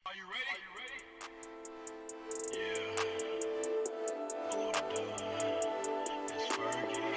Are you ready? Yeah. Below the dawn. It's Fergie.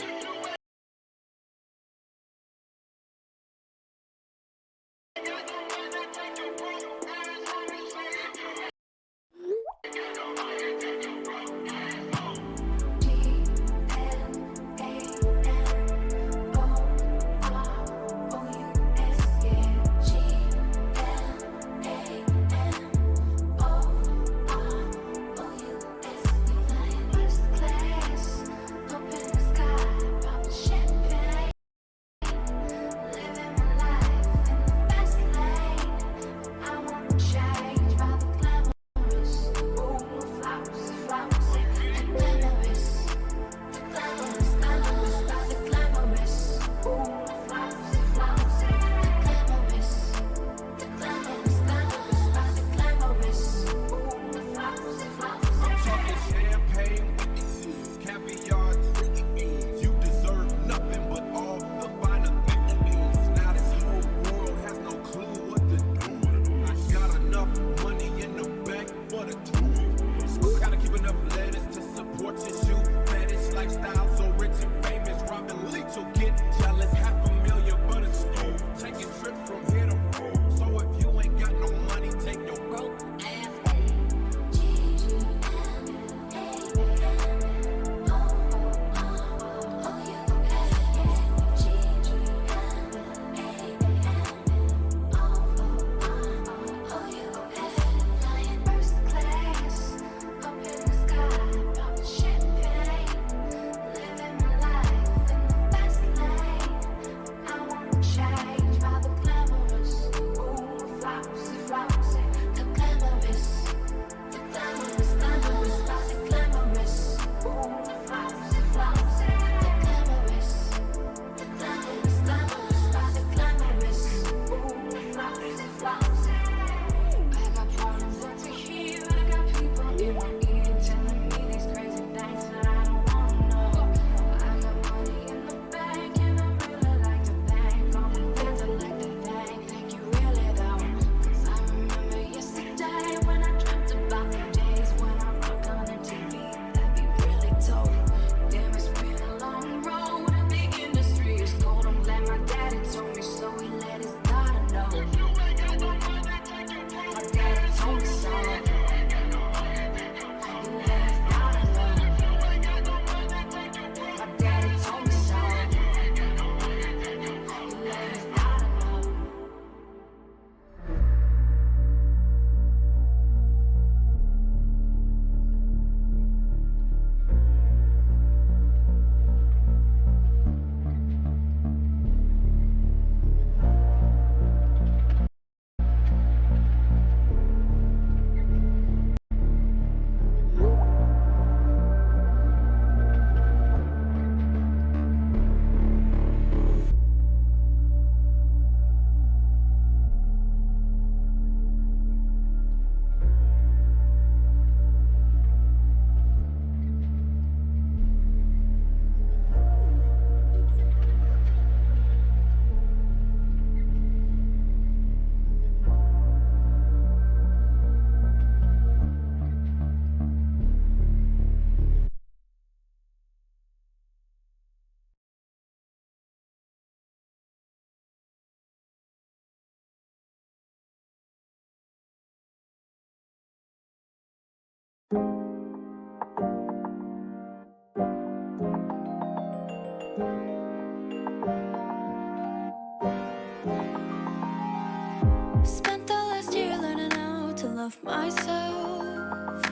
Spent the last year learning how to love myself.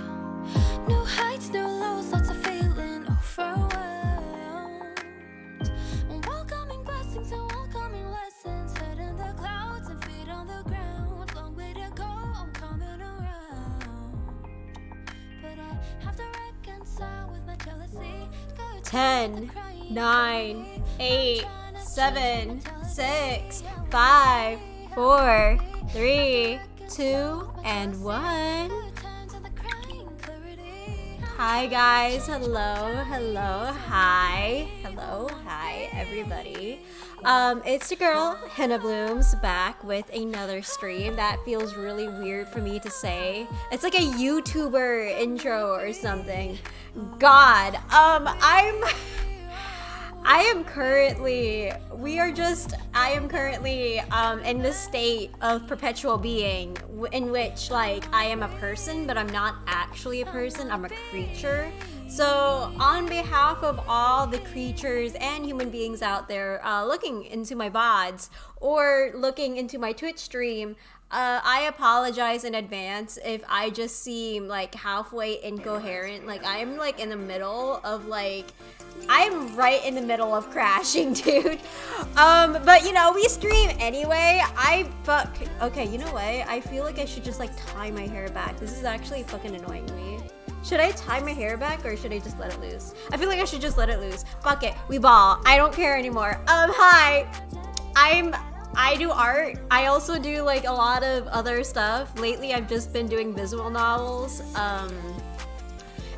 New heights, new lows, lots of feeling overwhelmed. Welcoming blessings and welcoming lessons. Head in the clouds and feet on the ground. Long way to go, I'm coming around. But I have to reconcile with my jealousy. 10, 9, 8, 7, 6, 5, 4, 3, 2, and 1. Hi guys, hello, hi, everybody. It's your girl, Henna Blooms, back with another stream. That feels really weird for me to say. It's like a YouTuber intro or something. God, I am currently in this state of perpetual being in which, like, I am a person, but I'm not actually a person, I'm a creature. So on behalf of all the creatures and human beings out there looking into my VODs or looking into my Twitch stream, I apologize in advance if I just seem like halfway incoherent. Like, I'm like in the middle of I'm right in the middle of crashing, dude. But you know, we stream anyway. Okay, you know what? I feel like I should just like tie my hair back. This is actually fucking annoying me. Should I tie my hair back or should I just let it loose? I feel like I should just let it loose. Fuck it, we ball. I don't care anymore. Hi. I do art. I also do like a lot of other stuff. Lately, I've just been doing visual novels.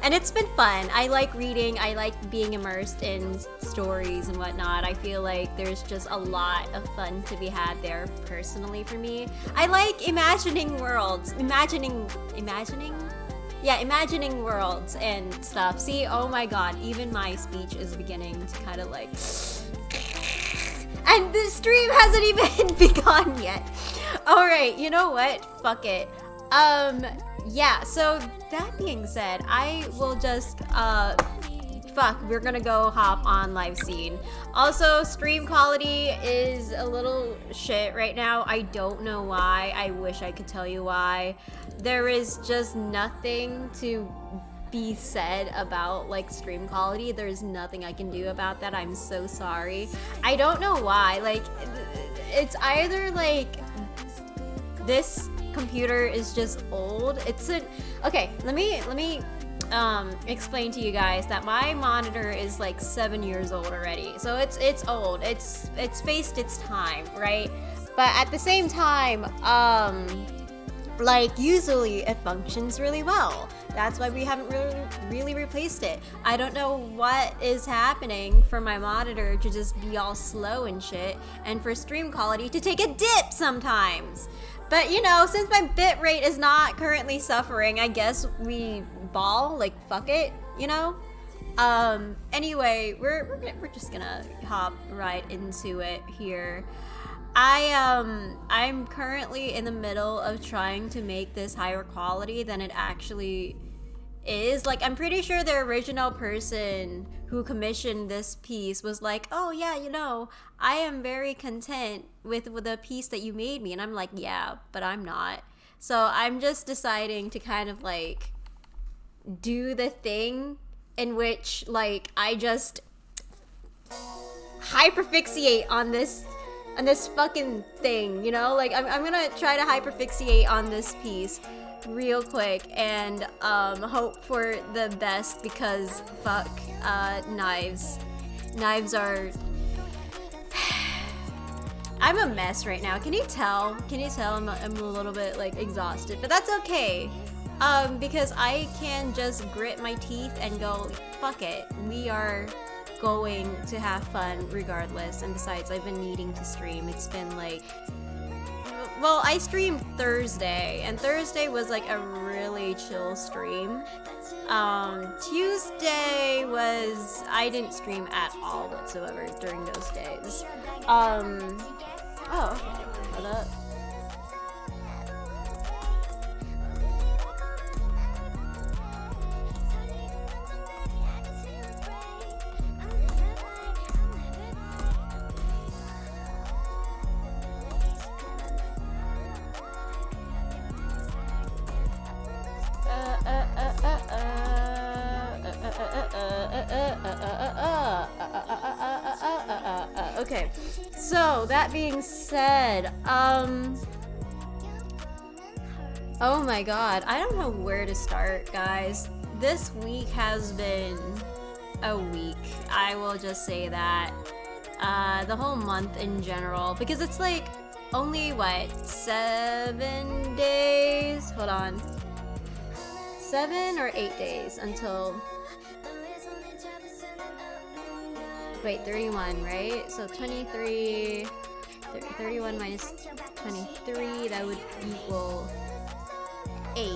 And it's been fun. I like reading. I like being immersed in stories and whatnot. I feel like there's just a lot of fun to be had there personally for me. I like imagining worlds. Imagining worlds and stuff. See, oh my god, even my speech is beginning to kind of like... And the stream hasn't even begun yet. Alright, you know what? Fuck it. Yeah, so that being said, I will just, we're gonna go hop on live scene. Also, stream quality is a little shit right now. I don't know why. I wish I could tell you why. There is just nothing to be said about like stream quality. There's nothing I can do about that. I'm so sorry. I don't know why. Like, it's either like this computer is just old. Okay, let me explain to you guys that my monitor is like 7 years old already. So it's old. It's faced its time, right? But at the same time, like, usually it functions really well. That's why we haven't really replaced it. I don't know what is happening for my monitor to just be all slow and shit, and for stream quality to take a dip sometimes. But you know, since my bitrate is not currently suffering, I guess we ball, like, fuck it, you know? Anyway, we're just gonna hop right into it here. I'm currently in the middle of trying to make this higher quality than it actually is. Like, I'm pretty sure the original person who commissioned this piece was like, oh yeah, you know, I am very content with the piece that you made me. And I'm like, yeah, but I'm not. So I'm just deciding to kind of like do the thing in which like I just hyperfixate on this fucking thing, you know? Like, I'm gonna try to hyperfixate on this piece real quick and hope for the best, because fuck knives. Knives are... I'm a mess right now. Can you tell? I'm a little bit like exhausted, but that's okay. Because I can just grit my teeth and go, fuck it. We are going to have fun regardless. And besides, I've been needing to stream. It's been like, well, I streamed Thursday, and Thursday was like a really chill stream. Tuesday was, I didn't stream at all whatsoever during those days. Oh, okay. Hold up. Okay, so that being said, oh my god, I don't know where to start, guys. This week has been a week. I will just say that. The whole month in general, because it's like only what, 7 days? Hold on. 7 or 8 days until. Wait, 31, right? So 23. 31 minus 23, that would equal 8.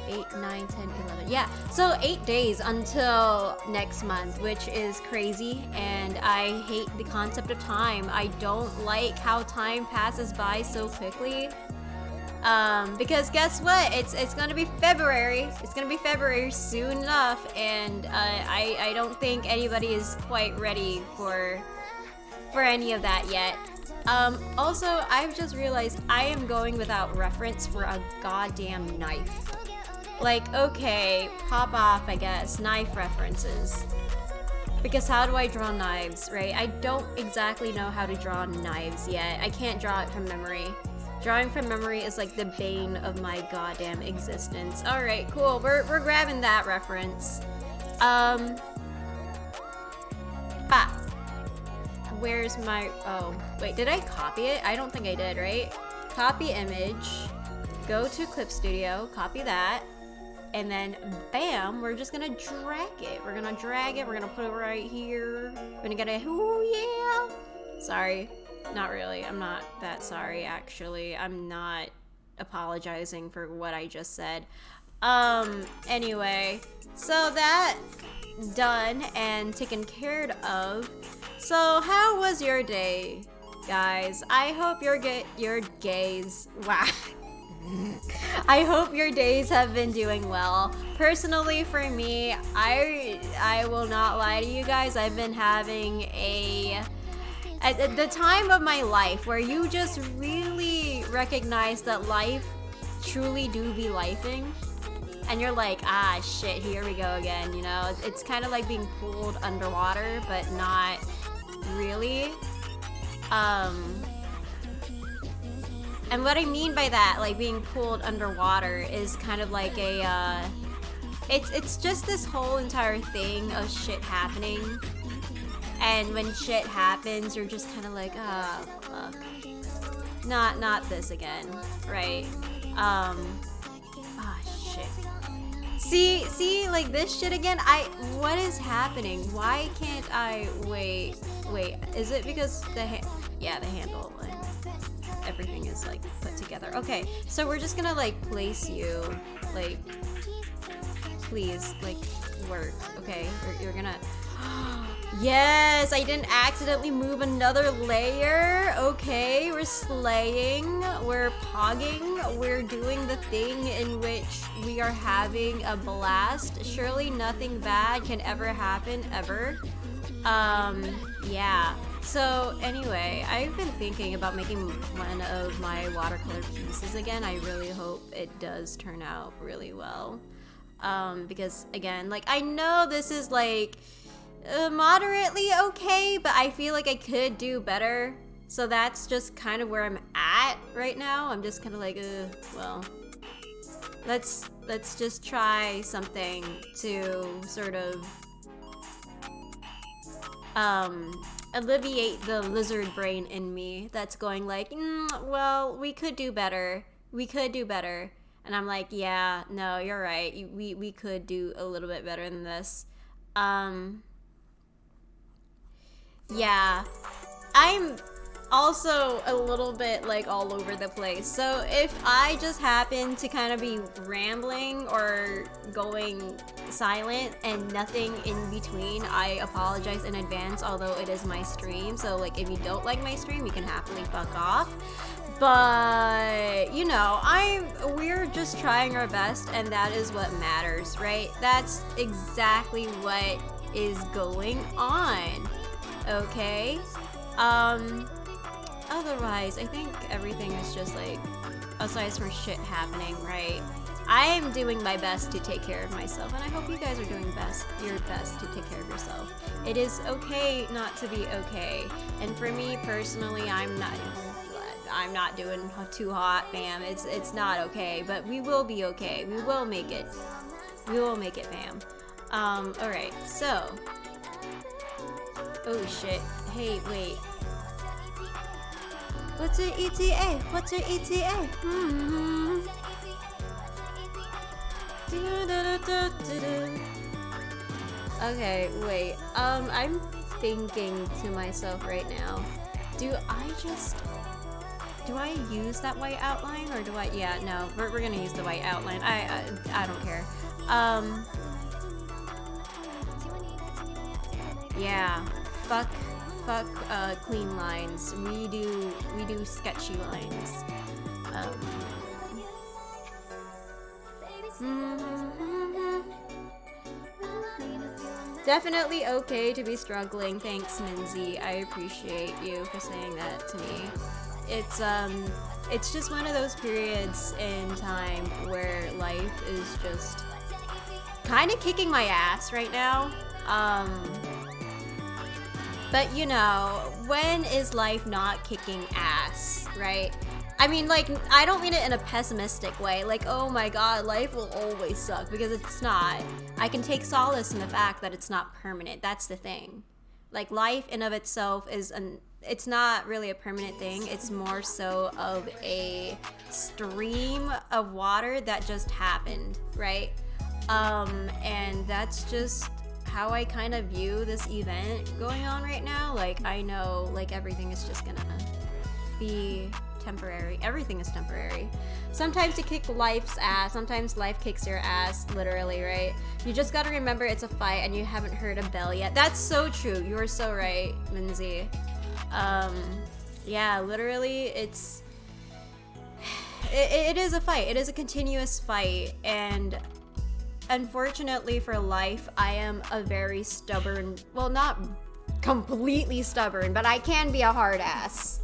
8, 9, 10, 11. Yeah, so 8 days until next month, which is crazy, and I hate the concept of time. I don't like how time passes by so quickly. Because guess what? It's gonna be February. It's gonna be February soon enough, and I don't think anybody is quite ready for any of that yet. Also, I've just realized I am going without reference for a goddamn knife. Like, okay, pop off, I guess, knife references. Because how do I draw knives, right? I don't exactly know how to draw knives yet. I can't draw it from memory. Drawing from memory is like the bane of my goddamn existence. Alright, cool. We're grabbing that reference. Where's my... Oh, wait, did I copy it? I don't think I did, right? Copy image. Go to Clip Studio. Copy that. And then, bam, we're just gonna drag it. We're gonna drag it. We're gonna put it right here. We're gonna get a... Ooh, yeah! Sorry. Not really. I'm not that sorry, actually. I'm not apologizing for what I just said. Anyway. So that done and taken care of. So how was your day, guys? I hope your gays... Wow. I hope your days have been doing well. Personally, for me, I will not lie to you guys. I've been having at the time of my life where you just really recognize that life truly do be lifing, and you're like, ah, shit, here we go again, you know? It's kind of like being pulled underwater, but not really. And what I mean by that, like being pulled underwater, is kind of like a, it's just this whole entire thing of shit happening. And when shit happens, you're just kind of like, ah, fuck. Not this again, right? Ah, shit. See, like this shit again? What is happening? Why can't I, wait, is it because the handle, like, everything is like put together. Okay, so we're just gonna like place you, like, please, like, work, okay? You're gonna, yes, I didn't accidentally move another layer. Okay, we're slaying, we're pogging, we're doing the thing in which we are having a blast. Surely nothing bad can ever happen, ever. Yeah. So anyway, I've been thinking about making one of my watercolor pieces again. I really hope it does turn out really well. Because again, like, I know this is like moderately okay, but I feel like I could do better. So that's just kind of where I'm at right now. I'm just kind of like, well, let's just try something to sort of alleviate the lizard brain in me that's going like, well, we could do better. And I'm like, yeah, no, you're right. We could do a little bit better than this. Yeah. I'm also a little bit like all over the place. So if I just happen to kind of be rambling or going silent and nothing in between, I apologize in advance, although it is my stream. So like, if you don't like my stream, you can happily fuck off. But you know, we're just trying our best, and that is what matters, right? That's exactly what is going on. Okay? Otherwise, I think everything is just like, aside from shit happening, right? I am doing my best to take care of myself, and I hope you guys are doing your best to take care of yourself. It is okay not to be okay. And for me personally, I'm not doing too hot, fam. It's not okay, but we will be okay. We will make it. We will make it, fam. Alright, so. Oh shit. Hey, wait. What's your ETA? What's your ETA? Okay, wait. I'm thinking to myself right now. Do I use that white outline or do I? Yeah, no. We're gonna use the white outline. I don't care. Yeah. Fuck. Clean lines. We do sketchy lines. Definitely okay to be struggling. Thanks, Minzy. I appreciate you for saying that to me. It's just one of those periods in time where life is just kind of kicking my ass right now. But you know, when is life not kicking ass, right? I mean, like, I don't mean it in a pessimistic way, like, oh my god, life will always suck, because it's not. I can take solace in the fact that it's not permanent. That's the thing. Like, life in of itself it's not really a permanent thing. It's more so of a stream of water that just happened, right? And that's just how I kind of view this event going on right now. Like, I know, like, everything is just gonna be temporary. Everything is temporary. Sometimes you kick life's ass, sometimes life kicks your ass, literally, right? You just gotta remember it's a fight and you haven't heard a bell yet. That's so true. You are so right, Minzy. Yeah, literally, it is a fight. It is a continuous fight, and unfortunately for life, I am a very stubborn, well, not completely stubborn, but I can be a hard ass.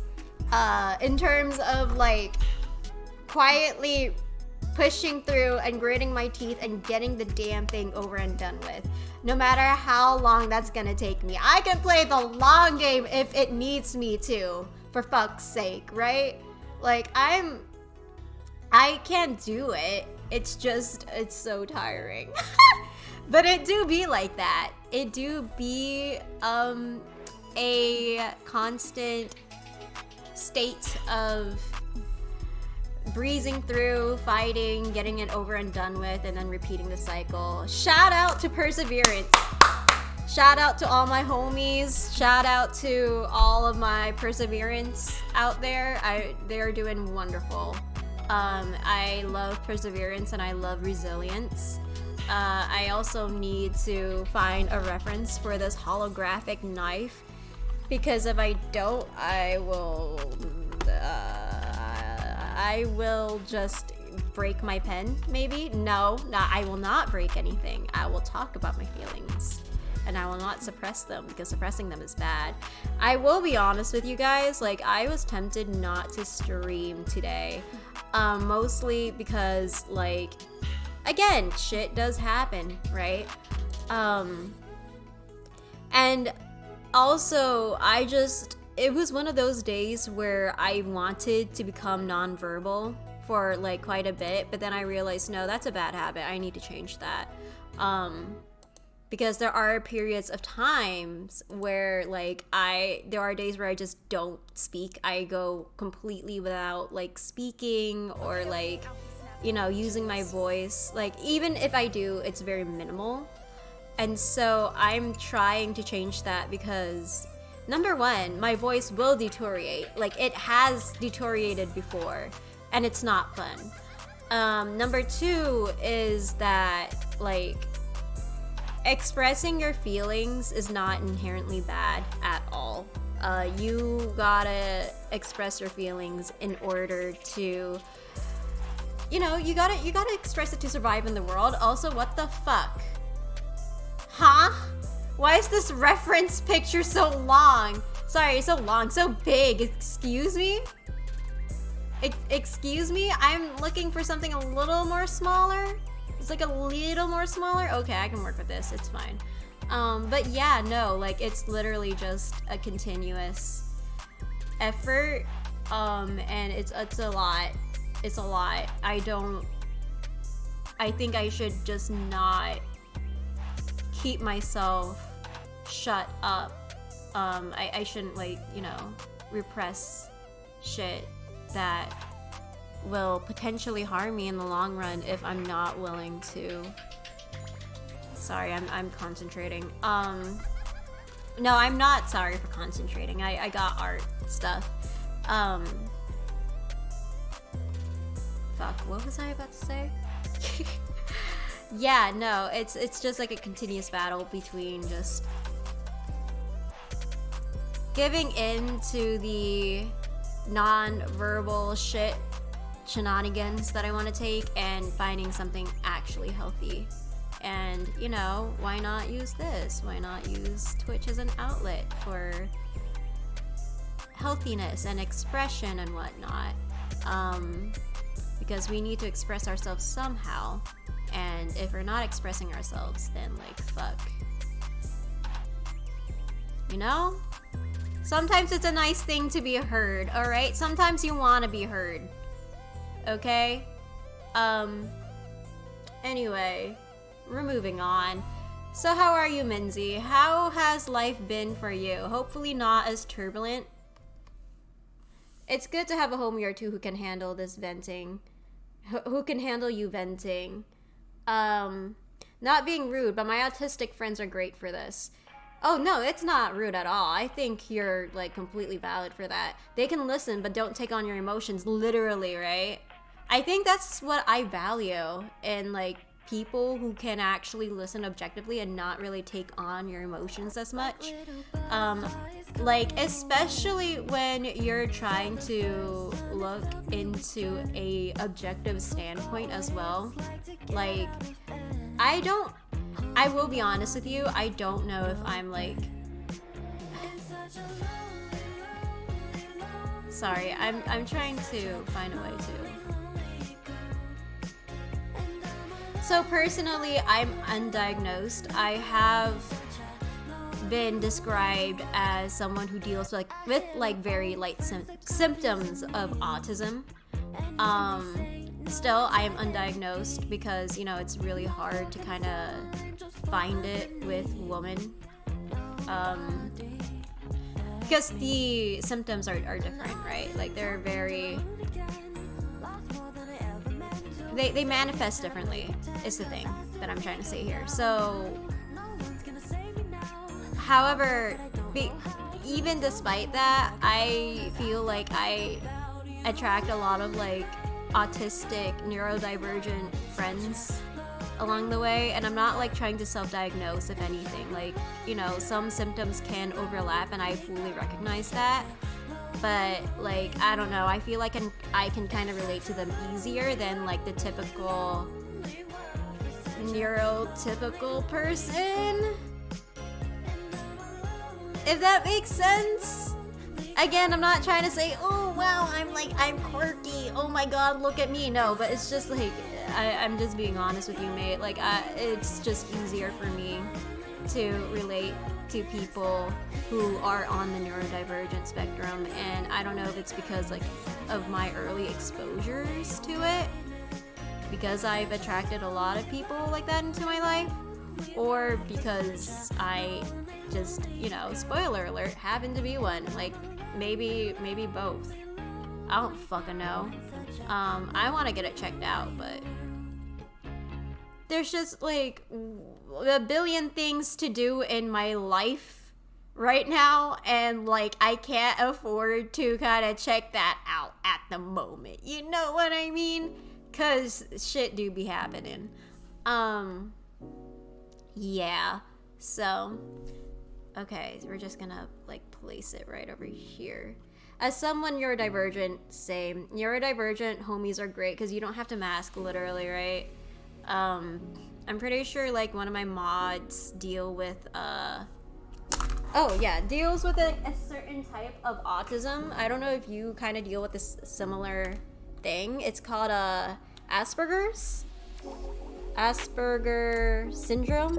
In terms of, like, quietly pushing through and gritting my teeth and getting the damn thing over and done with. No matter how long that's gonna take me. I can play the long game if it needs me to, for fuck's sake, right? Like, I can't do it. It's just, it's so tiring. But it do be like that. It do be a constant state of breezing through, fighting, getting it over and done with, and then repeating the cycle. Shout out to Perseverance. Shout out to all my homies. Shout out to all of my Perseverance out there. They're doing wonderful. I love Perseverance and I love Resilience. I also need to find a reference for this holographic knife, because if I don't, I will just break my pen, maybe? No, I will not break anything. I will talk about my feelings, and I will not suppress them, because suppressing them is bad. I will be honest with you guys, like, I was tempted not to stream today, mostly because, like, again, shit does happen, right? And also, it was one of those days where I wanted to become nonverbal for, like, quite a bit, but then I realized, no, that's a bad habit. I need to change that. Because there are periods of times where, like, there are days where I just don't speak. I go completely without, like, speaking or, like, you know, using my voice. Like, even if I do, it's very minimal. And so I'm trying to change that because, number one, my voice will deteriorate. Like, it has deteriorated before, and it's not fun. Number two is that, like, expressing your feelings is not inherently bad at all. You gotta express your feelings in order to, you know, you gotta express it to survive in the world. Also, what the fuck? Huh? Why is this reference picture so long? Sorry, so long, so big. Excuse me? Excuse me? I'm looking for something a little more smaller. It's like a little more smaller. Okay, I can work with this. It's fine. But yeah, no, like, it's literally just a continuous effort. And it's a lot. It's a lot. I think I should just not keep myself shut up. I shouldn't, like, you know, repress shit that will potentially harm me in the long run if I'm not willing to. Sorry, I'm concentrating. No, I'm not sorry for concentrating. I got art stuff. Fuck, what was I about to say? Yeah, no, it's just like a continuous battle between just giving in to the non-verbal shit shenanigans that I want to take and finding something actually healthy. And, you know, why not use this? Why not use Twitch as an outlet for healthiness and expression and whatnot? Because we need to express ourselves somehow. And if we're not expressing ourselves, then, like, fuck. You know? Sometimes it's a nice thing to be heard, alright? Sometimes you want to be heard. Okay? Anyway, we're moving on. So how are you, Minzy? How has life been for you? Hopefully not as turbulent. It's good to have a homie or two who can handle this venting. Who can handle you venting. Not being rude, but my autistic friends are great for this. Oh, no, it's not rude at all. I think you're, like, completely valid for that. They can listen, but don't take on your emotions, literally, right? I think that's what I value in, like, people who can actually listen objectively and not really take on your emotions as much. Like, especially when you're trying to look into a objective standpoint as well. Like, I will be honest with you, I don't know if I'm like... Sorry, I'm trying to find a way to... So personally, I'm undiagnosed. I have been described as someone who deals with very light symptoms of autism. Still, I am undiagnosed because, you know, it's really hard to kind of find it with women. Because the symptoms are different, right? Like, they're very... They manifest differently, is the thing that I'm trying to say here. So, however, even despite that, I feel like I attract a lot of, like, autistic, neurodivergent friends along the way, and I'm not, like, trying to self-diagnose, if anything. Like, you know, some symptoms can overlap, and I fully recognize that. But, like, I don't know, I feel like I can kind of relate to them easier than, like, the typical neurotypical person. If that makes sense. Again, I'm not trying to say, oh, wow, I'm quirky. Oh my god, look at me. No, but it's just, like, I'm just being honest with you, mate. Like, it's just easier for me to relate to people who are on the neurodivergent spectrum, and I don't know if it's because, like, of my early exposures to it, because I've attracted a lot of people like that into my life, or because I just, you know, spoiler alert, happen to be one. Like, maybe both. I don't fucking know. I want to get it checked out, but there's just, like, a billion things to do in my life right now, and, like, I can't afford to kind of check that out at the moment. You know what I mean? Cause shit do be happening. Yeah. So, okay, we're just gonna, like, place it right over here. As someone neurodivergent, same. Neurodivergent homies are great because you don't have to mask, literally, right? I'm pretty sure, like, one of my mods deal with, deals with a certain type of autism. I don't know if you kind of deal with this similar thing. It's called, Asperger's syndrome.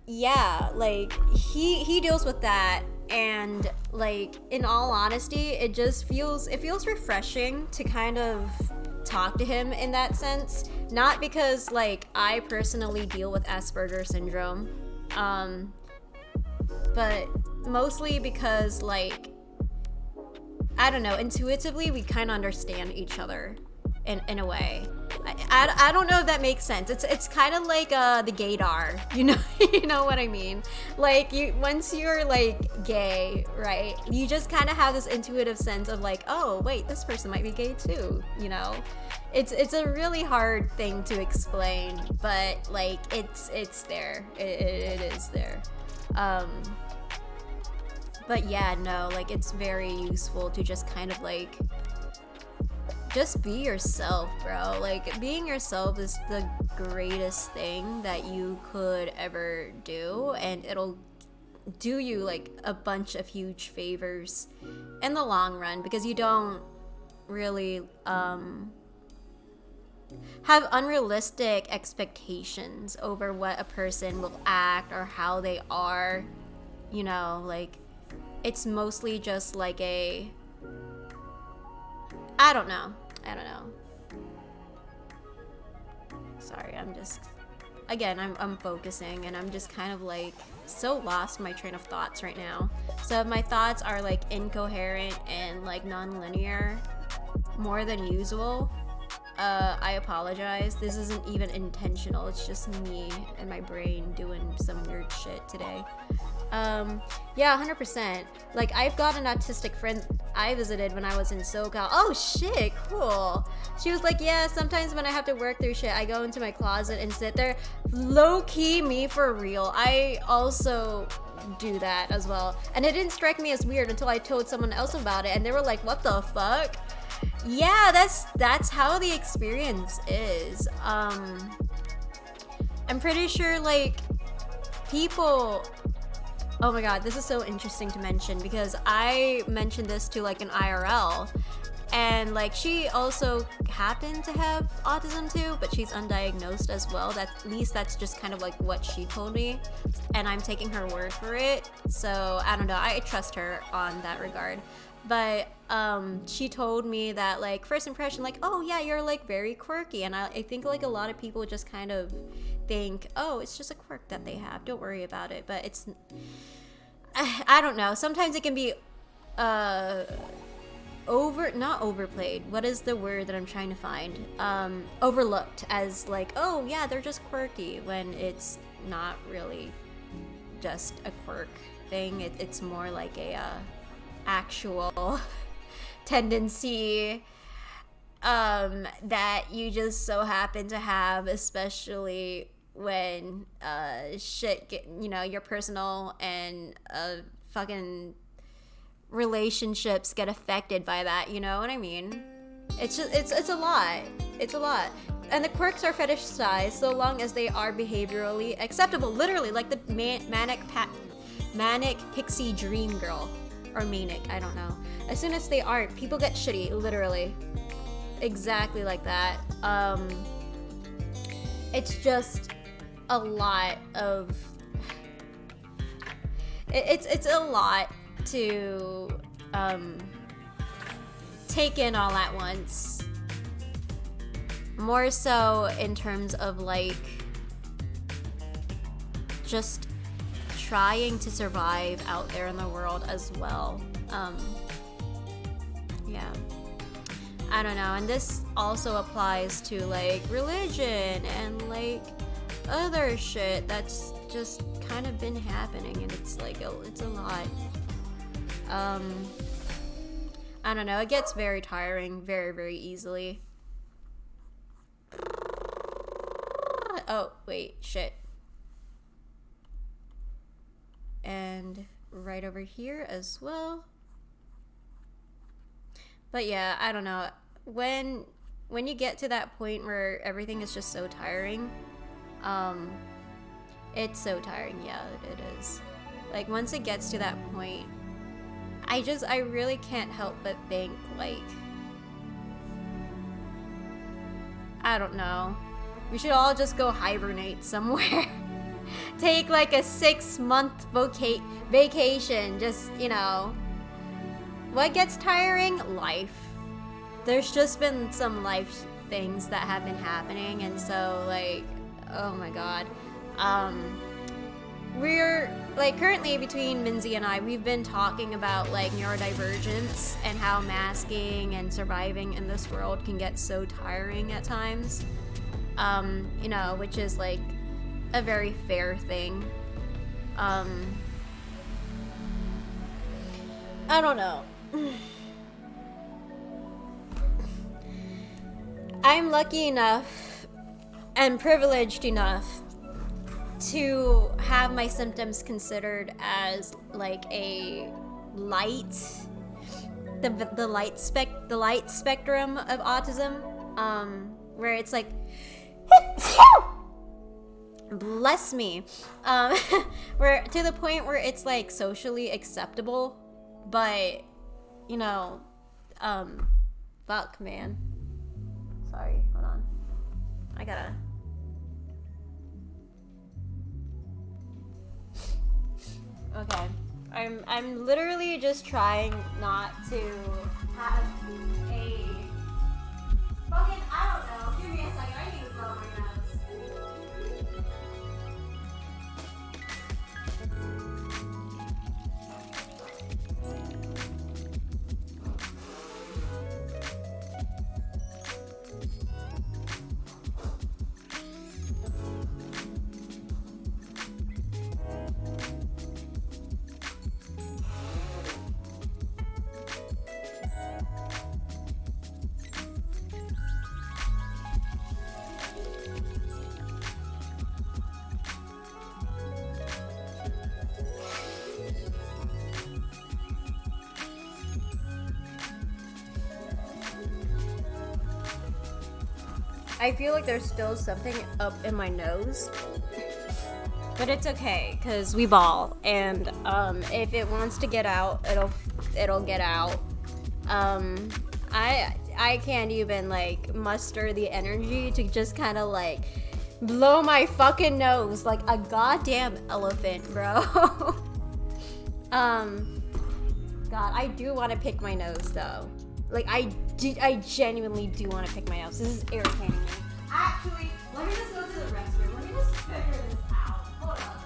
Yeah, like, he deals with that, and, like, in all honesty, it feels refreshing to kind of talk to him in that sense. Not because, like, I personally deal with Asperger's syndrome, but mostly because, like, I don't know, intuitively we kind of understand each other in a way. I don't know if that makes sense. It's kind of like the gaydar, you know. You know what I mean? Like, once you're like gay, right, you just kind of have this intuitive sense of like, oh wait, this person might be gay too, you know. It's a really hard thing to explain, but like it's there. It is there. But yeah, no, like it's very useful to just kind of like just be yourself, bro. Like, being yourself is the greatest thing that you could ever do, and it'll do you like a bunch of huge favors in the long run, because you don't really have unrealistic expectations over what a person will act or how they are, you know. Like, it's mostly just like a, I don't know. Sorry, I'm just, again, I'm focusing, and I'm just kind of like so lost in my train of thoughts right now. So if my thoughts are like incoherent and like non-linear more than usual, I apologize. This isn't even intentional. It's just me and my brain doing some weird shit today. Yeah, 100%. Like, I've got an autistic friend I visited when I was in SoCal. Oh shit, cool. She was like, yeah, sometimes when I have to work through shit, I go into my closet and sit there. Low-key me for real. I also do that as well. And it didn't strike me as weird until I told someone else about it, and they were like, what the fuck? Yeah, that's how the experience is. I'm pretty sure, like, people... Oh my god, this is so interesting to mention, because I mentioned this to like an IRL, and like she also happened to have autism too, but she's undiagnosed as well. At least that's just kind of like what she told me, and I'm taking her word for it. So I don't know, I trust her on that regard. But she told me that, like, first impression, like, oh yeah, you're like very quirky, and I think like a lot of people just kind of think, oh, it's just a quirk that they have, don't worry about it. But it's, I don't know, sometimes it can be not overplayed, what is the word that I'm trying to find, overlooked as like, oh yeah, they're just quirky, when it's not really just a quirk thing. It's more like a actual tendency that you just so happen to have, especially when shit get, you know, your personal and fucking relationships get affected by that, you know what I mean? It's just, it's a lot. It's a lot. And the quirks are fetishized so long as they are behaviorally acceptable. Literally, like the manic pixie dream girl. Or manic, I don't know. As soon as they aren't, people get shitty, literally. Exactly like that. It's just a lot of... It's a lot to take in all at once. More so in terms of like just trying to survive out there in the world as well. Yeah, I don't know. And this also applies to like religion and like other shit that's just kind of been happening, and it's like it's a lot. I don't know, it gets very tiring very, very easily. Oh wait, shit. And right over here as well. But yeah, I don't know, when you get to that point where everything is just so tiring, it's so tiring. Yeah, it is. Like, once it gets to that point, I really can't help but think, like, I don't know, we should all just go hibernate somewhere. Take like a 6-month vacation, just, you know. What gets tiring? Life. There's just been some life things that have been happening, and so, like, oh my god. we're like currently between Minzy and I, we've been talking about like neurodivergence and how masking and surviving in this world can get so tiring at times. You know, which is like a very fair thing. I don't know. I'm lucky enough and privileged enough to have my symptoms considered as like a light, the light spectrum of autism, where it's like bless me, where to the point where it's like socially acceptable, but you know, fuck, man. Sorry, hold on. I gotta. Okay, I'm literally just trying not to have a fucking, I don't know. Give me a second. I need to blow my nose. I feel like there's still something up in my nose, but it's okay because we ball, and if it wants to get out, it'll get out. I can't even like muster the energy to just kind of like blow my fucking nose like a goddamn elephant, bro. God, I do want to pick my nose though. Like, I genuinely do want to pick my nose. This is irritating me. Actually, let me just go to the restroom. Let me just figure this out. Hold up.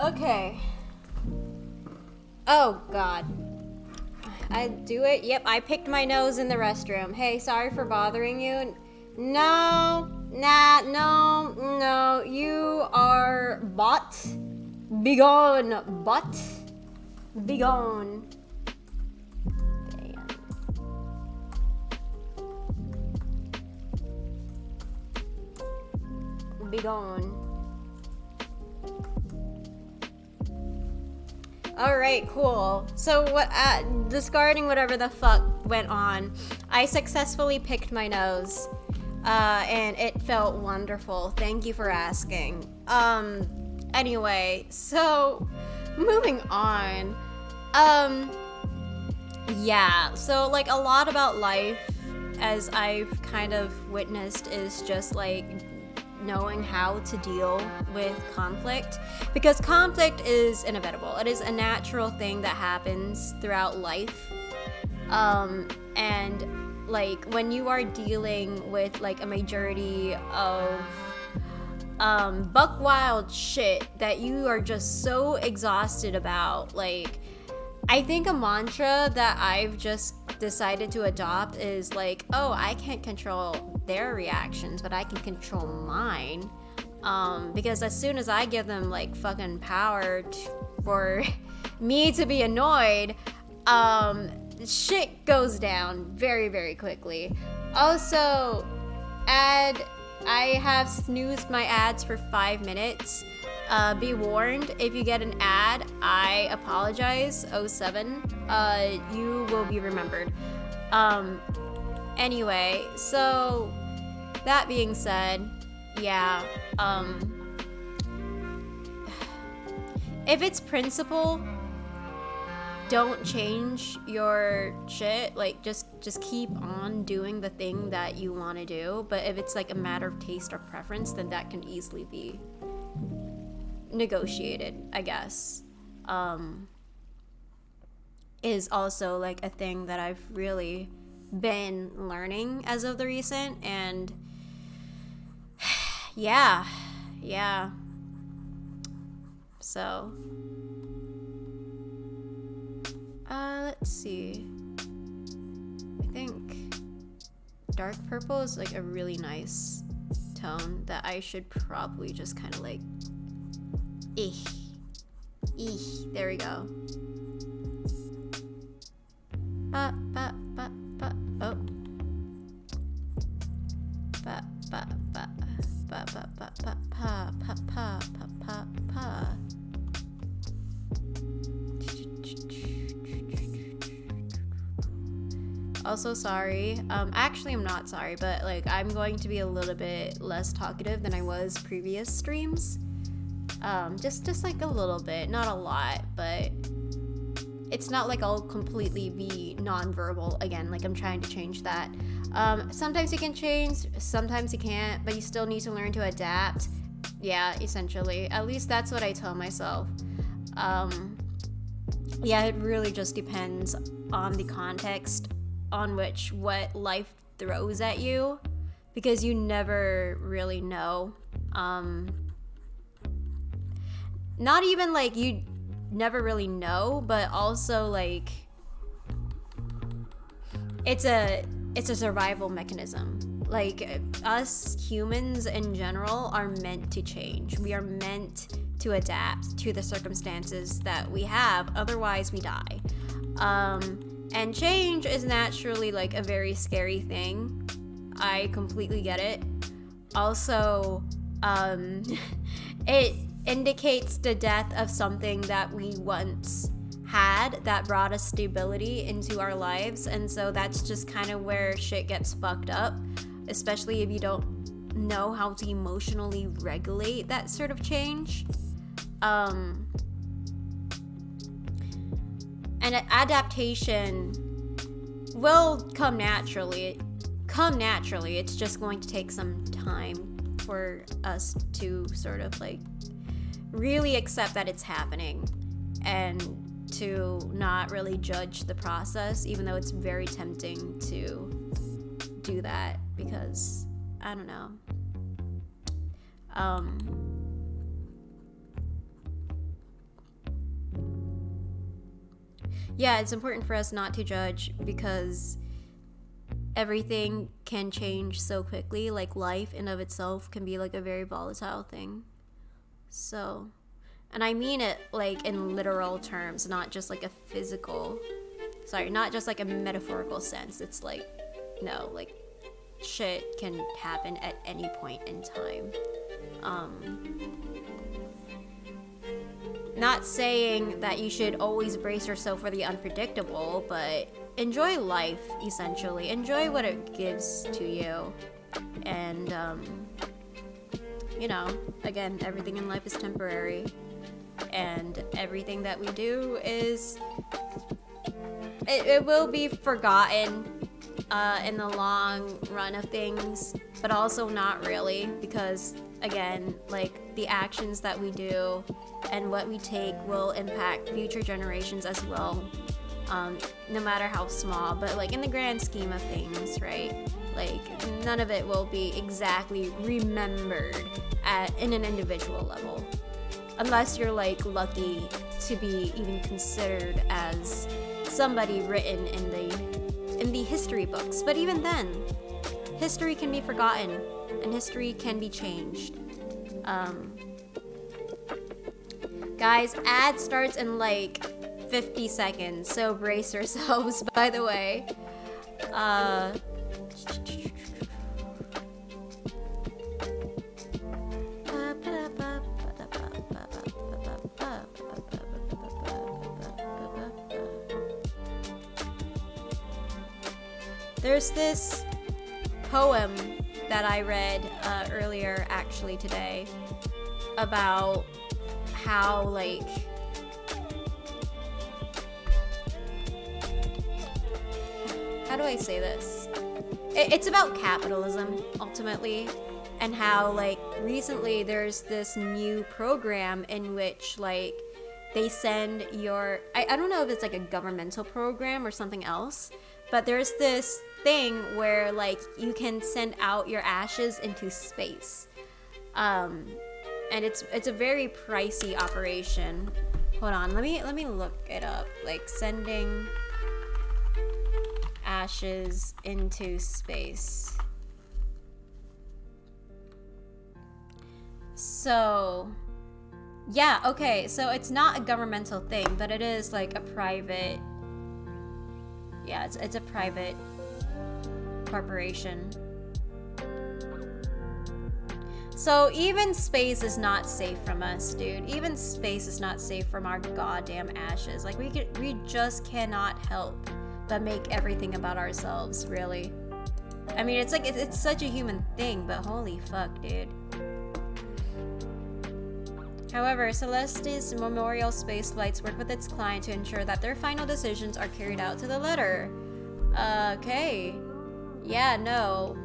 Okay. Oh, God. I do it? Yep, I picked my nose in the restroom. Hey, sorry for bothering you. No, no. You are bot. Begone, bot. Begone. Begone. Alright, cool. So what, discarding whatever the fuck went on, I successfully picked my nose, and it felt wonderful. Thank you for asking. Anyway, so, moving on. Yeah, so, like, a lot about life, as I've kind of witnessed, is just, like, knowing how to deal with conflict, because conflict is inevitable. It is a natural thing that happens throughout life, and like when you are dealing with like a majority of buck wild shit that you are just so exhausted about, like I think a mantra that I've just decided to adopt is like, oh, I can't control their reactions, but I can control mine. Because as soon as I give them like fucking power for me to be annoyed, shit goes down very, very quickly. Also, I have snoozed my ads for 5 minutes. Be warned, if you get an ad, I apologize. 07. You will be remembered. Anyway, so that being said, yeah, if it's principle, don't change your shit. Like, just keep on doing the thing that you want to do. But if it's like a matter of taste or preference, then that can easily be negotiated, I guess. Is also like a thing that I've really been learning as of the recent, and yeah. So let's see. I think dark purple is like a really nice tone that I should probably just kind of like there we go. Also sorry. Actually I'm not sorry, but like I'm going to be a little bit less talkative than I was previous streams. Just like a little bit, not a lot, but it's not like I'll completely be nonverbal again. Like I'm trying to change that. Sometimes you can change, sometimes you can't, but you still need to learn to adapt. Yeah, essentially. At least that's what I tell myself. Yeah, it really just depends on the context on which what life throws at you, because you never really know. Not even like you never really know, but also like it's a survival mechanism. Like us humans in general are meant to change. We are meant to adapt to the circumstances that we have, otherwise we die. And change is naturally like a very scary thing. I completely get it. Also, it indicates the death of something that we once had that brought us stability into our lives, and so that's just kind of where shit gets fucked up, especially if you don't know how to emotionally regulate that sort of change. And adaptation will come naturally. It's just going to take some time for us to sort of like really accept that it's happening and to not really judge the process, even though it's very tempting to do that because I don't know. Yeah, it's important for us not to judge because everything can change so quickly. Like life in of itself can be like a very volatile thing. So, and I mean it like in literal terms, not just like a not just like a metaphorical sense. It's like, no, like shit can happen at any point in time. Not saying that you should always brace yourself for the unpredictable, but enjoy life, essentially. Enjoy what it gives to you. And, you know, again, everything in life is temporary. And everything that we do is... It will be forgotten in the long run of things, but also not really, because, again, like, the actions that we do and what we take will impact future generations as well, no matter how small, but like in the grand scheme of things, right? Like none of it will be exactly remembered in an individual level, unless you're like lucky to be even considered as somebody written in the history books. But even then, history can be forgotten and history can be changed. Guys, ad starts in like 50 seconds, so brace yourselves, by the way. There's this poem that I read earlier, actually today, about how, like, how do I say this? It's about capitalism, ultimately, and how, like, recently there's this new program in which, like, they send your, I don't know if it's like a governmental program or something else, but there's this thing where, like, you can send out your ashes into space. And it's a very pricey operation. Hold on, let me look it up. Like, sending ashes into space. So, yeah, okay, so it's not a governmental thing, but it is like a private, yeah, it's a private corporation. So even space is not safe from us, dude. Even space is not safe from our goddamn ashes. Like, we just cannot help but make everything about ourselves, really. I mean, it's like, it's such a human thing, but holy fuck, dude. However, Celestis Memorial Space Flights work with its client to ensure that their final decisions are carried out to the letter. Okay. Yeah, no.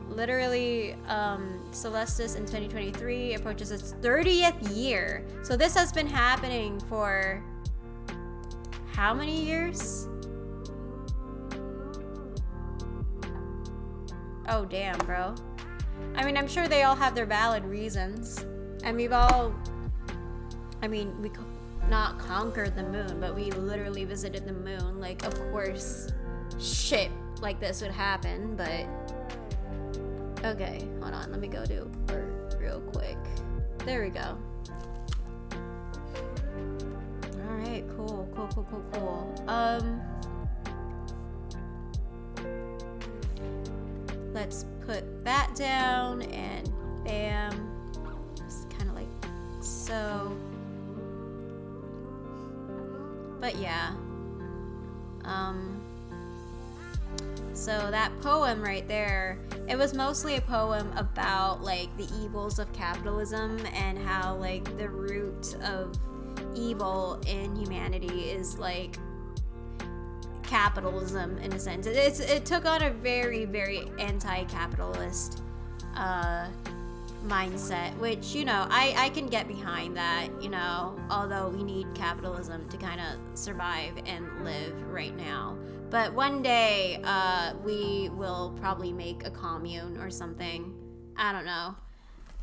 Literally, Celestis in 2023 approaches its 30th year. So this has been happening for how many years? Oh, damn, bro. I mean, I'm sure they all have their valid reasons. And we've all... I mean, we not conquered the moon, but we literally visited the moon. Like, of course, shit like this would happen, but... Okay, hold on. Let me go to Earth real quick. There we go. Alright, cool. Let's put that down, and bam. Just kind of like so. But yeah. So that poem right there, it was mostly a poem about, like, the evils of capitalism and how, like, the root of evil in humanity is, like, capitalism, in a sense. It took on a very, very anti-capitalist mindset, which, you know, I can get behind that, you know, although we need capitalism to kind of survive and live right now. But one day, we will probably make a commune or something. I don't know.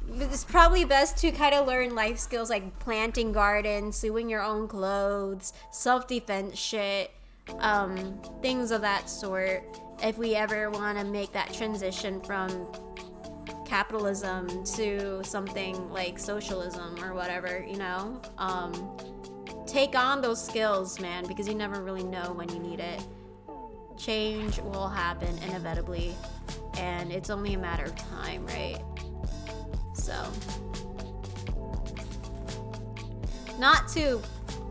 It's probably best to kind of learn life skills like planting gardens, sewing your own clothes, self-defense shit, things of that sort, if we ever want to make that transition from capitalism to something like socialism or whatever, you know? Take on those skills, man, because you never really know when you need it. Change will happen inevitably, and it's only a matter of time, right? So, not to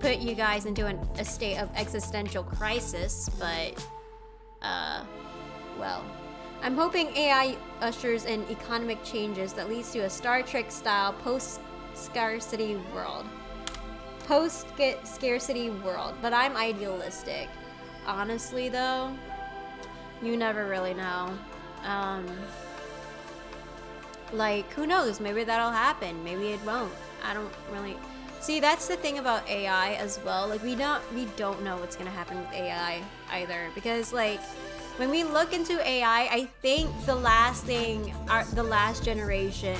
put you guys into a state of existential crisis, but, well, I'm hoping AI ushers in economic changes that leads to a Star Trek-style post-scarcity world. Post-scarcity world, but I'm idealistic. Honestly, though, you never really know. Like, who knows? Maybe that'll happen. Maybe it won't. I don't really... See, that's the thing about AI as well. Like, we don't know what's gonna happen with AI either. Because, like, when we look into AI, I think the last thing the last generation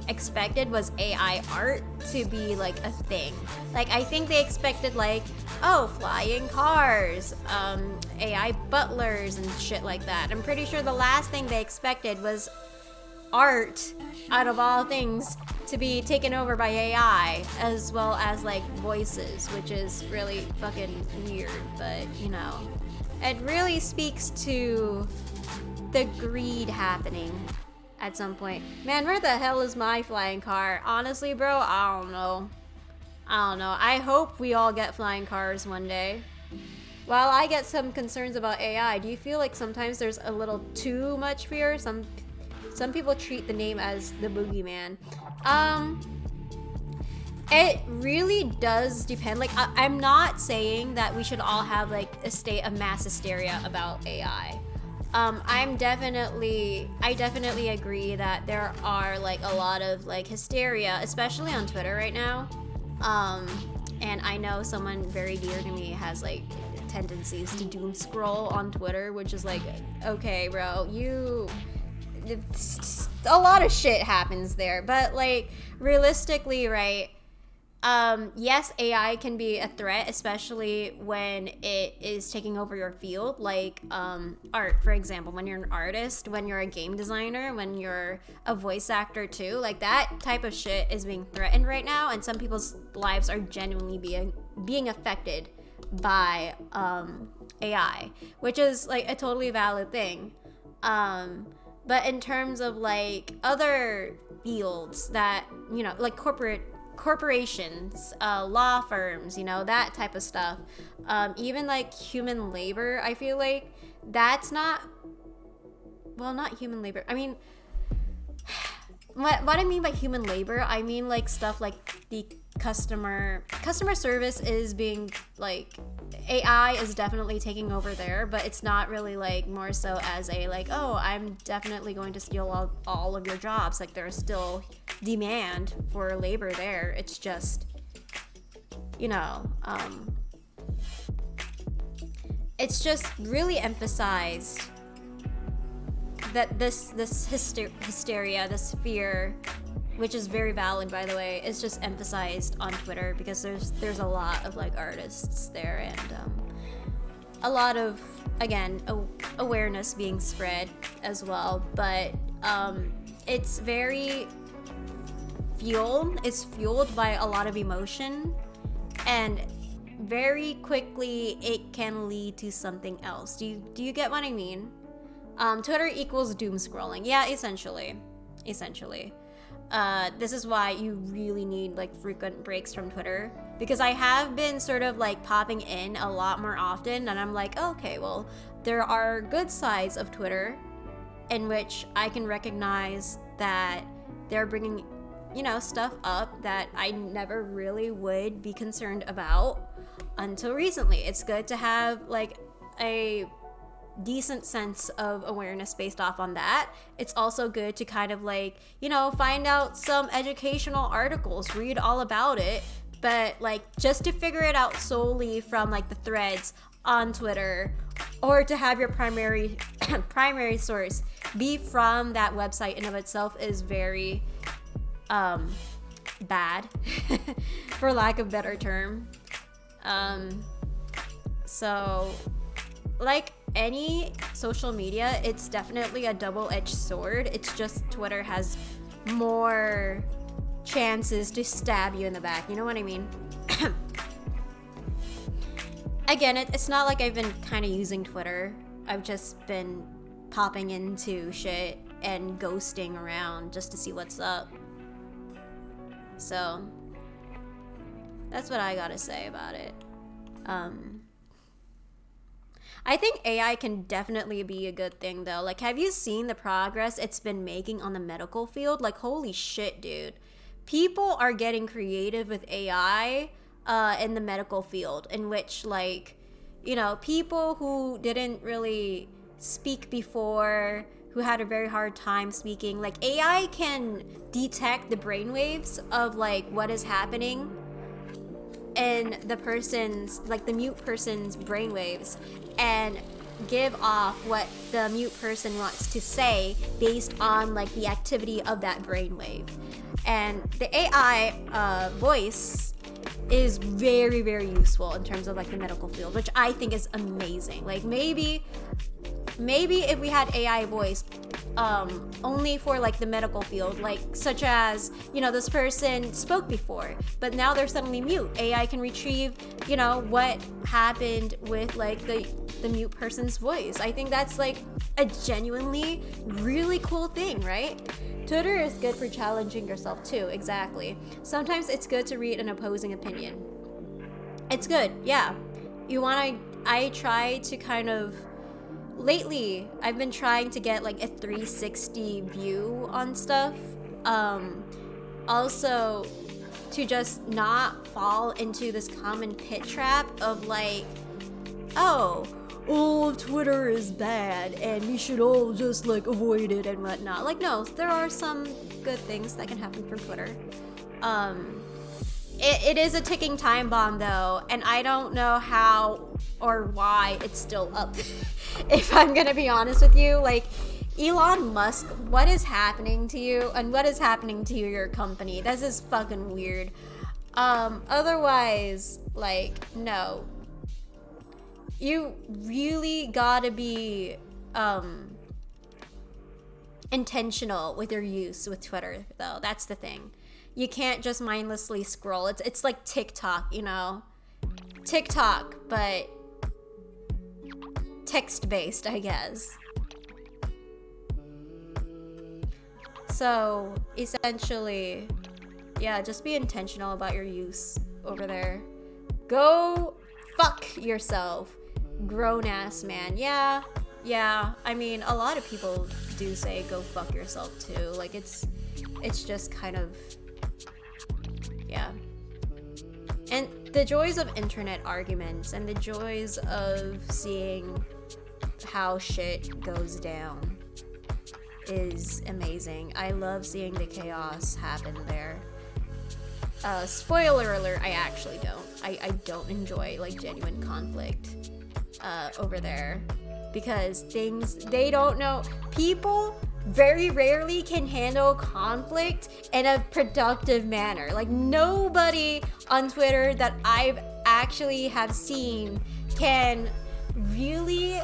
expected was AI art to be, like, a thing. Like, I think they expected, like, oh, flying cars, AI butlers and shit like that. I'm pretty sure the last thing they expected was art, out of all things, to be taken over by AI, as well as like voices, which is really fucking weird, but you know, it really speaks to the greed happening at some point. Man, where the hell is my flying car? Honestly, bro, I don't know. I hope we all get flying cars one day. While I get some concerns about AI, do you feel like sometimes there's a little too much fear? Some people treat the name as the boogeyman. It really does depend. Like, I'm not saying that we should all have like a state of mass hysteria about AI. I definitely agree that there are like a lot of like hysteria, especially on Twitter right now. And I know someone very dear to me has like tendencies to doom scroll on Twitter, which is like, okay, bro, a lot of shit happens there. But like realistically, right? Yes, AI can be a threat, especially when it is taking over your field, like art, for example. When you're an artist, when you're a game designer, when you're a voice actor too, like that type of shit is being threatened right now, and some people's lives are genuinely being affected by AI, which is like a totally valid thing. But in terms of like other fields that, you know, like corporations, law firms, you know, that type of stuff, even like human labor, I feel like that's not human labor. I mean, what I mean by human labor, I mean like stuff like the customer service is being like, AI is definitely taking over there, but it's not really like more so as a like, oh, I'm definitely going to steal all of your jobs. Like there's still demand for labor there. It's just, you know, it's just really emphasized that this hysteria, this fear, which is very valid, by the way, is just emphasized on Twitter because there's a lot of like artists there, and a lot of, again, awareness being spread as well. But it's very fueled by a lot of emotion, and very quickly it can lead to something else. Do you get what I mean? Twitter equals doom scrolling. Yeah, essentially. This is why you really need like frequent breaks from Twitter, because I have been sort of like popping in a lot more often, and I'm like, okay, well, there are good sides of Twitter in which I can recognize that they're bringing, you know, stuff up that I never really would be concerned about until recently. It's good to have like a decent sense of awareness based off on that. It's also good to kind of like, you know, find out some educational articles, read all about it, but like just to figure it out solely from like the threads on Twitter, or to have your primary source be from that website in of itself is very bad for lack of better term. So like any social media, it's definitely a double-edged sword. It's just Twitter has more chances to stab you in the back, you know what I mean? Again, it's not like I've been kind of using Twitter. I've just been popping into shit and ghosting around just to see what's up. So that's what I gotta say about it. I think AI can definitely be a good thing though. Like, have you seen the progress it's been making on the medical field? Like, holy shit, dude. People are getting creative with AI in the medical field, in which, like, you know, people who didn't really speak before, who had a very hard time speaking, like, AI can detect the brainwaves of, like, what is happening in the person's, like, the mute person's brainwaves, and give off what the mute person wants to say based on like the activity of that brainwave. And the AI voice is very, very useful in terms of like the medical field, which I think is amazing. Like maybe maybe if we had AI voice only for like the medical field, like such as, you know, this person spoke before but now they're suddenly mute, AI can retrieve, you know, what happened with like the mute person's voice. I think that's like a genuinely really cool thing, right? Twitter is good for challenging yourself too. Exactly. Sometimes it's good to read an opposing opinion. It's good, yeah. I try to kind of, lately I've been trying to get like a 360 view on stuff. Also to just not fall into this common pit trap of like, oh, all of Twitter is bad and we should all just like avoid it and whatnot. Like, no, there are some good things that can happen from Twitter. It is a ticking time bomb though, and I don't know how or why it's still up. If I'm gonna be honest with you, like, Elon Musk, what is happening to you and what is happening to your company? This is fucking weird. Otherwise, like, no. You really gotta be intentional with your use with Twitter though. That's the thing. You can't just mindlessly scroll. It's like TikTok, you know? TikTok, but text-based, I guess. So, essentially, yeah, just be intentional about your use over there. Go fuck yourself, grown-ass man. Yeah, I mean, a lot of people do say go fuck yourself too. Like, it's just kind of, yeah. And the joys of internet arguments and the joys of seeing how shit goes down is amazing. I love seeing the chaos happen there. Spoiler alert, I actually don't. I don't enjoy like genuine conflict over there, because they don't know. People very rarely can handle conflict in a productive manner. Like, nobody on Twitter that I've actually have seen can really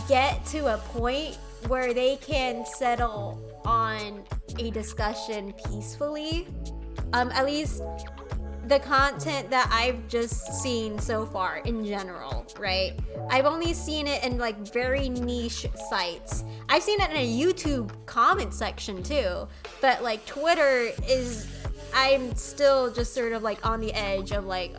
get to a point where they can settle on a discussion peacefully. At least the content that I've just seen so far in general, right? I've only seen it in like very niche sites. I've seen it in a YouTube comment section too, but like Twitter is, I'm still just sort of like on the edge of like,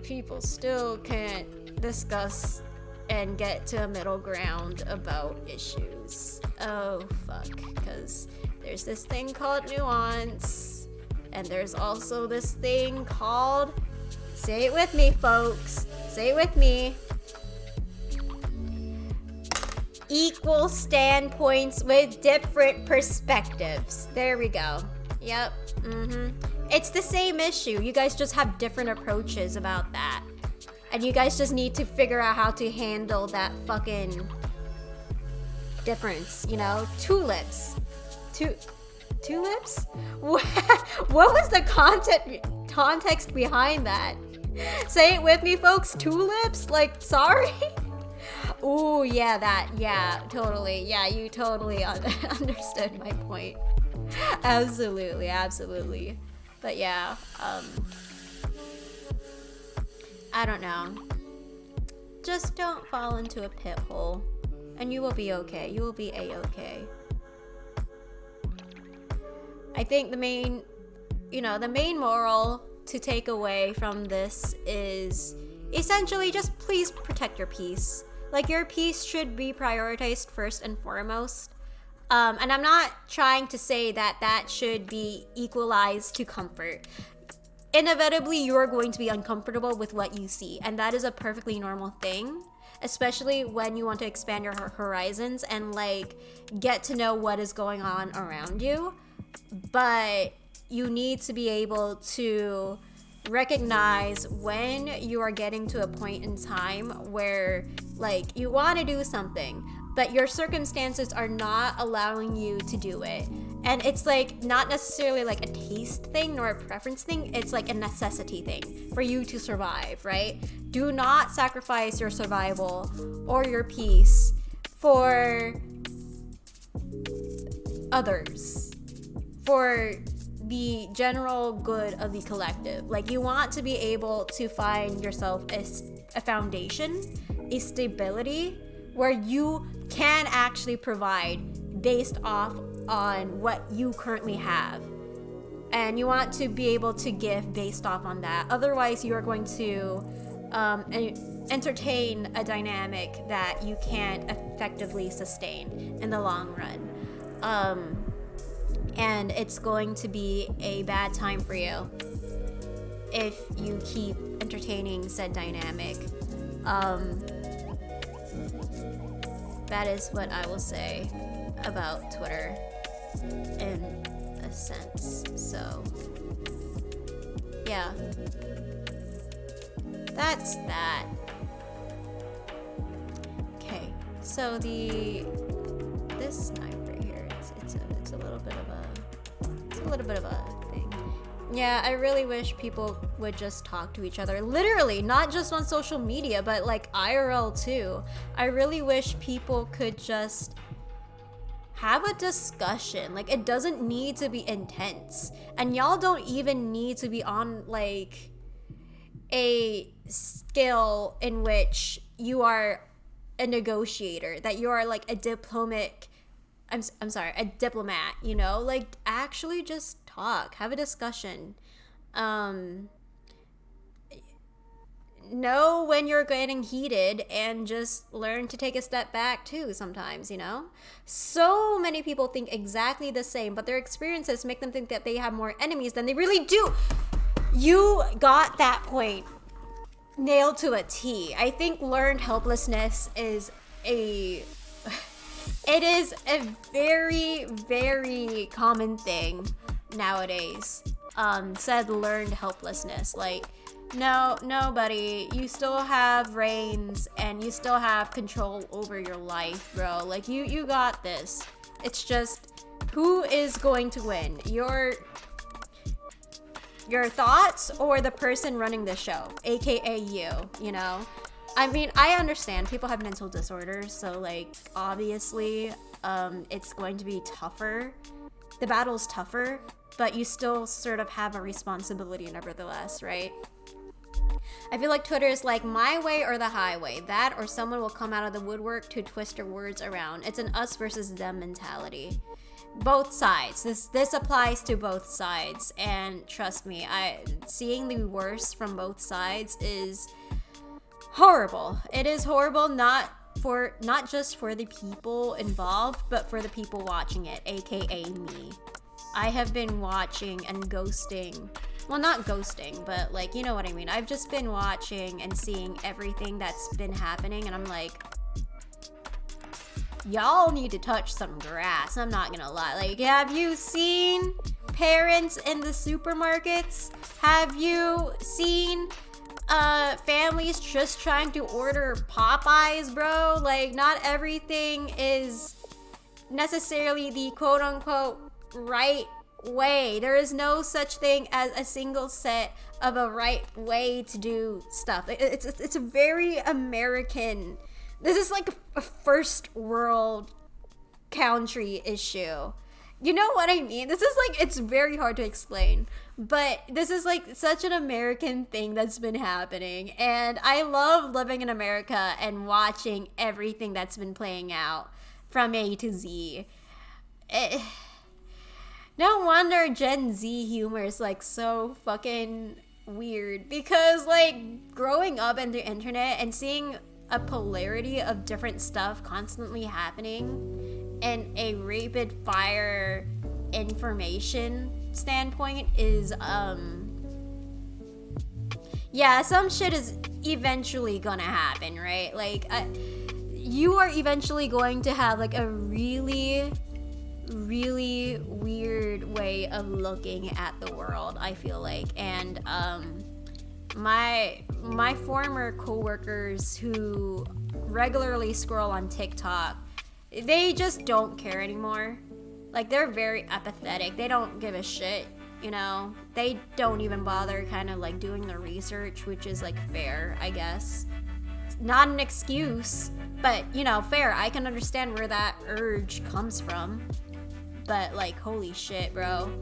people still can't discuss and get to a middle ground about issues. Oh fuck, because there's this thing called nuance, and there's also this thing called, say it with me folks, say it with me, equal standpoints with different perspectives. There we go. Yep. It's the same issue. You guys just have different approaches about that. And you guys just need to figure out how to handle that fucking difference, you know? Tulips. Tulips? What was the context behind that? Say it with me, folks. Tulips? Like, sorry? Ooh, yeah, totally. Yeah, you totally understood my point. Absolutely. But yeah, I don't know. Just don't fall into a pit hole, and you will be okay. You will be a-okay. I think the main moral to take away from this is essentially just please protect your peace. Like, your peace should be prioritized first and foremost. And I'm not trying to say that should be equalized to comfort. Inevitably, you're going to be uncomfortable with what you see, and that is a perfectly normal thing, especially when you want to expand your horizons and like get to know what is going on around you. But you need to be able to recognize when you are getting to a point in time where like you want to do something, but your circumstances are not allowing you to do it. And it's like not necessarily like a taste thing nor a preference thing, it's like a necessity thing for you to survive, right? Do not sacrifice your survival or your peace for others, for the general good of the collective. Like, you want to be able to find yourself a foundation, a stability where you can actually provide based off on what you currently have, and you want to be able to give based off on that. Otherwise, you are going to entertain a dynamic that you can't effectively sustain in the long run, and it's going to be a bad time for you if you keep entertaining said dynamic. That is what I will say about Twitter in a sense. So yeah, that's that. Okay, so this knife right here, it's a little bit of a thing. Yeah, I really wish people would just talk to each other, literally, not just on social media, but like IRL too. I really wish people could just have a discussion. Like, it doesn't need to be intense, and y'all don't even need to be on like a skill in which you are a negotiator, that you are like a diplomat, a diplomat, you know? Like, actually just talk, have a discussion. Know when you're getting heated, and just learn to take a step back too sometimes, you know? So many people think exactly the same, but their experiences make them think that they have more enemies than they really do. You got that point nailed to a T. I think learned helplessness is a very, very common thing nowadays. Said learned helplessness. Like, no, buddy, you still have reins and you still have control over your life, bro. Like, you got this. It's just, who is going to win? Your thoughts or the person running the show, aka you know? I mean, I understand people have mental disorders, so like, obviously, it's going to be tougher. The battle's tougher, but you still sort of have a responsibility nevertheless, right? I feel like Twitter is like my way or the highway. That, or someone will come out of the woodwork to twist your words around. It's an us versus them mentality. Both sides. This applies to both sides, and trust me, seeing the worst from both sides is horrible. It is horrible, not just for the people involved, but for the people watching it, aka me. I have been watching and ghosting. Well, not ghosting, but like, you know what I mean. I've just been watching and seeing everything that's been happening, and I'm like, y'all need to touch some grass. I'm not gonna lie. Like, have you seen parents in the supermarkets? Have you seen families just trying to order Popeyes, bro? Like, not everything is necessarily the quote-unquote right way. There is no such thing as a single set of a right way to do stuff. It's a very American. This is like a first world country issue. You know what I mean? This is like, it's very hard to explain, but this is like such an American thing that's been happening, and I love living in America and watching everything that's been playing out from A to Z. No wonder Gen Z humor is like so fucking weird, because like growing up in the internet and seeing a polarity of different stuff constantly happening in a rapid fire information standpoint is yeah, some shit is eventually gonna happen, right? Like, you are eventually going to have like a really weird way of looking at the world, I feel like. And my former coworkers who regularly scroll on TikTok, they just don't care anymore. Like, they're very apathetic. They don't give a shit, you know? They don't even bother kind of like doing the research, which is like fair, I guess. Not an excuse, but you know, fair. I can understand where that urge comes from. But like, holy shit, bro.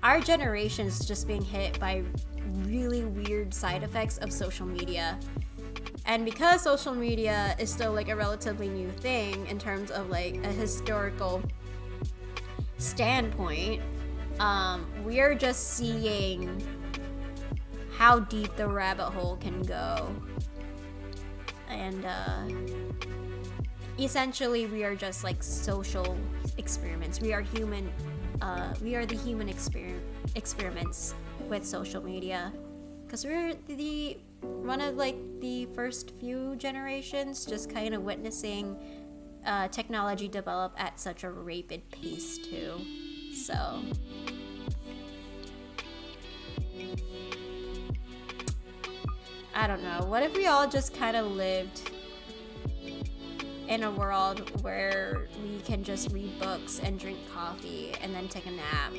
Our generation is just being hit by really weird side effects of social media. And because social media is still like a relatively new thing in terms of like a historical standpoint, we are just seeing how deep the rabbit hole can go. And essentially we are just like social experiments. We are human, we are the human experiments with social media, because we're one of like the first few generations just kind of witnessing technology develop at such a rapid pace too. So I don't know, what if we all just kind of lived in a world where we can just read books and drink coffee and then take a nap?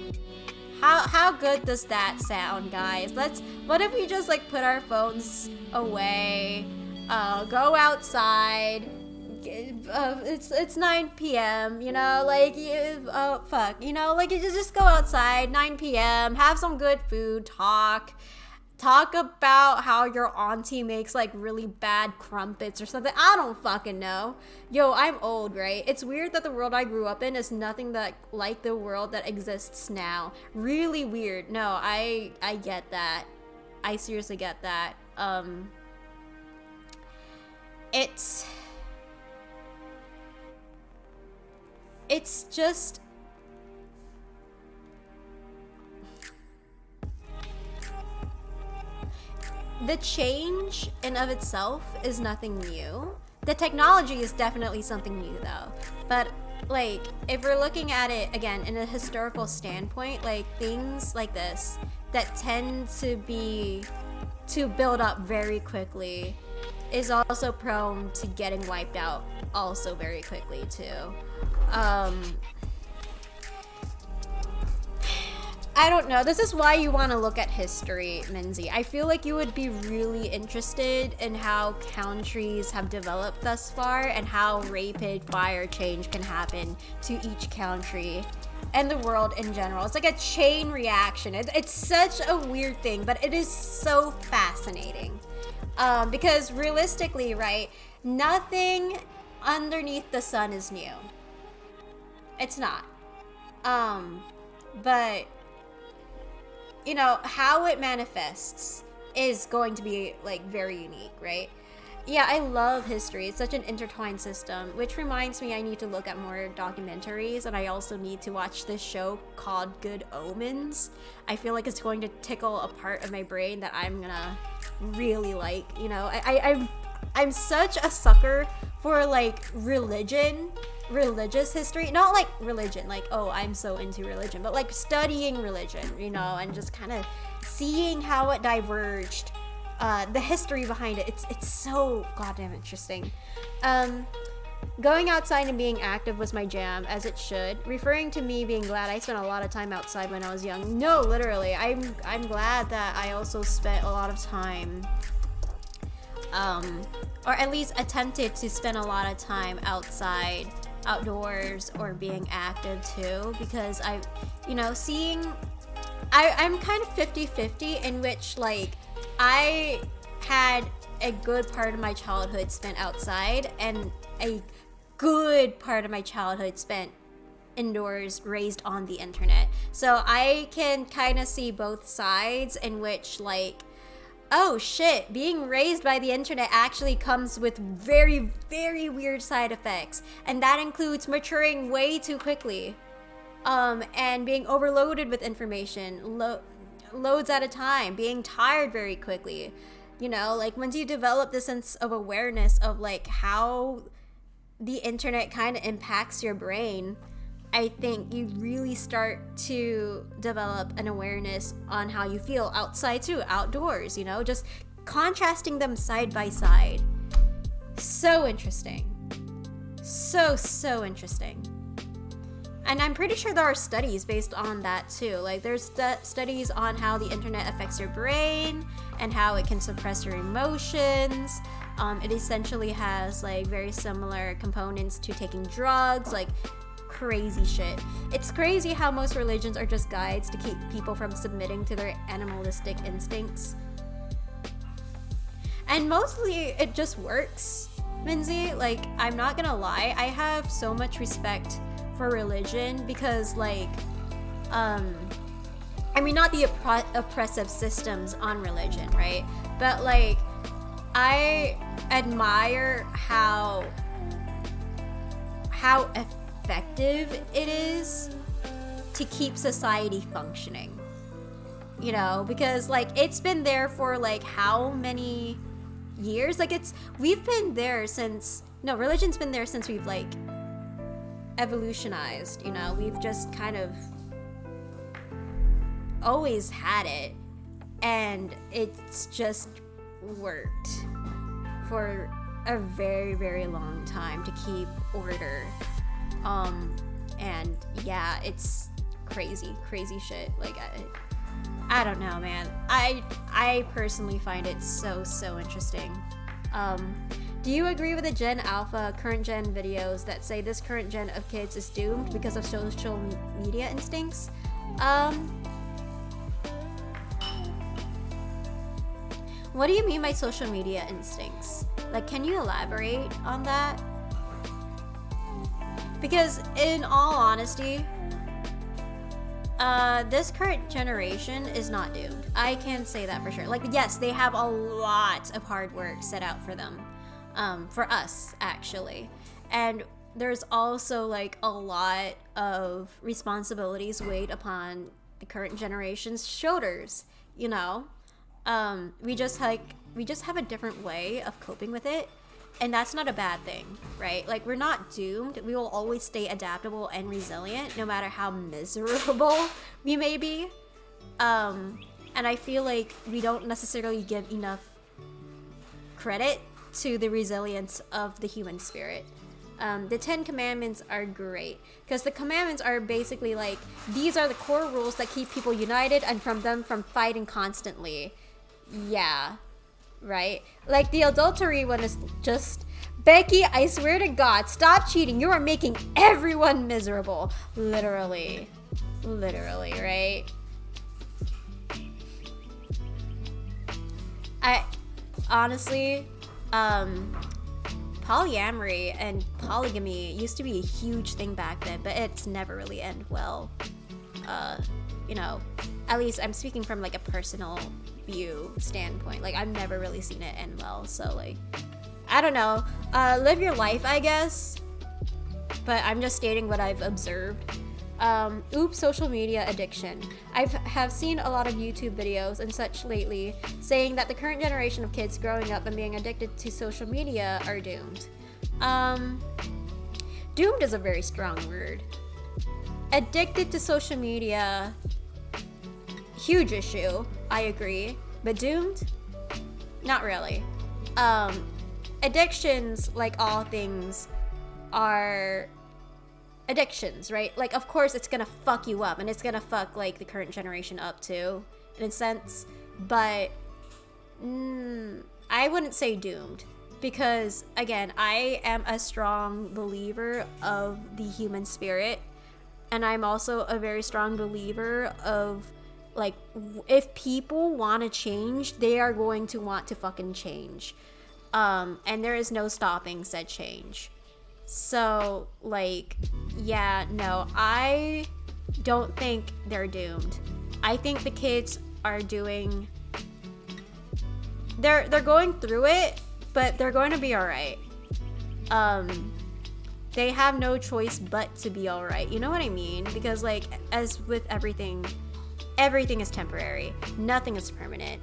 How good does that sound, guys? What if we just like put our phones away, go outside, it's 9 p.m., you know, like, fuck, you know, like, you just go outside, 9 p.m., have some good food, talk about how your auntie makes like really bad crumpets or something. I don't fucking know. Yo, I'm old, right? It's weird that the world I grew up in is nothing that like the world that exists now. Really weird. No, I get that. I seriously get that. It's just the change in of itself is nothing new. The technology is definitely something new though. But like, if we're looking at it again in a historical standpoint, like things like this that tend to build up very quickly is also prone to getting wiped out also very quickly too. I don't know. This is why you want to look at history, Minzy. I feel like you would be really interested in how countries have developed thus far and how rapid fire change can happen to each country and the world in general. It's like a chain reaction. It's such a weird thing, but it is so fascinating. Because realistically, right, nothing underneath the sun is new. It's not. But you know, how it manifests is going to be like very unique, right? Yeah, I love history. It's such an intertwined system, which reminds me I need to look at more documentaries, and I also need to watch this show called Good Omens. I feel like it's going to tickle a part of my brain that I'm gonna really like. You know, I'm such a sucker for like religious history, not like religion, like, oh, I'm so into religion, but like studying religion, you know, and just kind of seeing how it diverged, the history behind it. It's so goddamn interesting. Going outside and being active was my jam, as it should. Referring to me being glad I spent a lot of time outside when I was young. No, literally, I'm glad that I also spent a lot of time, or at least attempted to spend a lot of time outdoors or being active too, because I'm kind of 50-50 in which like I had a good part of my childhood spent outside and a good part of my childhood spent indoors, raised on the internet. So I can kind of see both sides, in which like, oh shit, being raised by the internet actually comes with very, very weird side effects. And that includes maturing way too quickly. And being overloaded with information, loads at a time, being tired very quickly. You know, like once you develop the sense of awareness of like how the internet kind of impacts your brain, I think you really start to develop an awareness on how you feel outside too, outdoors, you know, just contrasting them side by side. So interesting. So interesting. And I'm pretty sure there are studies based on that too. Like there's studies on how the internet affects your brain and how it can suppress your emotions. It essentially has like very similar components to taking drugs, like crazy shit. It's crazy how most religions are just guides to keep people from submitting to their animalistic instincts. And mostly it just works, Minzy. Like, I'm not gonna lie, I have so much respect for religion because, like, I mean, not the oppressive systems on religion, right? But, like, I admire how effective it is to keep society functioning, you know, because like it's been there for like how many years? Like we've been there since, no, religion's been there since we've like evolutionized, you know. We've just kind of always had it, and it's just worked for a very, very long time to keep order. And yeah, it's crazy shit. Like, I don't know, man. I personally find it so interesting. Do you agree with the Gen Alpha, current gen videos that say this current gen of kids is doomed because of social media instincts? What do you mean by social media instincts? Like, can you elaborate on that? Because in all honesty, this current generation is not doomed. I can say that for sure. Like, yes, they have a lot of hard work set out for them, for us actually, and there's also like a lot of responsibilities weighed upon the current generation's shoulders. You know, we just have a different way of coping with it. And that's not a bad thing, right? Like, we're not doomed. We will always stay adaptable and resilient, no matter how miserable we may be. And I feel like we don't necessarily give enough credit to the resilience of the human spirit. The 10 Commandments are great, because the commandments are basically like, these are the core rules that keep people united and from fighting constantly. Yeah. Right? Like, the adultery one is just, Becky, I swear to God, stop cheating. You are making everyone miserable. Literally, right? I honestly, polyamory and polygamy used to be a huge thing back then, but it's never really ended well. You know, at least I'm speaking from like a personal view standpoint. Like, I've never really seen it end well, so like, I don't know. Live your life, I guess, but I'm just stating what I've observed. Oops, social media addiction. I have seen a lot of YouTube videos and such lately saying that the current generation of kids growing up and being addicted to social media are doomed. Doomed is a very strong word. Addicted to social media, huge issue, I agree. But doomed? Not really. Addictions, like all things, are addictions, right? Like, of course it's gonna fuck you up, and it's gonna fuck like the current generation up too, in a sense. But I wouldn't say doomed, because again, I am a strong believer of the human spirit, and I'm also a very strong believer of, like, if people want to change, they are going to want to fucking change, and there is no stopping said change. So, like, yeah, no, I don't think they're doomed. I think the kids are doing, they're going through it, but they're going to be all right. They have no choice but to be all right. You know what I mean? Because, like, as with everything is temporary. Nothing is permanent.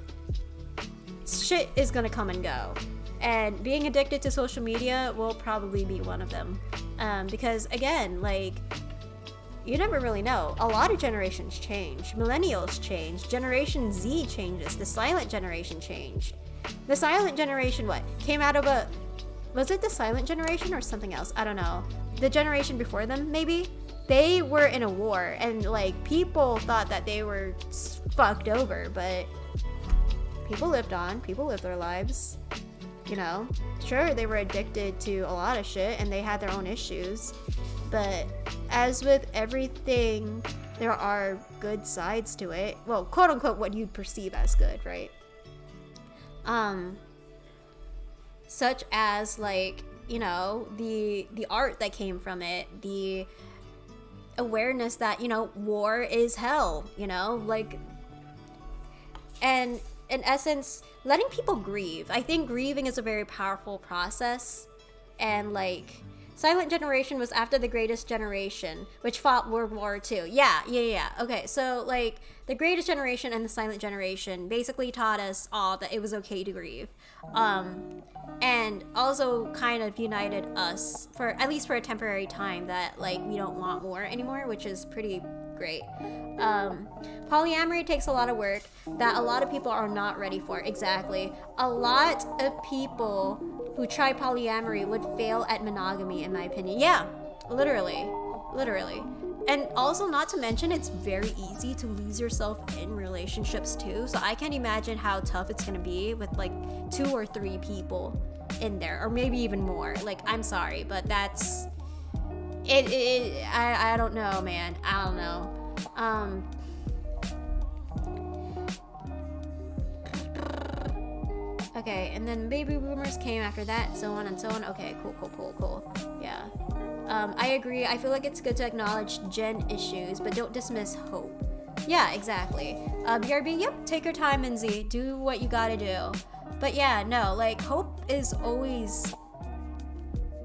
Shit is gonna come and go. And being addicted to social media will probably be one of them. Because, again, like, you never really know. A lot of generations change. Millennials change. Generation Z changes. The silent generation changed. The silent generation, what? Came out of was it the silent generation or something else? I don't know. The generation before them, maybe? they were in a war, and like people thought that they were fucked over, but people lived on, people lived their lives, you know. Sure, they were addicted to a lot of shit and they had their own issues, but as with everything, there are good sides to it. Well, quote unquote, what you'd perceive as good, right? Such as, like, you know, the art that came from it, the awareness that, you know, war is hell, you know, like, and in essence, letting people grieve. I think grieving is a very powerful process, and like, Silent Generation was after the Greatest Generation, which fought World War II. Yeah. Okay, so like the Greatest Generation and the Silent Generation basically taught us all that it was okay to grieve, and also kind of united us for at least for a temporary time that like we don't want war anymore, which is pretty great. Polyamory takes a lot of work that a lot of people are not ready for. Exactly. A lot of people who try polyamory would fail at monogamy, in my opinion. Yeah, literally. And also, not to mention, it's very easy to lose yourself in relationships too. So I can't imagine how tough it's gonna be with like 2 or 3 people in there, or maybe even more. Like, I'm sorry, but that's it. I don't know, man. I don't know. Okay, and then baby boomers came after that, so on and so on. Okay, cool. Yeah. I agree. I feel like it's good to acknowledge gen issues, but don't dismiss hope. Yeah, exactly. BRB, yep, take your time, Minzy. Do what you gotta do. But yeah, no, like, hope is always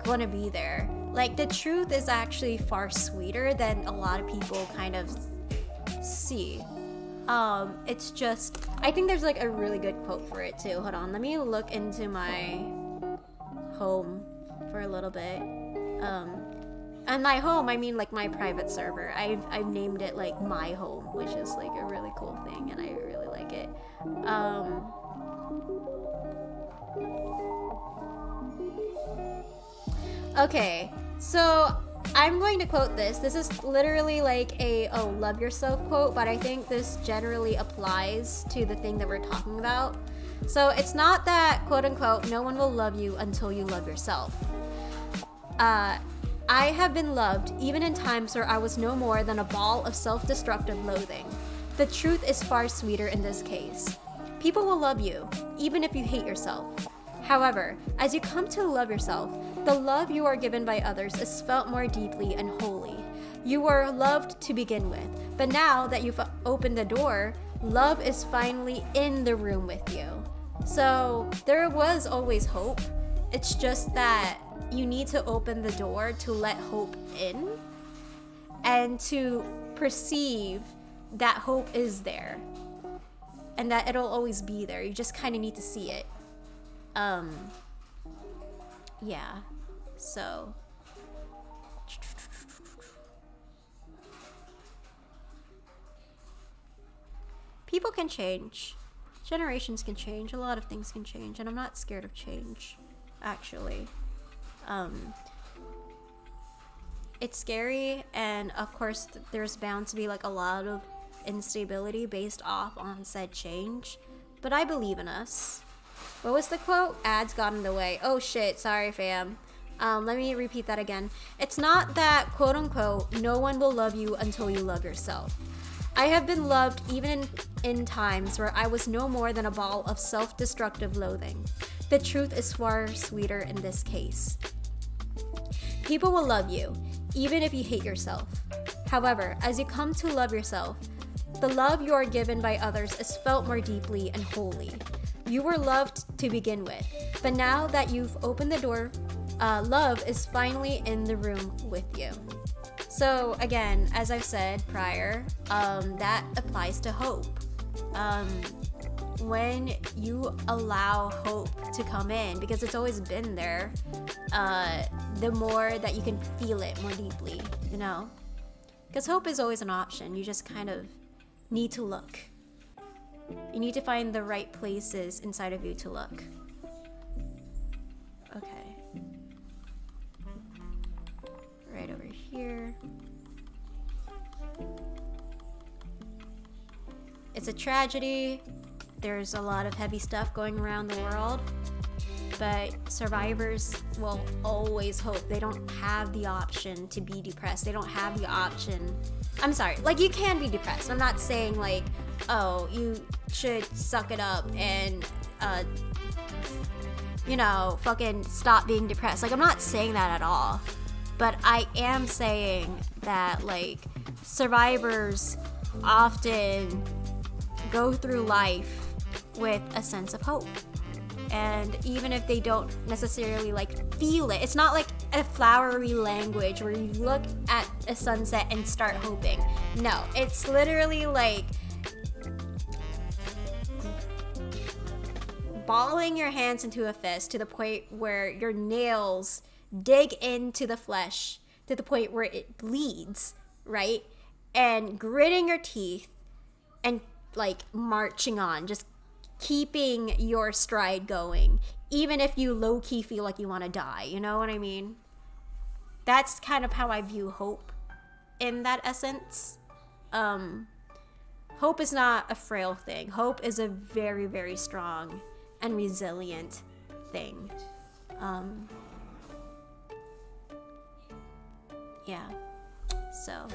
gonna be there. Like, the truth is actually far sweeter than a lot of people kind of see. It's just, I think there's like a really good quote for it too. Hold on, let me look into my home for a little bit. And my home, I mean like my private server. I've named it like my home, which is like a really cool thing, and I really like it. Okay, so I'm going to quote this. This is literally like a love yourself quote, but I think this generally applies to the thing that we're talking about. So it's not that, quote unquote, no one will love you until you love yourself. I have been loved even in times where I was no more than a ball of self-destructive loathing. The truth is far sweeter in this case. People will love you, even if you hate yourself. However, as you come to love yourself, the love you are given by others is felt more deeply and wholly. You were loved to begin with, but now that you've opened the door, love is finally in the room with you. So there was always hope. It's just that you need to open the door to let hope in and to perceive that hope is there and that it'll always be there. You just kind of need to see it. Yeah, so people can change, generations can change, a lot of things can change, and I'm not scared of change, actually. It's scary, and of course there's bound to be like a lot of instability based off on said change, but I believe in us. What was the quote? Ads got in the way. Oh shit, sorry fam. Let me repeat that again. It's not that, quote unquote, no one will love you until you love yourself. I have been loved even in times where I was no more than a ball of self-destructive loathing. The truth is far sweeter in this case. People will love you, even if you hate yourself. However, as you come to love yourself, the love you are given by others is felt more deeply and wholly. You were loved to begin with, but now that you've opened the door, love is finally in the room with you. So again, as I've said prior, that applies to hope. When you allow hope to come in, because it's always been there, the more that you can feel it more deeply, you know? Because hope is always an option. You just kind of need to look. You need to find the right places inside of you to look. Okay. Right over here. it's a tragedy. There's a lot of heavy stuff going around the world, but survivors will always hope. They don't have the option to be depressed. They don't have the option. I'm sorry, like, you can be depressed. I'm not saying like, oh, you should suck it up and you know, fucking stop being depressed. Like, I'm not saying that at all. But I am saying that, like, survivors often go through life with a sense of hope. And even if they don't necessarily, like, feel it, it's not like a flowery language where you look at a sunset and start hoping. No, it's literally like balling your hands into a fist to the point where your nails dig into the flesh to the point where it bleeds, right? And gritting your teeth and like marching on, just keeping your stride going, even if you low-key feel like you want to die, you know what I mean? That's kind of how I view hope in that essence. Hope is not a frail thing. Hope is a very, very strong and resilient thing. Yeah, so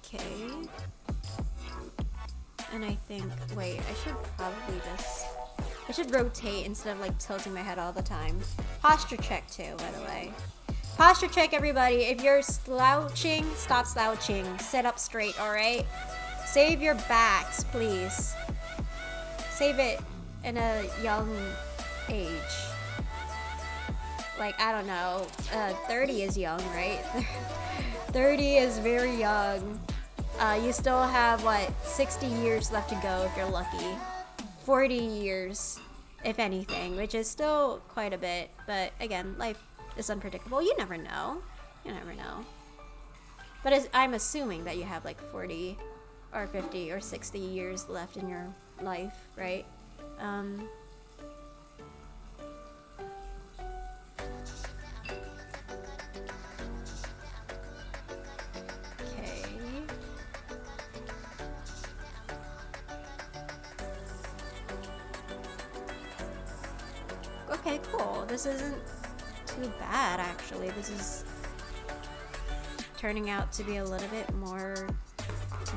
okay. And I think, wait, I should rotate instead of like tilting my head all the time. Posture check too, by the way. Posture check, everybody. If you're slouching, stop slouching. Sit up straight, alright? Save your backs, please. Save it in a young age. Like, I don't know. 30 is young, right? 30 is very young. You still have, what, 60 years left to go if you're lucky. 40 years, if anything, which is still quite a bit. But again, life is unpredictable. You never know. You never know. But I'm assuming that you have like 40 or 50 or 60 years left in your life, right? Okay. Okay, cool. This isn't too bad, actually. This is turning out to be a little bit more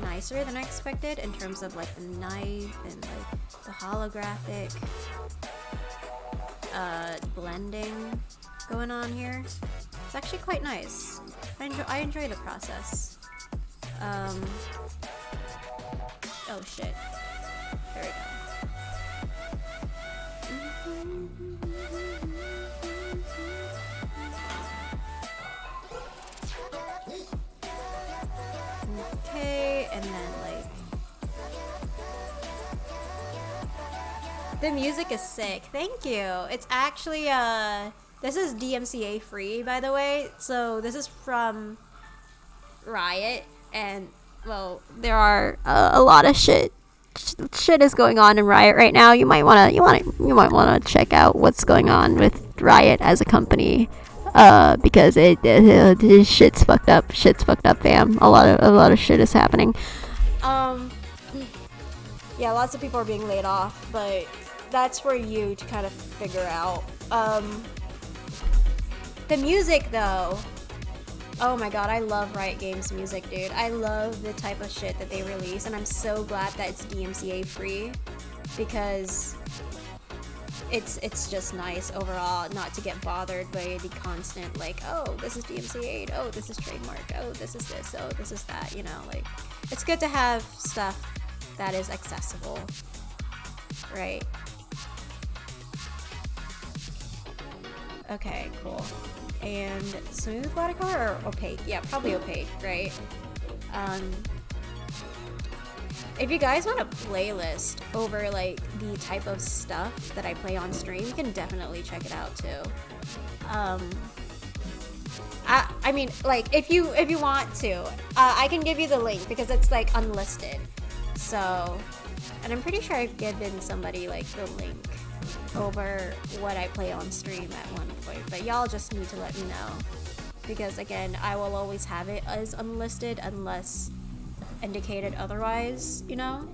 nicer than I expected in terms of like the knife and like the holographic blending going on here. It's actually quite nice. I enjoy the process. Oh shit. There we go. Okay, and then like the music is sick. Thank you. It's actually this is DMCA free, by the way. So this is from Riot, and well, there are a lot of shit is going on in Riot right now. You might wanna check out what's going on with Riot as a company. Because it shit's fucked up. Shit's fucked up, fam. A lot of shit is happening. Yeah, lots of people are being laid off, but that's for you to kind of figure out. The music, though. Oh my god, I love Riot Games music, dude. I love the type of shit that they release, and I'm so glad that it's DMCA free, because it's just nice overall not to get bothered by the constant like, oh, this is DMCA, oh, this is trademark, oh, this is this, oh, this is that, you know, like, it's good to have stuff that is accessible, right? Okay, cool. And smooth watercolor or opaque? Yeah, probably opaque, right? If you guys want a playlist over like the type of stuff that I play on stream, you can definitely check it out too. I mean, like, if you want to, I can give you the link because it's like unlisted. So, and I'm pretty sure I've given somebody like the link over what I play on stream at one point. But y'all just need to let me know because again, I will always have it as unlisted unless indicated otherwise, you know?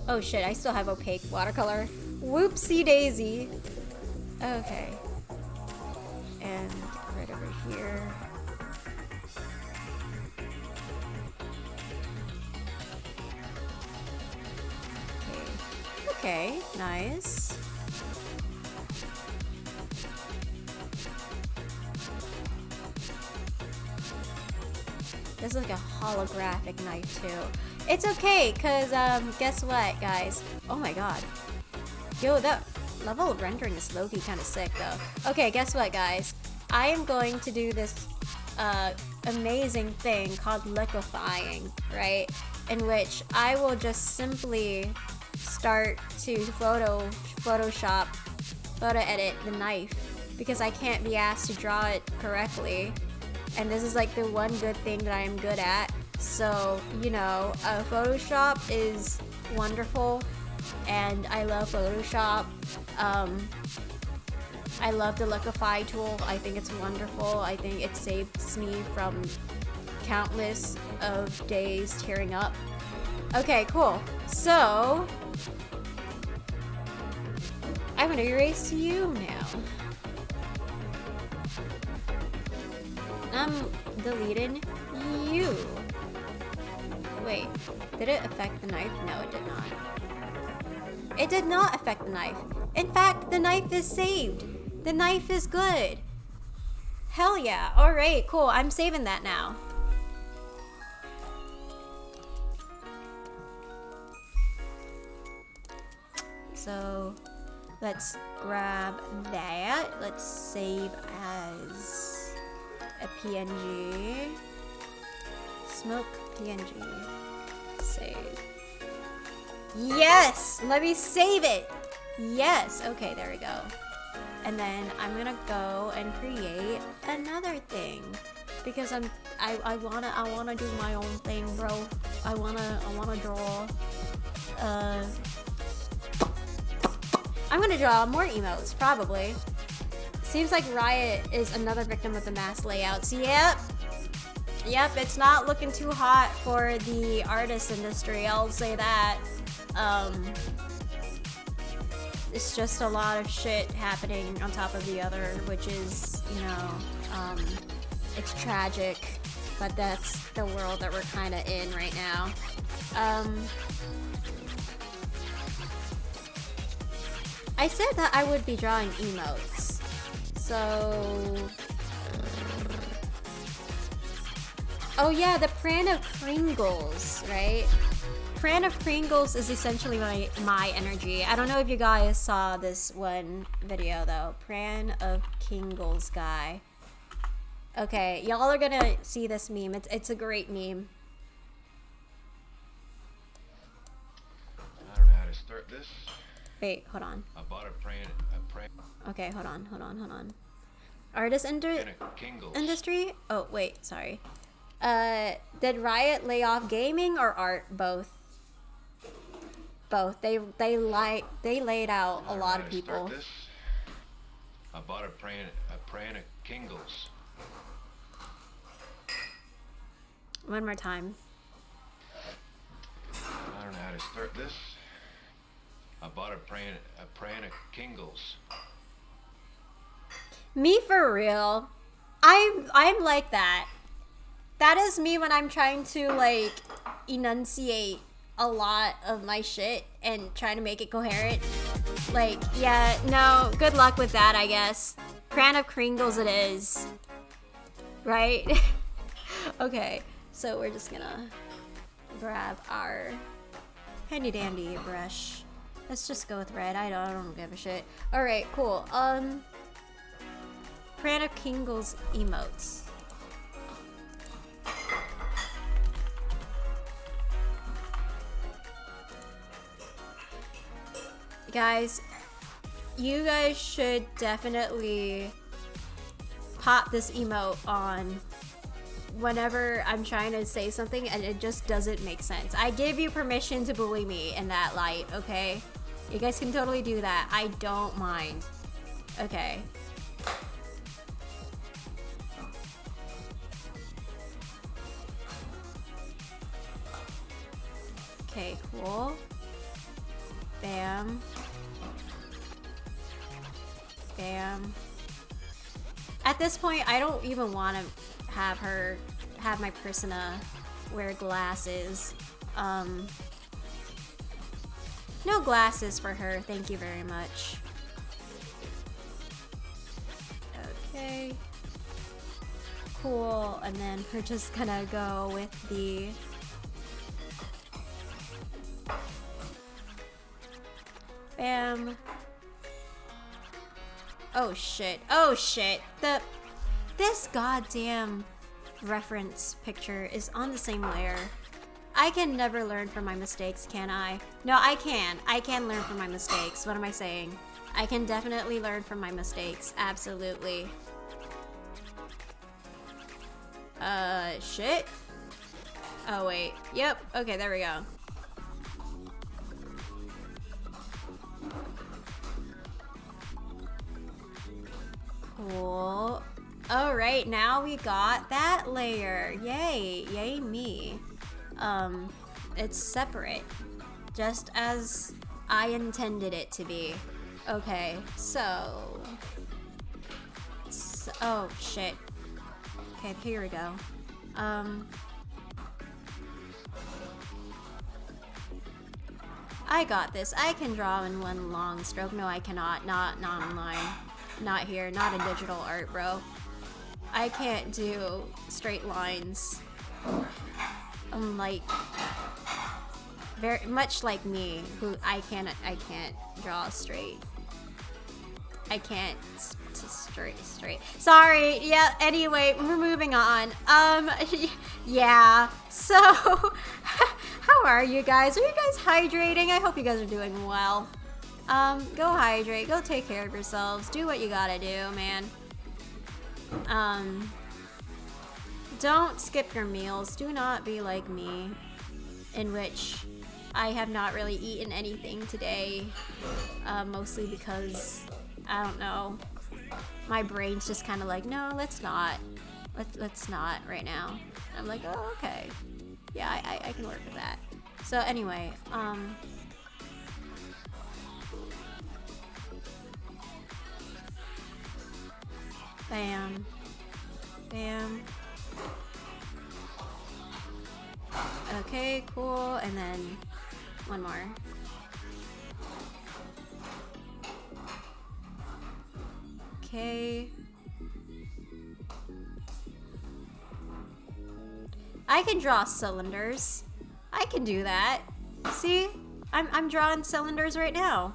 Oh shit, I still have opaque watercolor. Whoopsie daisy. Okay. And right over here. Okay. Okay, nice. This is like a holographic knife too. It's okay, cause guess what, guys? Oh my god. Yo, that level of rendering is low-key kind of sick though. Okay, guess what, guys? I am going to do this amazing thing called liquefying, right? In which I will just simply start to Photoshop, photo edit the knife because I can't be asked to draw it correctly. And this is like the one good thing that I am good at. So, you know, Photoshop is wonderful and I love Photoshop. I love the liquefy tool. I think it's wonderful. I think it saves me from countless of days tearing up. Okay, cool. So, I'm gonna erase you now. I'm deleting you. Wait, did it affect the knife? No, it did not. It did not affect the knife. In fact, the knife is saved. The knife is good. Hell yeah. Alright, cool. I'm saving that now. So, let's grab that. Let's save as a PNG. Smoke PNG. Save. Yes! Let me save it! Yes! Okay, there we go. And then I'm gonna go and create another thing. Because I wanna do my own thing, bro. I wanna draw I'm gonna draw more emotes, probably. Seems like Riot is another victim of the mass layouts. Yep, it's not looking too hot for the artist industry, I'll say that. It's just a lot of shit happening on top of the other, which is, you know, it's tragic, but that's the world that we're kind of in right now. I said that I would be drawing emotes, so... Oh yeah, the Pran of Pringles, right? Pran of Pringles is essentially my energy. I don't know if you guys saw this one video though. Pran of Kingles guy. Okay, y'all are gonna see this meme. It's a great meme. I don't know how to start this. Wait, hold on. I bought a pran. Okay, hold on. Artist industry? Oh, wait, sorry. Did Riot lay off gaming or art? Both. Both. They laid out a lot of people. I bought a pran of Kingles. One more time. I don't know how to start this. I bought a pran of Kingles. Me for real. I'm like that. That is me when I'm trying to like enunciate a lot of my shit and trying to make it coherent. Like, yeah, no, good luck with that, I guess. Pran of Kringles it is. Right? Okay, so we're just gonna grab our handy dandy brush. Let's just go with red. I don't give a shit. Alright, cool. Pran of Kingles emotes. Guys, you guys should definitely pop this emote on whenever I'm trying to say something and it just doesn't make sense. I give you permission to bully me in that light, okay? You guys can totally do that. I don't mind. Okay. Okay, cool. Bam. Bam. At this point, I don't even want to have my persona wear glasses. No glasses for her, thank you very much. Okay. Cool, and then we're just gonna go with the bam. Oh shit. Oh shit. This goddamn reference picture is on the same layer. I can never learn from my mistakes, can I? No, I can. I can learn from my mistakes. What am I saying? I can definitely learn from my mistakes. Absolutely. Shit. Oh, wait. Yep. Okay, there we go. Cool. Alright, now we got that layer. Yay. Yay me. It's separate. Just as I intended it to be. Okay, so... oh, shit. Okay, here we go. I got this. I can draw in one long stroke. No, I cannot. Not online. Not here. Not in digital art, bro. I can't do straight lines. Like very much like me, who I can't draw straight. I can't straight. Sorry. Yeah. Anyway, we're moving on. Yeah. So, how are you guys? Are you guys hydrating? I hope you guys are doing well. Go hydrate. Go take care of yourselves. Do what you gotta do, man. Don't skip your meals. Do not be like me, in which I have not really eaten anything today, mostly because, I don't know, my brain's just kind of like, no, let's not right now. I'm like, oh, okay. Yeah, I can work with that. So anyway, bam, bam. Okay, cool, and then one more. Okay. I can draw cylinders. I can do that. See? I'm drawing cylinders right now.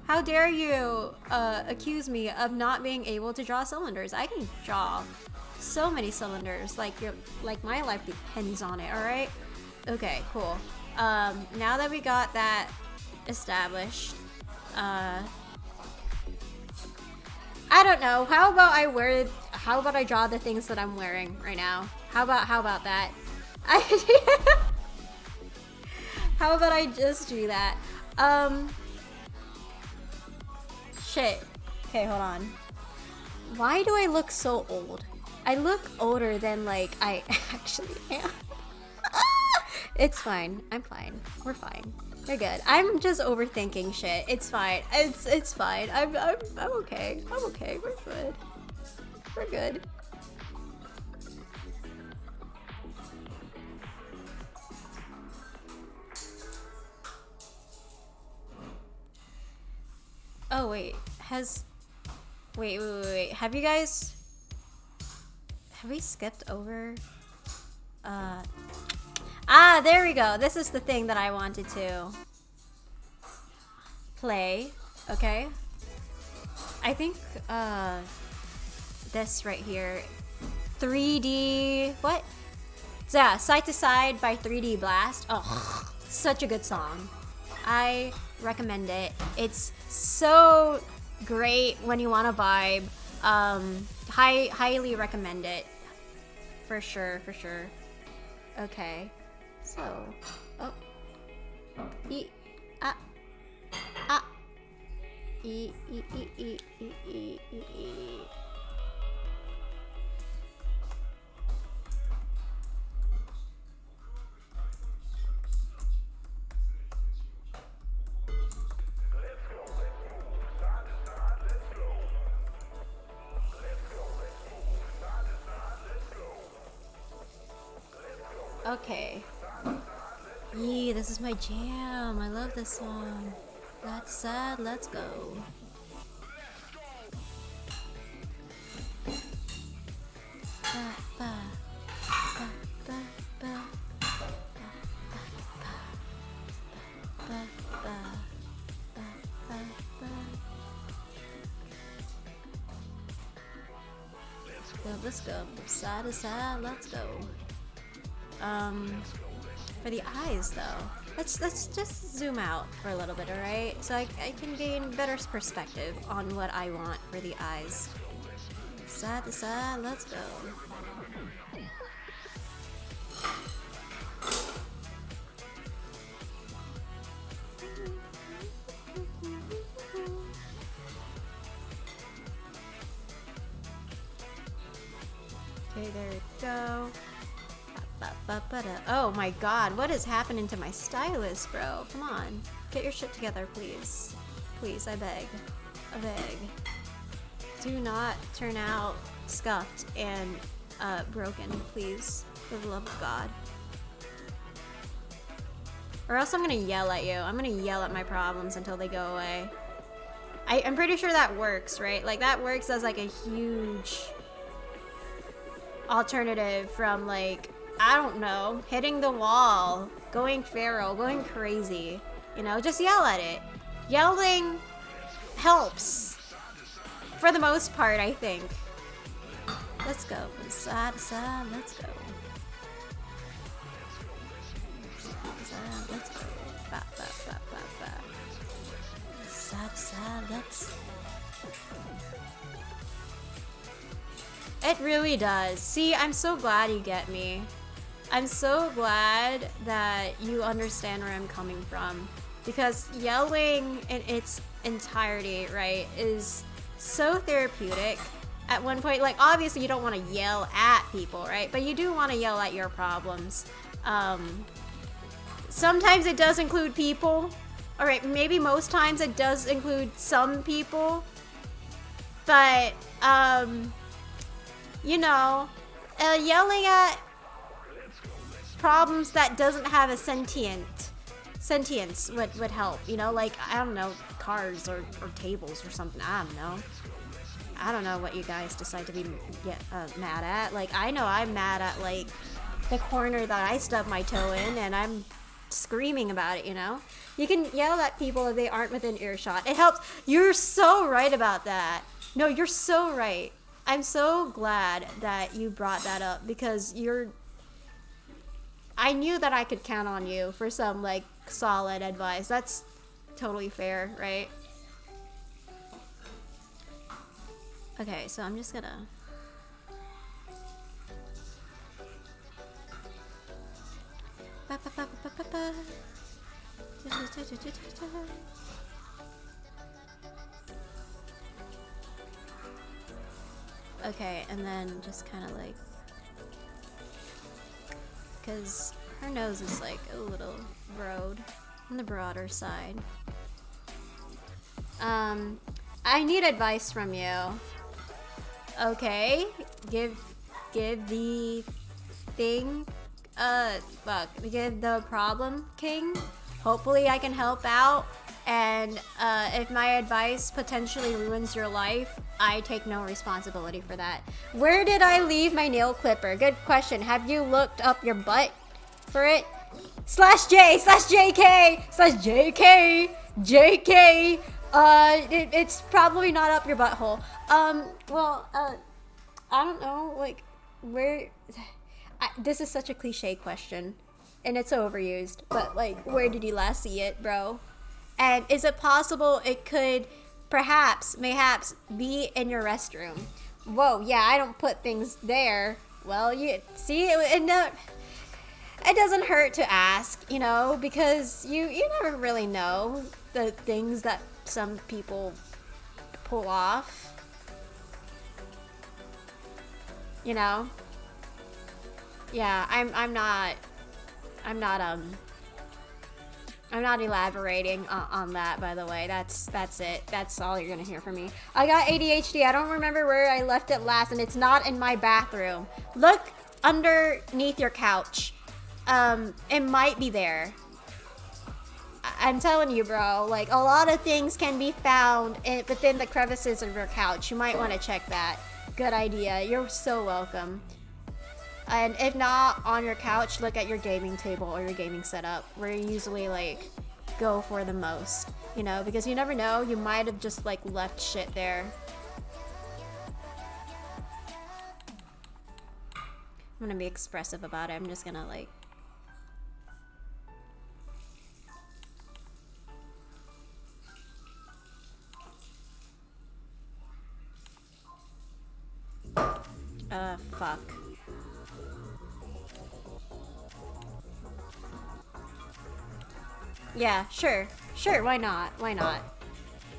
How dare you accuse me of not being able to draw cylinders? I can draw so many cylinders. Like my life depends on it, alright? Okay, cool. Now that we got that established, I don't know. How about I draw the things that I'm wearing right now? How about that? How about I just do that? Shit. Okay, hold on. Why do I look so old? I look older than like I actually am. It's fine. I'm fine. We're fine. We're good. I'm just overthinking shit. It's fine. It's fine. I'm okay. I'm okay. We're good. We're good. Oh wait. Wait. Have we skipped over? There we go. This is the thing that I wanted to play. Okay. I think, this right here. 3D, what? Yeah, Side to Side by 3D Blast. Oh, such a good song. I recommend it. It's so great when you want to vibe. Highly recommend it. For sure, for sure. Okay. So, oh. Okay. Yee, this is my jam. I love this song. That's sad. Let's go. Ba, ba, ba, ba, ba, ba, ba, ba, ba. Let's go. Sad is sad. Let's go. For the eyes though, let's just zoom out for a little bit, alright? So I can gain better perspective on what I want for the eyes. Side to side, let's go. Okay, there we go. Oh my god, what is happening to my stylus, bro? Come on. Get your shit together, please. Please, I beg. I beg. Do not turn out scuffed and broken, please. For the love of God. Or else I'm gonna yell at you. I'm gonna yell at my problems until they go away. I'm pretty sure that works, right? Like, that works as like a huge alternative from like, I don't know, hitting the wall, going feral, going crazy. You know, just yell at it. Yelling helps. For the most part, I think. Let's go. From side to side, let's go. Side to side, let's go. Ba, ba, ba, ba, ba. Side to side, let's... It really does. See, I'm so glad you get me. I'm so glad that you understand where I'm coming from. Because yelling in its entirety, right, is so therapeutic. At one point, like, obviously you don't want to yell at people, right? But you do want to yell at your problems. Sometimes it does include people. Alright, maybe most times it does include some people. But, you know, yelling at problems that doesn't have a sentience would help, you know, like, I don't know, cars or tables or something. I don't know what you guys decide to be mad at. Like, I know I'm mad at, like, the corner that I stubbed my toe in, and I'm screaming about it, you know? You can yell at people if they aren't within earshot. It helps. You're so right about that. No, you're so right. I'm so glad that you brought that up, because I knew that I could count on you for some, like, solid advice. That's totally fair, right? Okay, so I'm just gonna... Okay, and then just kind of like... Because her nose is like a little broad on the broader side. I need advice from you. Okay, give the thing, give the problem king. Hopefully I can help out, and if my advice potentially ruins your life, I take no responsibility for that. Where did I leave my nail clipper? Good question. Have you looked up your butt for it? /J/JK/JK JK. It's probably not up your butthole. Well, I don't know, like, where... this is such a cliche question, and it's overused, but, like, where did you last see it, bro? And is it possible it could mayhaps be in your restroom? Whoa, yeah, I don't put things there. Well, you see, it doesn't hurt to ask, you know, because you never really know the things that some people pull off, you know. Yeah, I'm not elaborating on that, by the way. That's it. That's all you're gonna hear from me. I got ADHD. I don't remember where I left it last, and it's not in my bathroom. Look underneath your couch. It might be there. I'm telling you, bro. Like, a lot of things can be found within the crevices of your couch. You might want to check that. Good idea. You're so welcome. And if not on your couch, look at your gaming table or your gaming setup, where you usually like go for the most, you know, because you never know, you might have just like left shit there. I'm gonna be expressive about it. I'm just gonna like fuck. Yeah, sure. Sure, why not? Why not?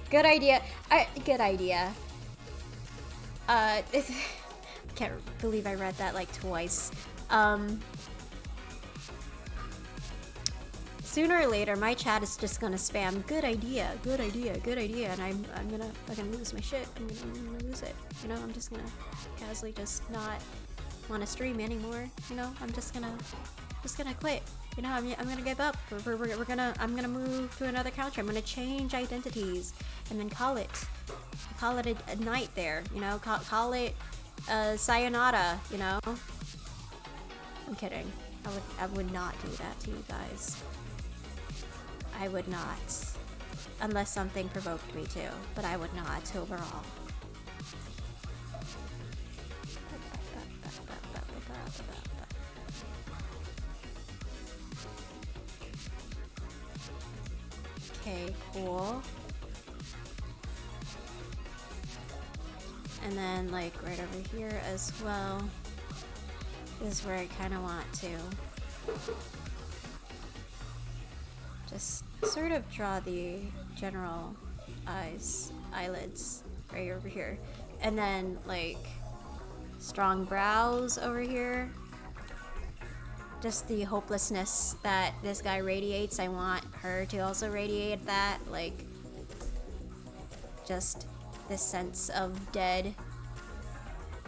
Good idea. Good idea. I can't believe I read that like twice. Sooner or later, my chat is just gonna spam good idea, good idea, good idea, and I'm gonna fucking lose my shit. I'm gonna lose it. You know, I'm just gonna casually just not want to stream anymore. You know, I'm just gonna quit. You know, I'm gonna give up. I'm gonna move to another country. I'm gonna change identities and then call it a night there. You know, call it sayonara. You know, I'm kidding. I would not do that to you guys. I would not, unless something provoked me to. But I would not overall. Okay, cool. And then like right over here as well is where I kind of want to just sort of draw the general eyelids right over here. And then like strong brows over here. Just the hopelessness that this guy radiates, I want her to also radiate that, like, just this sense of dead.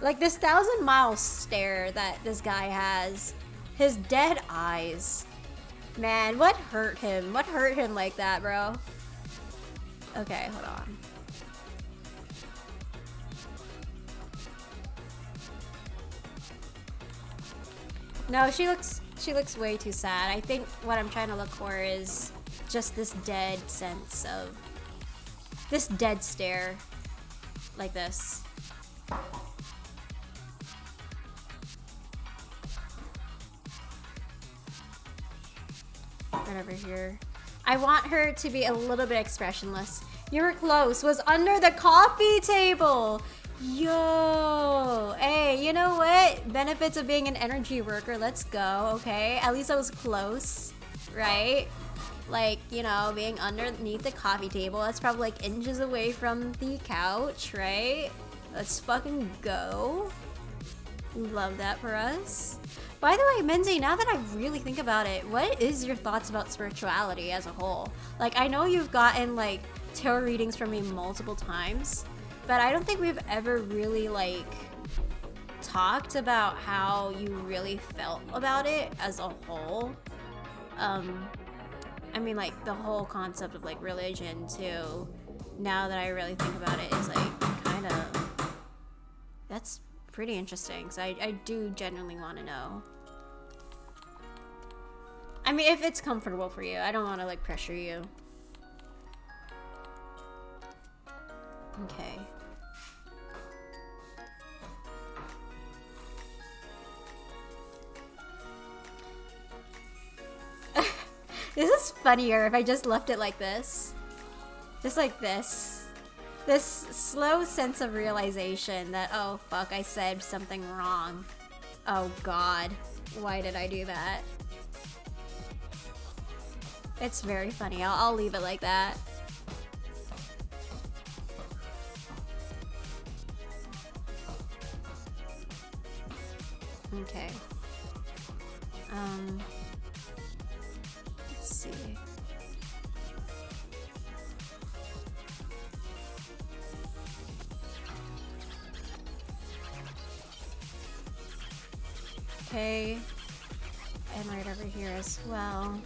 Like this 1,000-mile stare that this guy has. His dead eyes. Man, what hurt him? What hurt him like that, bro? Okay, hold on. No, she looks way too sad. I think what I'm trying to look for is just this dead sense of this dead stare like this. Right over here. I want her to be a little bit expressionless. You were close. Was under the coffee table. Yo, hey, you know what? Benefits of being an energy worker. Let's go, okay? At least I was close, right? Like, you know, being underneath the coffee table. That's probably like inches away from the couch, right? Let's fucking go. Love that for us. By the way, Menzi, now that I really think about it, what is your thoughts about spirituality as a whole? Like, I know you've gotten like tarot readings from me multiple times, but I don't think we've ever really like talked about how you really felt about it as a whole. I mean, like the whole concept of like religion too, now that I really think about it, is like kind of, that's pretty interesting. So I do genuinely want to know. I mean, if it's comfortable for you, I don't want to like pressure you. Okay. This is funnier if I just left it like this. Just like this. This slow sense of realization that, oh fuck, I said something wrong. Oh god, why did I do that? It's very funny. I'll leave it like that. Okay. Let's see. Okay. And right over here as well.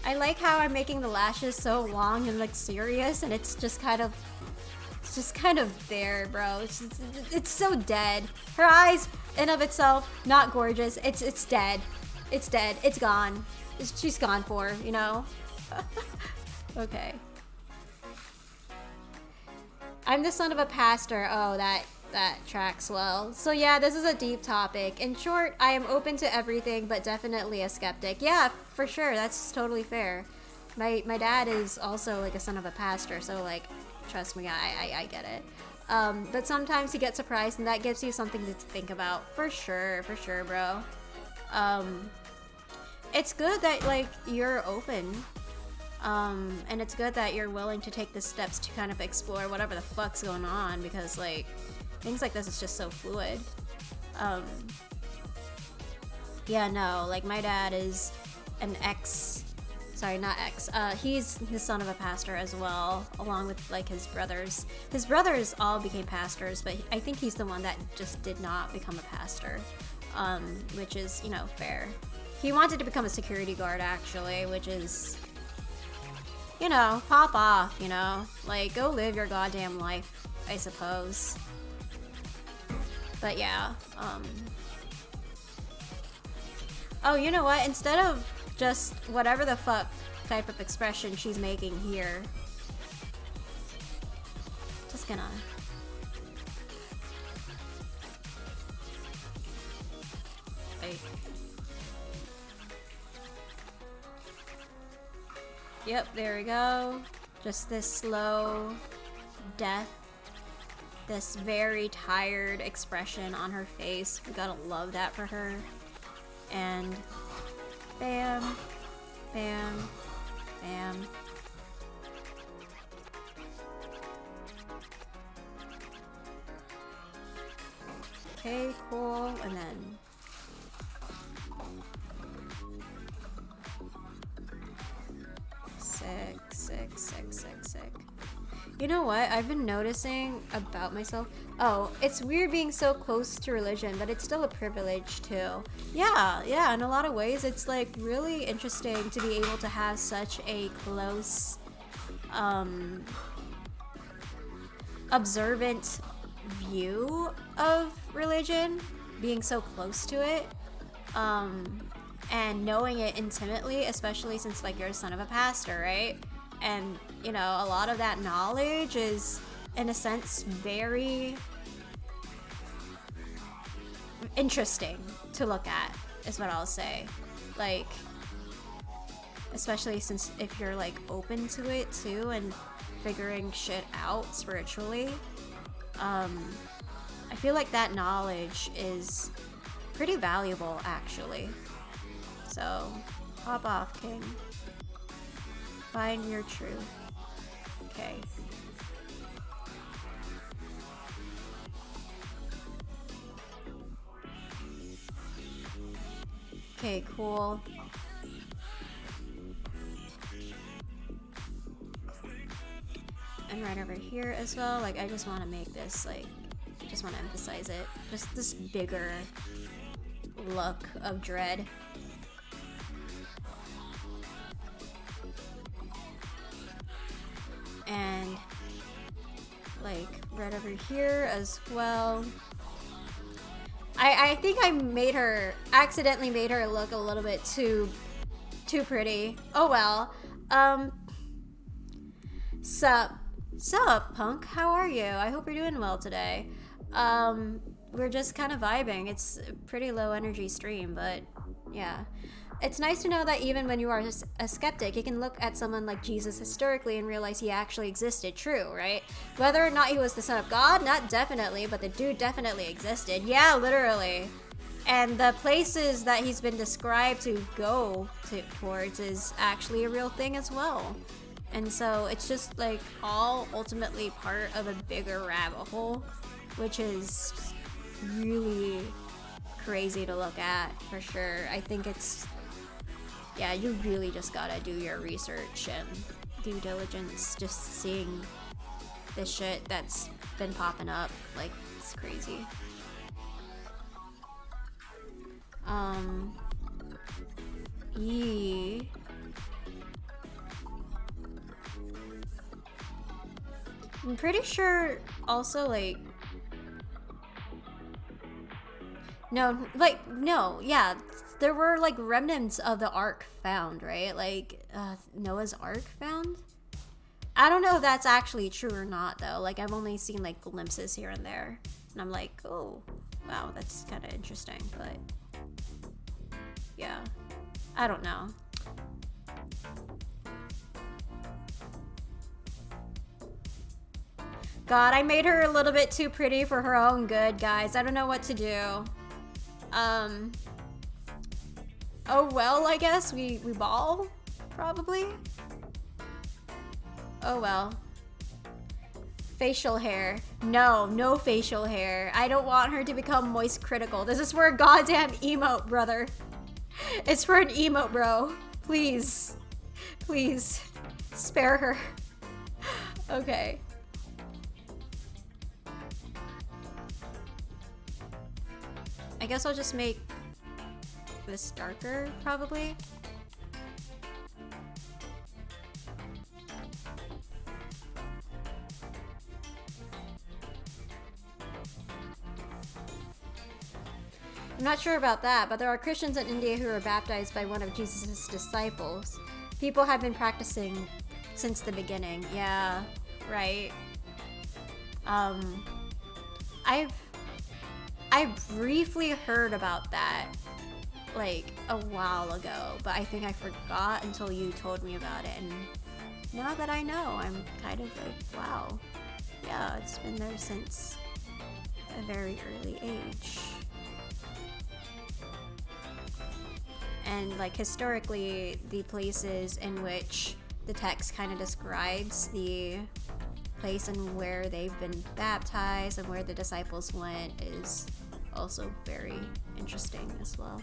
I like how I'm making the lashes so long and like serious, and it's just kind of there, bro. It's so dead. Her eyes, in of itself, not gorgeous. It's dead. It's dead. It's gone. She's gone for, you know? Okay. I'm the son of a pastor. Oh, that tracks well. So yeah, this is a deep topic. In short, I am open to everything, but definitely a skeptic. Yeah, for sure. That's totally fair. My dad is also like a son of a pastor, so like, trust me, I get it. But sometimes you get surprised, and that gives you something to think about. For sure, bro. It's good that like you're open. And it's good that you're willing to take the steps to kind of explore whatever the fuck's going on, because like things like this is just so fluid. Yeah, no, like my dad is an he's the son of a pastor as well, along with like his brothers. His brothers all became pastors, but I think he's the one that just did not become a pastor, which is, you know, fair. He wanted to become a security guard actually, which is, you know, pop off, you know? Like, go live your goddamn life, I suppose. But yeah, oh, you know what? Instead of just whatever the fuck type of expression she's making here, just gonna... Wait. Yep, there we go. Just this slow death. This very tired expression on her face. We gotta love that for her. And bam, bam, bam. Okay, cool. And then sick. You know what I've been noticing about myself? Oh, it's weird being so close to religion, but it's still a privilege too. Yeah, in a lot of ways, it's like really interesting to be able to have such a close, observant view of religion, being so close to it, and knowing it intimately, especially since like you're a son of a pastor, right? And, you know, a lot of that knowledge is, in a sense, very interesting to look at, is what I'll say. Like, especially since if you're, like, open to it, too, and figuring shit out spiritually, I feel like that knowledge is pretty valuable, actually. So, pop off, King. Find your truth. Okay. Okay, cool. And right over here as well, like I just want to make this, like, just want to emphasize it. Just this bigger look of dread. And like right over here as well. I think I accidentally made her look a little bit too pretty. Oh well. Sup, punk? How are you? I hope you're doing well today. We're just kind of vibing. It's a pretty low energy stream, but yeah. it's nice to know that even when you are a skeptic, you can look at someone like Jesus historically and realize he actually existed. True, right? Whether or not he was the son of God, not definitely, but the dude definitely existed. Yeah, literally. And the places that he's been described to go towards is actually a real thing as well. And so it's just like all ultimately part of a bigger rabbit hole, which is really crazy to look at for sure. I think it's, yeah, you really just gotta do your research and due diligence, just seeing the shit that's been popping up. Like, it's crazy. I'm pretty sure also, like, no, yeah, there were like remnants of the ark found, right? Like, Noah's Ark found? I don't know if that's actually true or not, though. Like, I've only seen like glimpses here and there, and I'm like, oh, wow, that's kind of interesting, but yeah, I don't know. God, I made her a little bit too pretty for her own good, guys. I don't know what to do. Oh well, I guess we ball, probably. Oh well. Facial hair. No facial hair. I don't want her to become moist critical. This is for a goddamn emote, brother. It's for an emote, bro. Please. Please. Spare her. Okay. I guess I'll just make this darker, probably. I'm not sure about that, but there are Christians in India who were baptized by one of Jesus' disciples. People have been practicing since the beginning. Yeah, right. I briefly heard about that like a while ago, but I think I forgot until you told me about it, and now that I know, I'm kind of like, wow, yeah, it's been there since a very early age. And like historically, the places in which the text kind of describes the place and where they've been baptized and where the disciples went is also very interesting as well.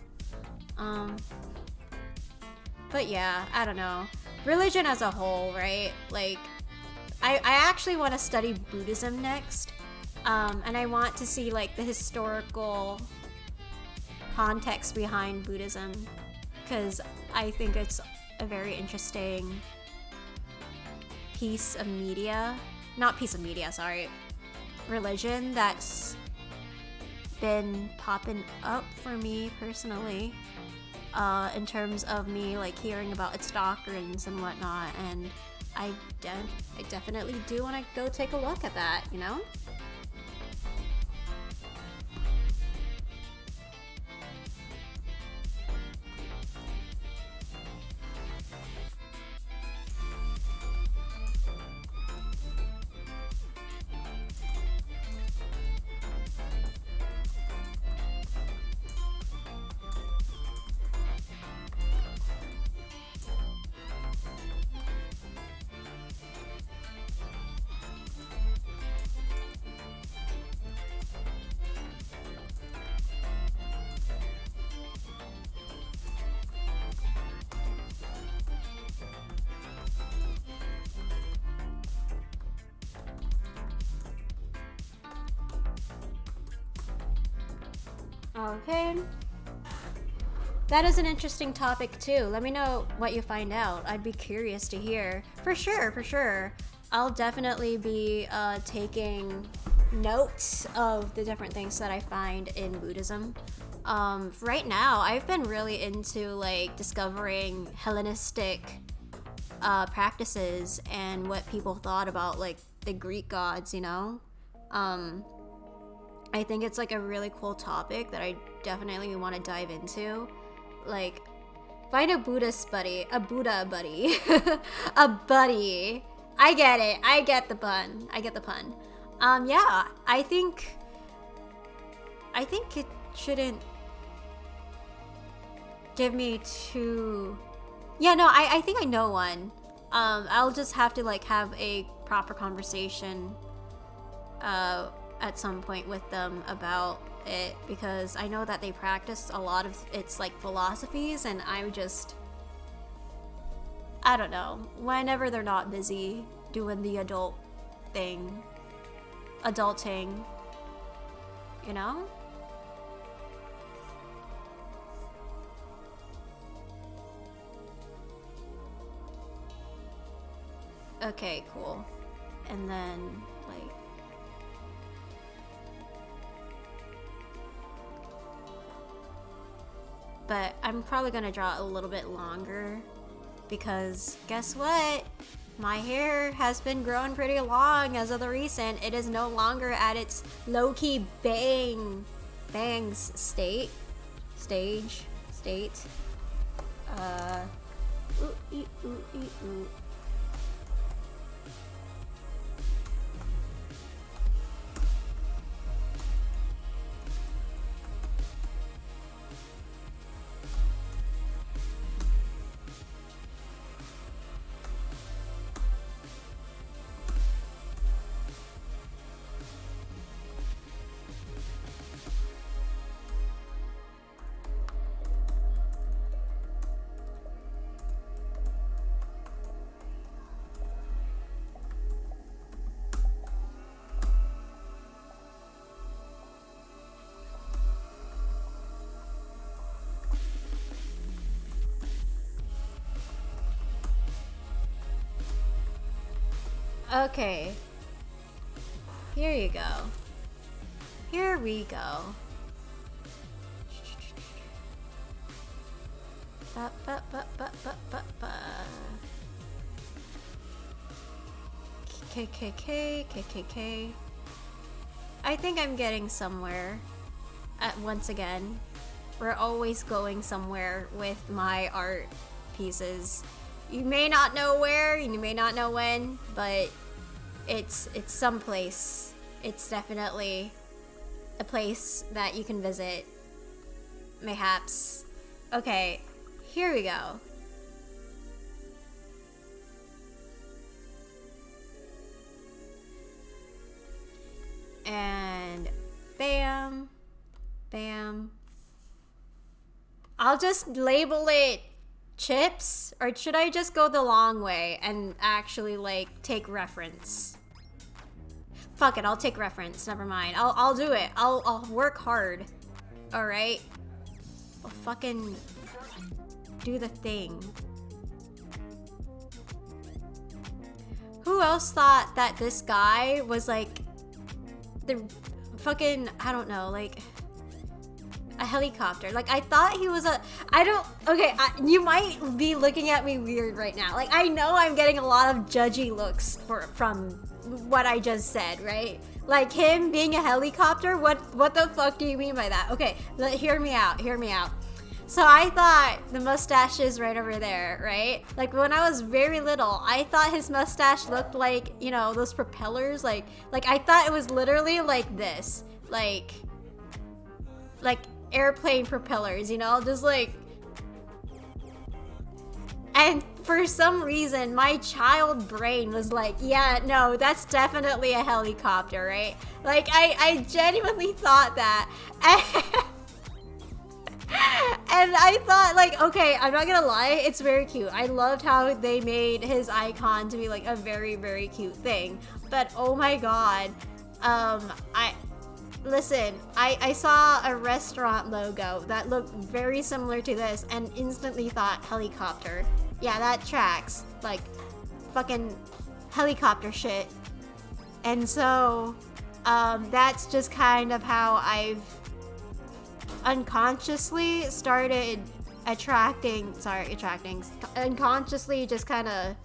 But yeah, I don't know. Religion as a whole, right? Like, I actually want to study Buddhism next. And I want to see like the historical context behind Buddhism, because I think it's a very interesting religion that's been popping up for me personally, in terms of me like hearing about its doctrines and whatnot, and I definitely do want to go take a look at that, you know? Okay. That is an interesting topic too. Let me know what you find out. I'd be curious to hear. For sure. I'll definitely be taking notes of the different things that I find in Buddhism. Right now, I've been really into like discovering Hellenistic practices and what people thought about like the Greek gods, you know? I think it's like a really cool topic that I definitely want to dive into. Like, Find a Buddhist buddy. A Buddha buddy. A buddy. I get it. I get the pun. I get the pun. Yeah, I think it shouldn't give me too... Yeah, no, I think I know one. I'll just have to like have a proper conversation at some point with them about it, because I know that they practice a lot of its like philosophies, and I'm just, I don't know, whenever they're not busy doing the adulting, you know? Okay, cool. And then, like... But I'm probably gonna draw it a little bit longer, because guess what? My hair has been growing pretty long as of the recent. It is no longer at its low-key bangs state. Ooh. Okay. Here you go. Here we go. KKK. I think I'm getting somewhere. Once again, we're always going somewhere with my art pieces. You may not know where, you may not know when, but it's someplace. It's definitely a place that you can visit, mayhaps. Okay, here we go. And bam, bam. I'll just label it chips, or should I just go the long way and actually like take reference? Fuck it, I'll take reference. Never mind. I'll do it. I'll work hard. All right. I'll fucking do the thing. Who else thought that this guy was like the fucking, I don't know, like a helicopter? Like, I thought he was a, I don't, okay, you might be looking at me weird right now. Like, I know I'm getting a lot of judgy looks from what I just said, right? Like, him being a helicopter, what the fuck do you mean by that? Okay, hear me out. So I thought the mustache is right over there, right? Like, when I was very little, I thought his mustache looked like, you know, those propellers. Like I thought it was literally like this. Like airplane propellers, you know? Just like... And for some reason, my child brain was like, yeah, no, that's definitely a helicopter, right? Like, I genuinely thought that. And I thought, like, okay, I'm not gonna lie, it's very cute. I loved how they made his icon to be like a very, very cute thing. But oh my god, listen, I saw a restaurant logo that looked very similar to this and instantly thought helicopter. Yeah, that tracks. Like, fucking helicopter shit. And so, that's just kind of how I've unconsciously started unconsciously just kind of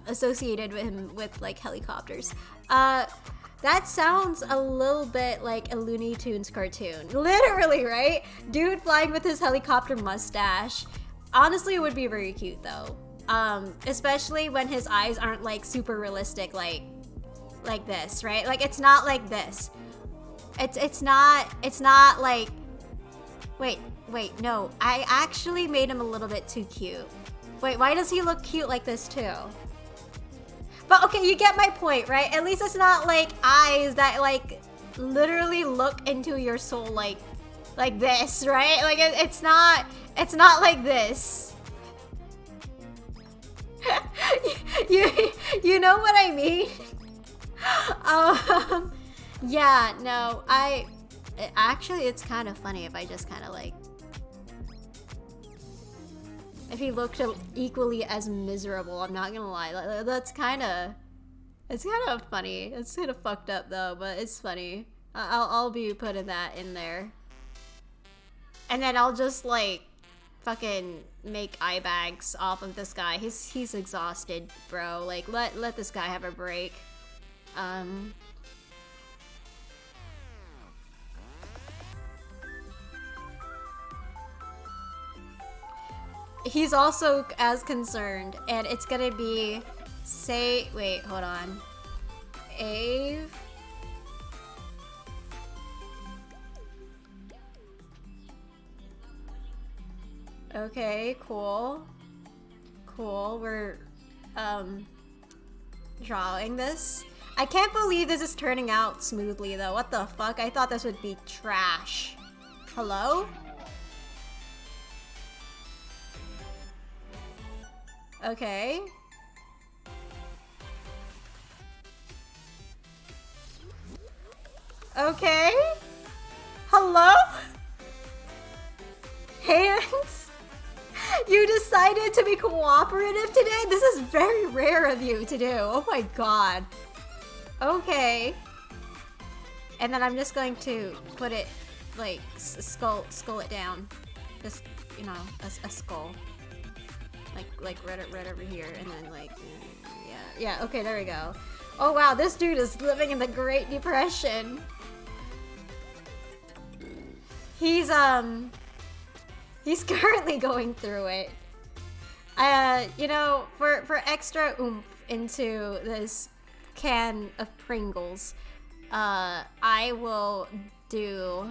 associated with him with like helicopters. That sounds a little bit like a Looney Tunes cartoon. Literally, right? Dude flying with his helicopter mustache. Honestly, it would be very cute though. Especially when his eyes aren't like super realistic like this, right? Like it's not like this. It's not like wait, no. I actually made him a little bit too cute. Wait, why does he look cute like this too? But okay, you get my point, right? At least it's not like eyes that like literally look into your soul like this, right? Like it's not like this. you know what I mean? Yeah, no, actually it's kind of funny if I just kind of like if he looked equally as miserable. I'm not gonna lie, it's kind of funny. It's kind of fucked up though, but it's funny. I'll be putting that in there, and then I'll just like fucking make eye bags off of this guy. He's exhausted, bro. Like let this guy have a break. He's also as concerned, and it's gonna be wait, hold on. Ave. Okay, cool. We're drawing this. I can't believe this is turning out smoothly though. What the fuck? I thought this would be trash. Hello? Okay. Okay. Hello? Hands? You decided to be cooperative today? This is very rare of you to do. Oh my god. Okay. And then I'm just going to put it, like, skull it down. Just, you know, a skull. Like right over here, and then like, yeah, okay, there we go. Oh wow, this dude is living in the Great Depression. He's currently going through it. You know, for extra oomph into this can of Pringles, I will do.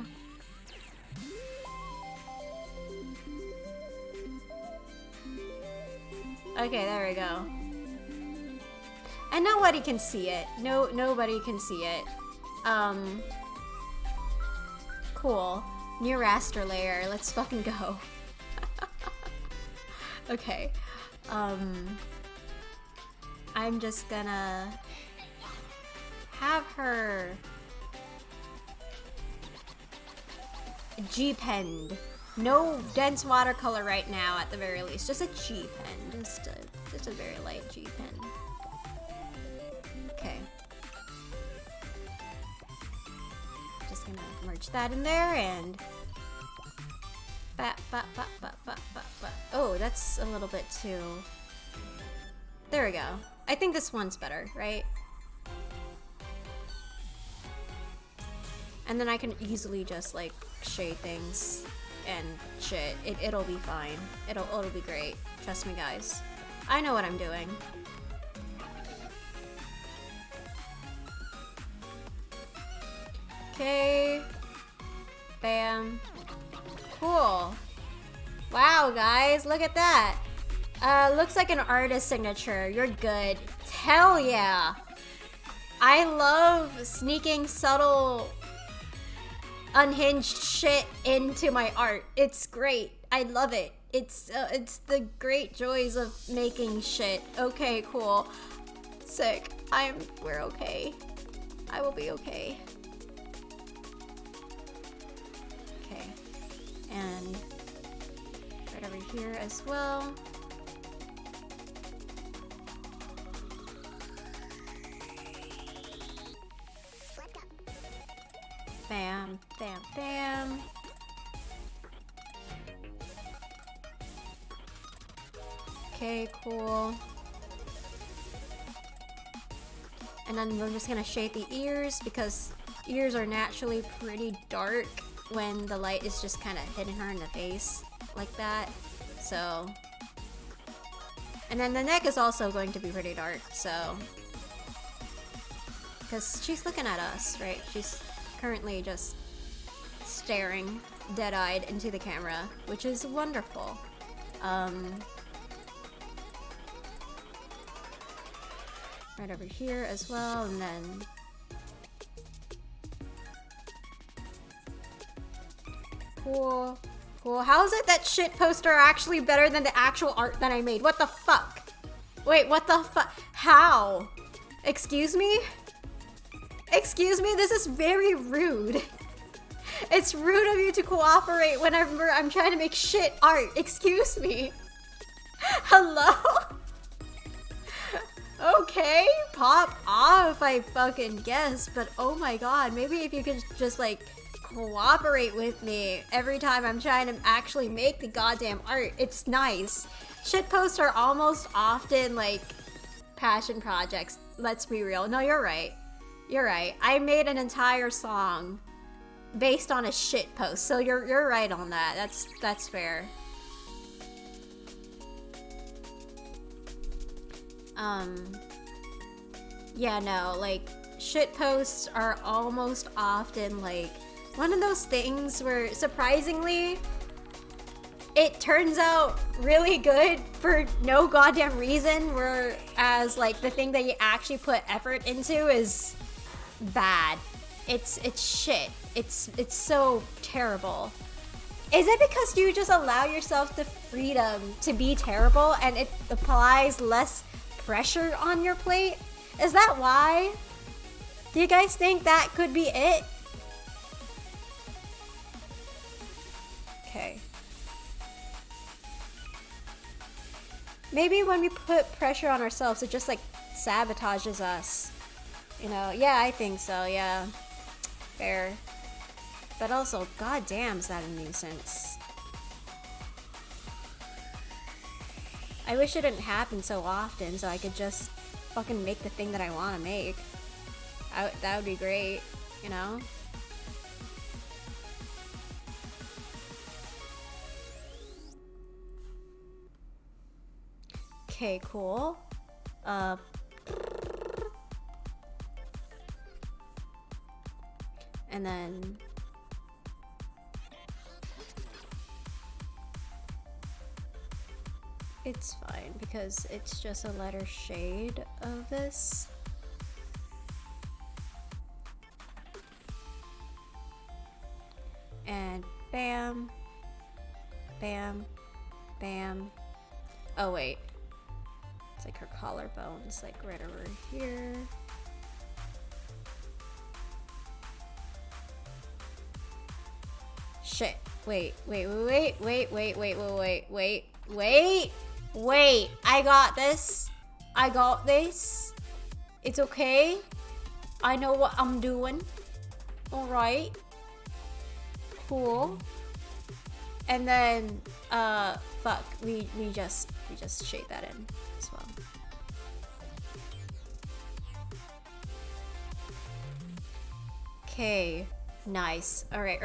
Okay, there we go. And nobody can see it. Nobody can see it. Cool. New raster layer. Let's fucking go. Okay. I'm just gonna have her G-penned. No dense watercolor right now, at the very least. Just a G-pen. Just a very light G-pen. Okay. Just gonna merge that in there and... Oh, that's a little bit too... There we go. I think this one's better, right? And then I can easily just, like, shade things and shit. It'll be fine. It'll be great. Trust me, guys. I know what I'm doing. Okay. Bam. Cool. Wow, guys, look at that. Looks like an artist signature. You're good. Hell yeah. I love sneaking subtle unhinged shit into my art. It's great. I love it. It's the great joys of making shit. Okay, cool. Sick. We're okay. I will be okay. Okay. And right over here as well. Bam, bam, bam. Okay, cool. And then we're just gonna shade the ears because ears are naturally pretty dark when the light is just kind of hitting her in the face like that. So, and then the neck is also going to be pretty dark, so, because she's looking at us, right? She's currently just staring dead-eyed into the camera, which is wonderful. Right over here as well, and then cool. Cool. How is it that shit poster are actually better than the actual art that I made? What the fuck? Wait, what the fuck? How? Excuse me? Excuse me? This is very rude. It's rude of you to cooperate whenever I'm trying to make shit art. Excuse me. Hello? Okay, pop off, I fucking guess, but oh my god, maybe if you could just like cooperate with me every time I'm trying to actually make the goddamn art. It's nice. Shitposts are almost often like passion projects. Let's be real. No, you're right. You're right. I made an entire song based on a shitpost, so you're right on that. That's fair. Yeah, no, like shitposts are almost often like one of those things where surprisingly it turns out really good for no goddamn reason, whereas like the thing that you actually put effort into is bad. It's shit. It's so terrible. Is it because you just allow yourself the freedom to be terrible and it applies less pressure on your plate? Is that why? Do you guys think that could be it? Okay. Maybe when we put pressure on ourselves, it just like sabotages us. You know, yeah, I think so, yeah. Fair. But also, goddamn, is that a nuisance. I wish it didn't happen so often so I could just fucking make the thing that I want to make. That would be great, you know? Okay, cool. And then it's fine because it's just a lighter shade of this. And bam, bam, bam. Oh wait, it's like her collarbone's like right over here. Shit. Wait. I got this. It's okay. I know what I'm doing. Alright. Cool. And then, fuck. We just shade that in as well. Okay. Nice. Alright.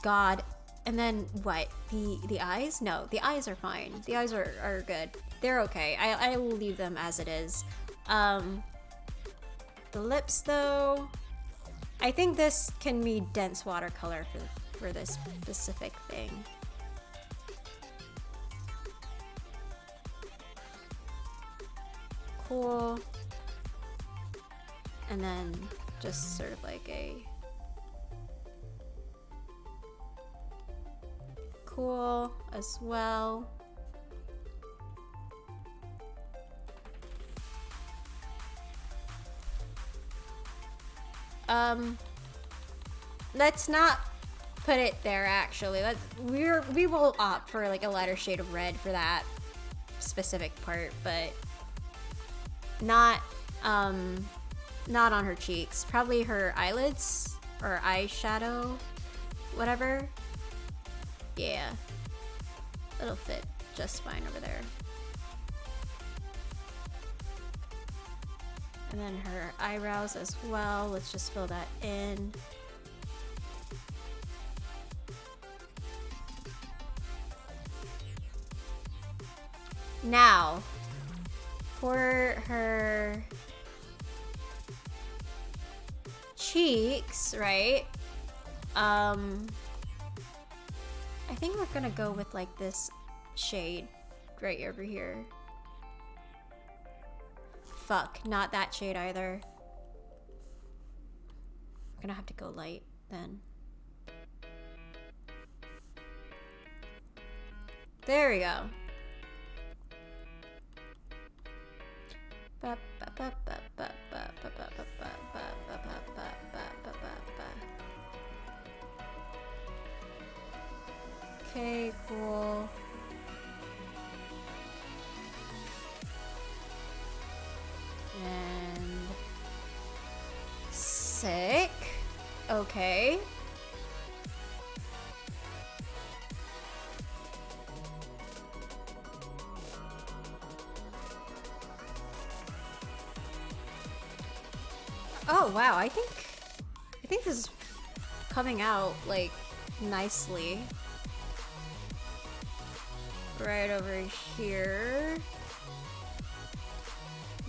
God. And then what? The eyes? No, the eyes are fine. The eyes are good. They're okay. I will leave them as it is. The lips though, I think this can be dense watercolor for this specific thing. Cool. And then just sort of like a cool as well. Let's not put it there actually. We will opt for like a lighter shade of red for that specific part, but not on her cheeks. Probably her eyelids or eyeshadow, whatever. Yeah, it'll fit just fine over there. And then her eyebrows as well. Let's just fill that in. Now, for her cheeks, right? I think we're gonna go with like this shade right over here. Fuck, not that shade either. I'm gonna have to go light then. There we go. Okay, cool. And sick. Okay. Oh wow, I think this is coming out like nicely. Right over here.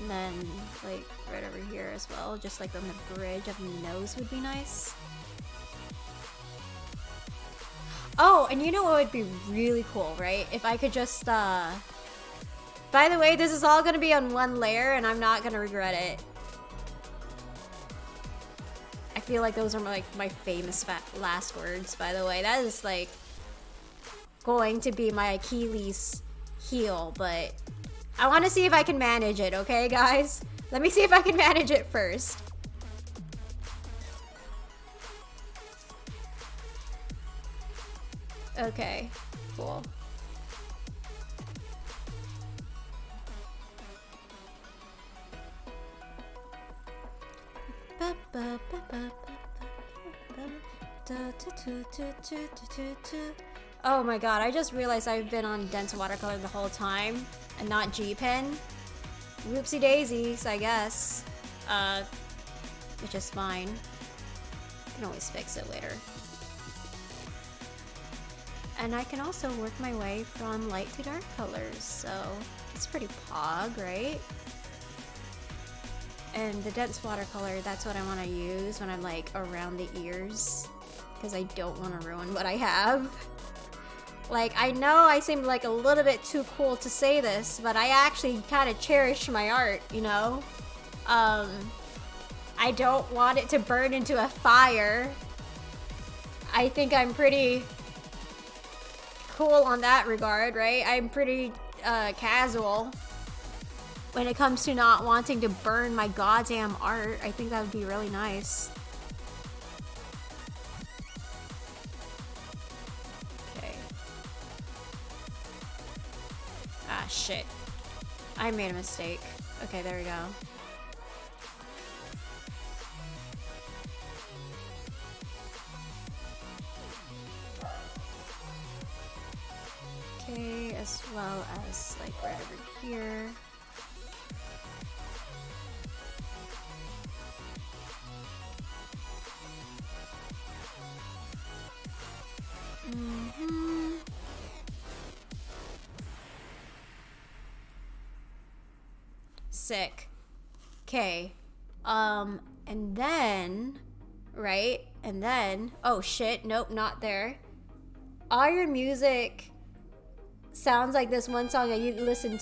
And then like right over here as well, just like on the bridge of the nose would be nice. Oh, and you know what would be really cool, right? If I could just by the way, this is all gonna be on one layer and I'm not gonna regret it. I feel like those are like my famous last words, by the way. That is like going to be my Achilles heel, but I want to see if I can manage it, okay, guys? Let me see if I can manage it first. Okay, cool. Oh my god, I just realized I've been on dense watercolor the whole time and not G-Pen. Whoopsie daisies, I guess. Which is fine. I can always fix it later. And I can also work my way from light to dark colors, so it's pretty pog, right? And the dense watercolor, that's what I want to use when I'm like around the ears, because I don't want to ruin what I have. Like, I know I seem like a little bit too cool to say this, but I actually kind of cherish my art, you know? I don't want it to burn into a fire. I think I'm pretty cool on that regard, right? I'm pretty casual when it comes to not wanting to burn my goddamn art. I think that would be really nice. Okay. Ah, shit. I made a mistake. Okay, there we go. Okay, as well as like right over here. Sick. Okay. And then, right? And then, oh shit, nope, not there. All your music sounds like this one song I used to listen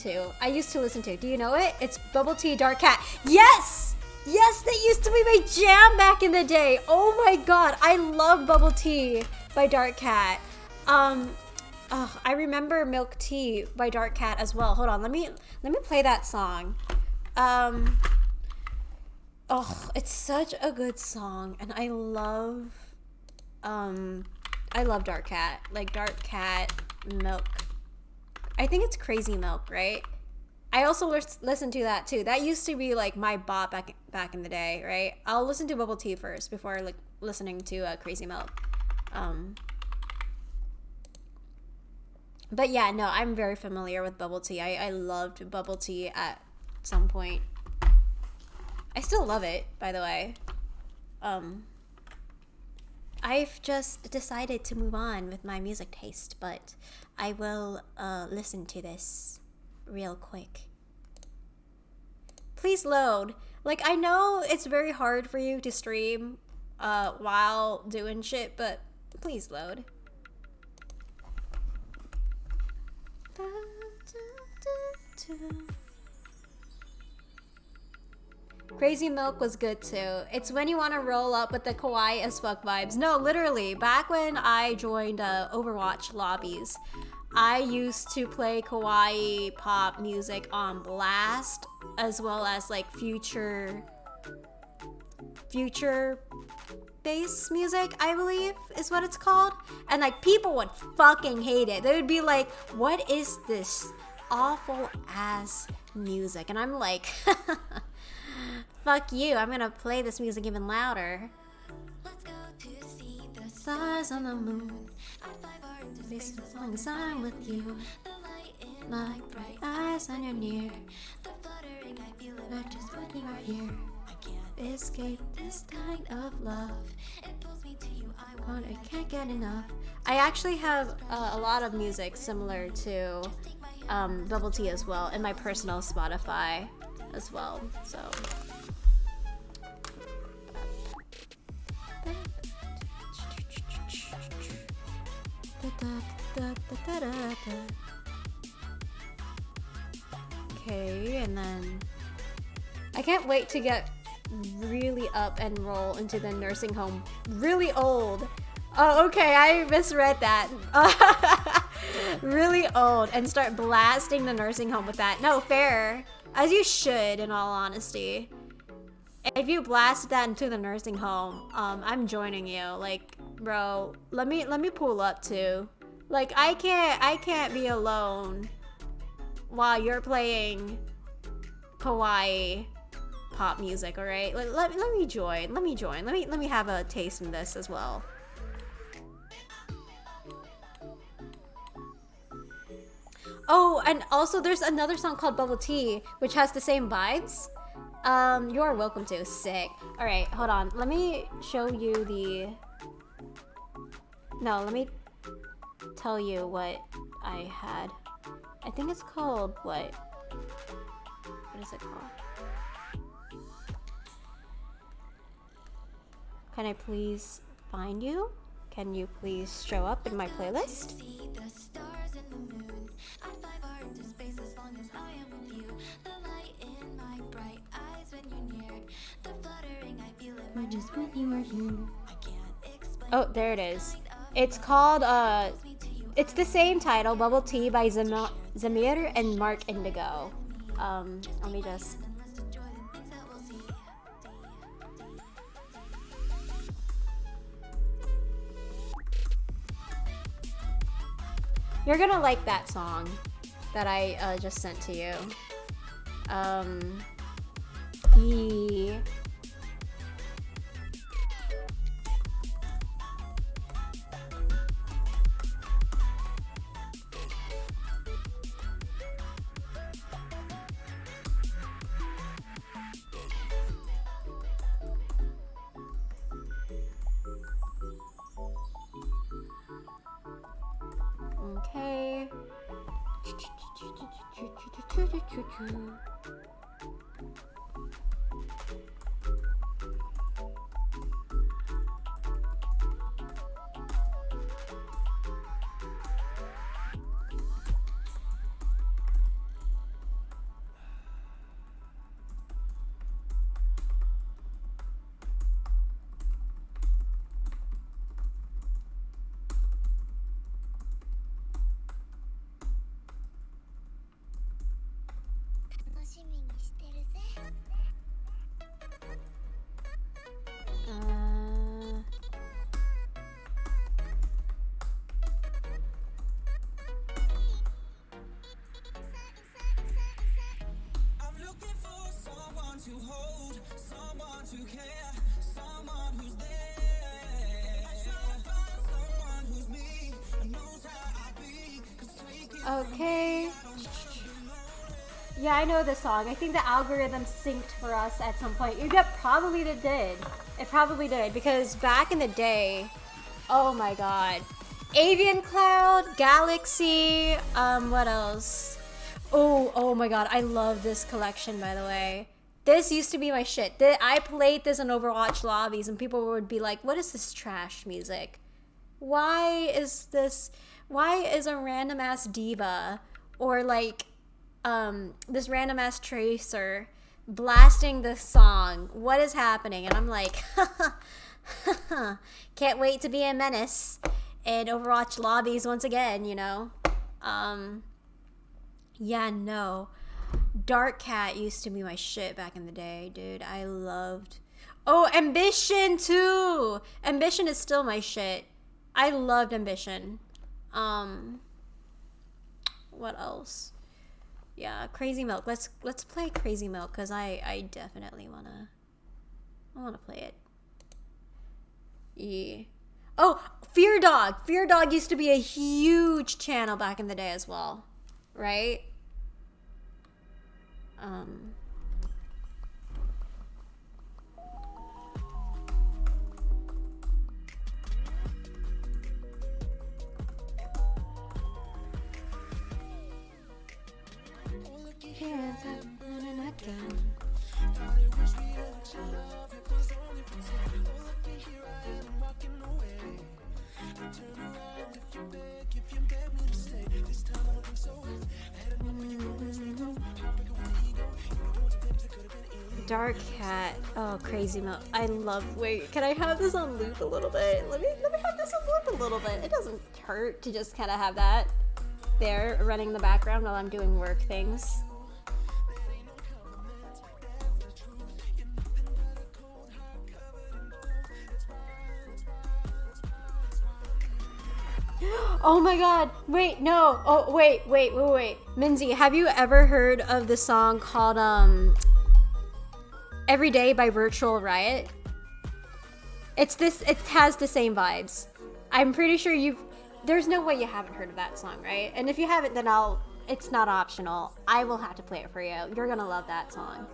to. Do you know it? It's Bubble Tea Dark Cat. Yes! Yes, that used to be my jam back in the day. Oh my god, I love Bubble Tea by Dark Cat. I remember Milk Tea by Dark Cat as well. Hold on, let me play that song. It's such a good song, and I love Dark Cat. Like Dark Cat, Milk. I think it's Crazy Milk, right? I also listen to that too. That used to be like my bop back in the day, right? I'll listen to Bubble Tea first before like listening to Crazy Milk. But yeah, no, I'm very familiar with Bubble Tea. I loved Bubble Tea at some point. I still love it, by the way. I've just decided to move on with my music taste, but I will listen to this real quick. Please load. Like, I know it's very hard for you to stream while doing shit, but please load. Crazy Milk was good too. It's when you want to roll up with the kawaii as fuck vibes. No, literally, back when I joined Overwatch lobbies, I used to play kawaii pop music on blast, as well as like future bass music, I believe is what it's called. And like people would fucking hate it. They would be like, what is this awful ass music? And I'm like, fuck you, I'm gonna play this music even louder. Let's go to see the stars on the moon. As long as I'm with you, my bright eyes on your near. Not just when you are here. I can't escape this kind of love. It pulls me to you. I can't get enough. I actually have a lot of music similar to Bubble Tea as well in my personal Spotify as well. So. Okay, and then I can't wait to get really up and roll into the nursing home. Really old. Oh, okay, I misread that. Really old and start blasting the nursing home with that. No, fair. As you should, in all honesty. If you blast that into the nursing home, I'm joining you. Like, bro, let me pull up too. Like, I can't be alone while you're playing kawaii pop music, all right? Let me join. Let me have a taste in this as well. Oh, and also there's another song called Bubble Tea, which has the same vibes. You are welcome to. Sick. All right, hold on. Let me show you the. No, let me tell you what I had. I think it's called what? What is it called? Can I please find you? Can you please show up in my playlist? Oh, there it is. It's called, it's the same title, Bubble Tea by Zamir and Mark Indigo. Let me just... You're gonna like that song that I just sent to you. Okay. Okay. Yeah, I know this song. I think the algorithm synced for us at some point. Probably it did. It probably did, because back in the day, oh my god. Avian Cloud, Galaxy, what else? Oh my god, I love this collection, by the way. This used to be my shit. I played this in Overwatch lobbies and people would be like, what is this trash music? Why is a random ass diva or like this random ass tracer blasting this song? What is happening? And I'm like, can't wait to be a menace in Overwatch lobbies once again, you know? Yeah, no. Dark Cat used to be my shit back in the day, dude. I loved... Oh, Ambition, too! Ambition is still my shit. I loved Ambition. What else? Yeah, Crazy Milk. Let's play Crazy Milk, because I definitely wanna play it. Yeah. Oh, Fear Dog! Fear Dog used to be a huge channel back in the day as well. Right? Dark Cat. Oh, Crazy Milk. I love... Wait, can I have this on loop a little bit? Let me have this on loop a little bit. It doesn't hurt to just kind of have that there running in the background while I'm doing work things. Oh my god. Wait, no. Oh, wait. Minzy, have you ever heard of the song called, Every Day by Virtual Riot? It has the same vibes. I'm pretty sure there's no way you haven't heard of that song, right? And if you haven't, then it's not optional. I will have to play it for you. You're gonna love that song.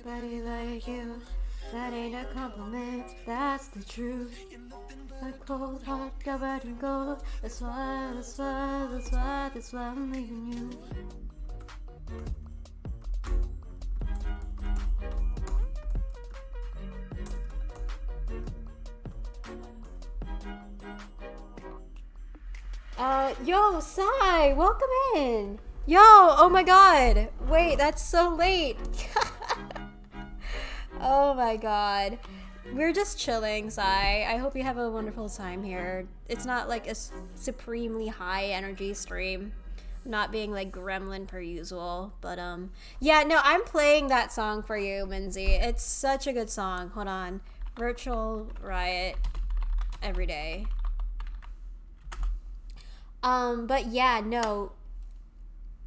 Nobody like you, that ain't a compliment, that's the truth. A cold heart covered in gold, that's why I'm leaving you. Yo, Sai, welcome in. Yo, oh my god. Wait, that's so late. Oh my god. We're just chilling, Sai. I hope you have a wonderful time here. It's not like a supremely high energy stream. I'm not being like gremlin per usual. But yeah, no, I'm playing that song for you, Minzy. It's such a good song. Hold on. Virtual Riot. Every Day. But yeah, no.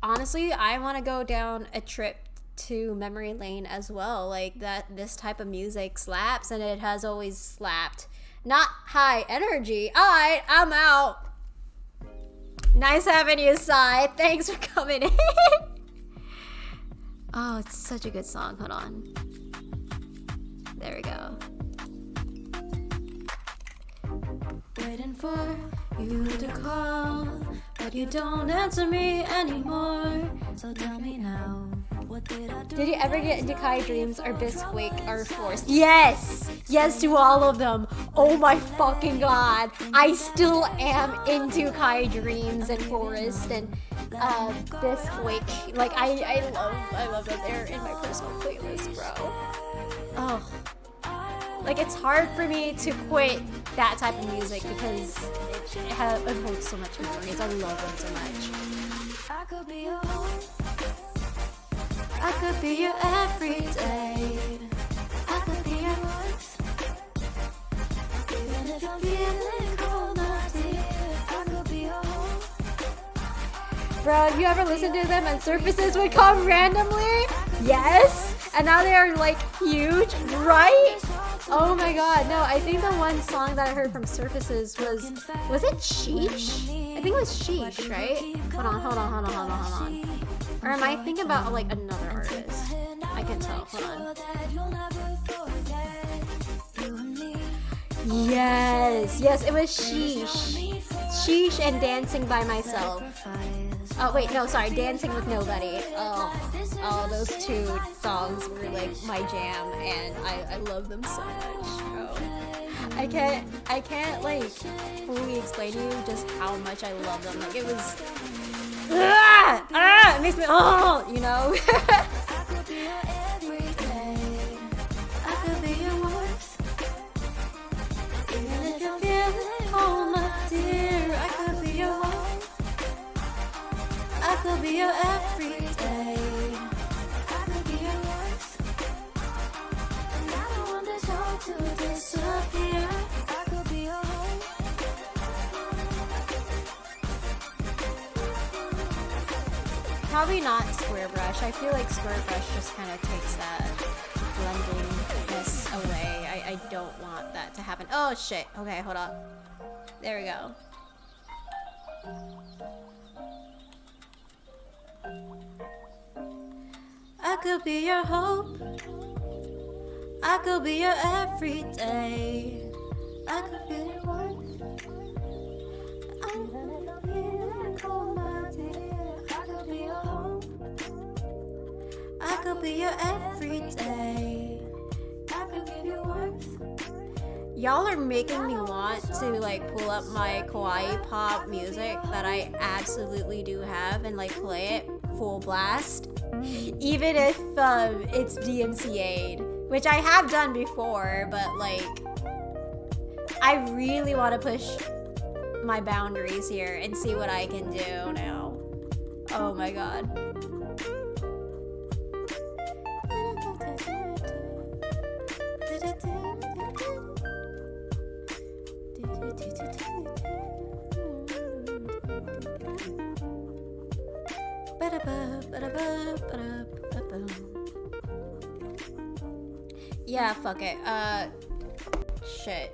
Honestly, I want to go down a trip to memory lane as well. Like this type of music slaps, and it has always slapped. Not high energy. Alright, I'm out. Nice having you, Sai. Thanks for coming in. Oh, it's such a good song. Hold on. There we go. Waiting for you to call, but you don't answer me anymore. So tell me now, what Did you ever get into Kai Dreams or Bisquick or Forest? Yes! Yes to all of them. Oh my fucking god. I still am into Kai Dreams and Forest and Bisquick. Like I love that they're in my personal playlist, bro. Oh. Like it's hard for me to quit that type of music because it holds so much memories. I love them so much. I could be your home. I could be your everyday. I could be your voice. Even if you're feeling cold, my dear, I could be your home. Bro, you ever listen to them and Surfaces would come randomly? Yes! And now they are like huge, right? Oh my god, no, I think the one song that I heard from Surfaces was it Sheesh? I think it was Sheesh, right? Hold on. Or am I thinking about like another artist? I can tell, hold on. Yes, it was Sheesh. Sheesh and Dancing by Myself. Oh wait, no, sorry, Dancing with Nobody. Oh, those two songs were like my jam, and I love them so much. Oh. I can't like fully explain to you just how much I love them. Like it was, it makes me you know. I could be your everyday. I could be your worst. Even if you're feeling Oh my dear, I could be your home. I could be your everyday. I could be your worst. And I don't want this all to disappear. I could be your home. Probably not Square Brush. I feel like Square Brush just kind of takes that blendingness away. I don't want that to happen. Oh shit. Okay, hold on. There we go. I could be your hope. I could be your everyday. I could be your warmth. I could be your cold, my dear. I could be your home. I could be your everyday. I could give you warmth. Y'all are making me want to like pull up my kawaii pop music that I absolutely do have and like play it full blast. Even if it's DMCA'd, which I have done before, but like I really want to push my boundaries here and see what I can do now. Oh my god. Yeah, fuck it. Shit.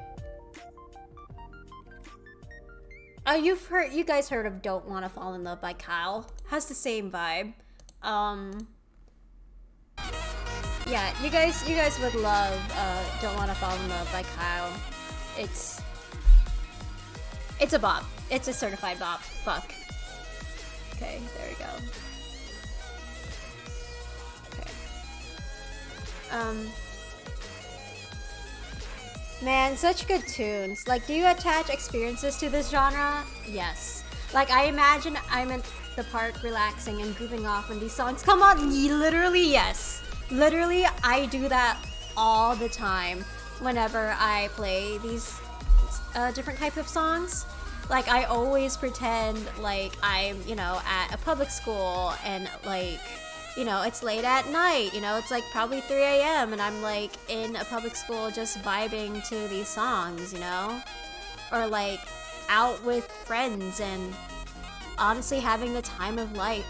Oh, you guys heard of Don't Wanna Fall in Love by Kyle? Has the same vibe. Yeah, you guys would love Don't Wanna Fall in Love by Kyle. It's a bop. It's a certified bop. Fuck. Okay, there we go. Okay. Man, such good tunes. Like, do you attach experiences to this genre? Yes. Like, I imagine I'm in the park relaxing and goofing off when these songs come on. Literally, yes. Literally, I do that all the time whenever I play these different type of songs. Like, I always pretend like I'm, you know, at a public school and like, you know, it's late at night, you know, it's like probably 3 a.m. and I'm like in a public school just vibing to these songs, you know? Or like out with friends and honestly having the time of my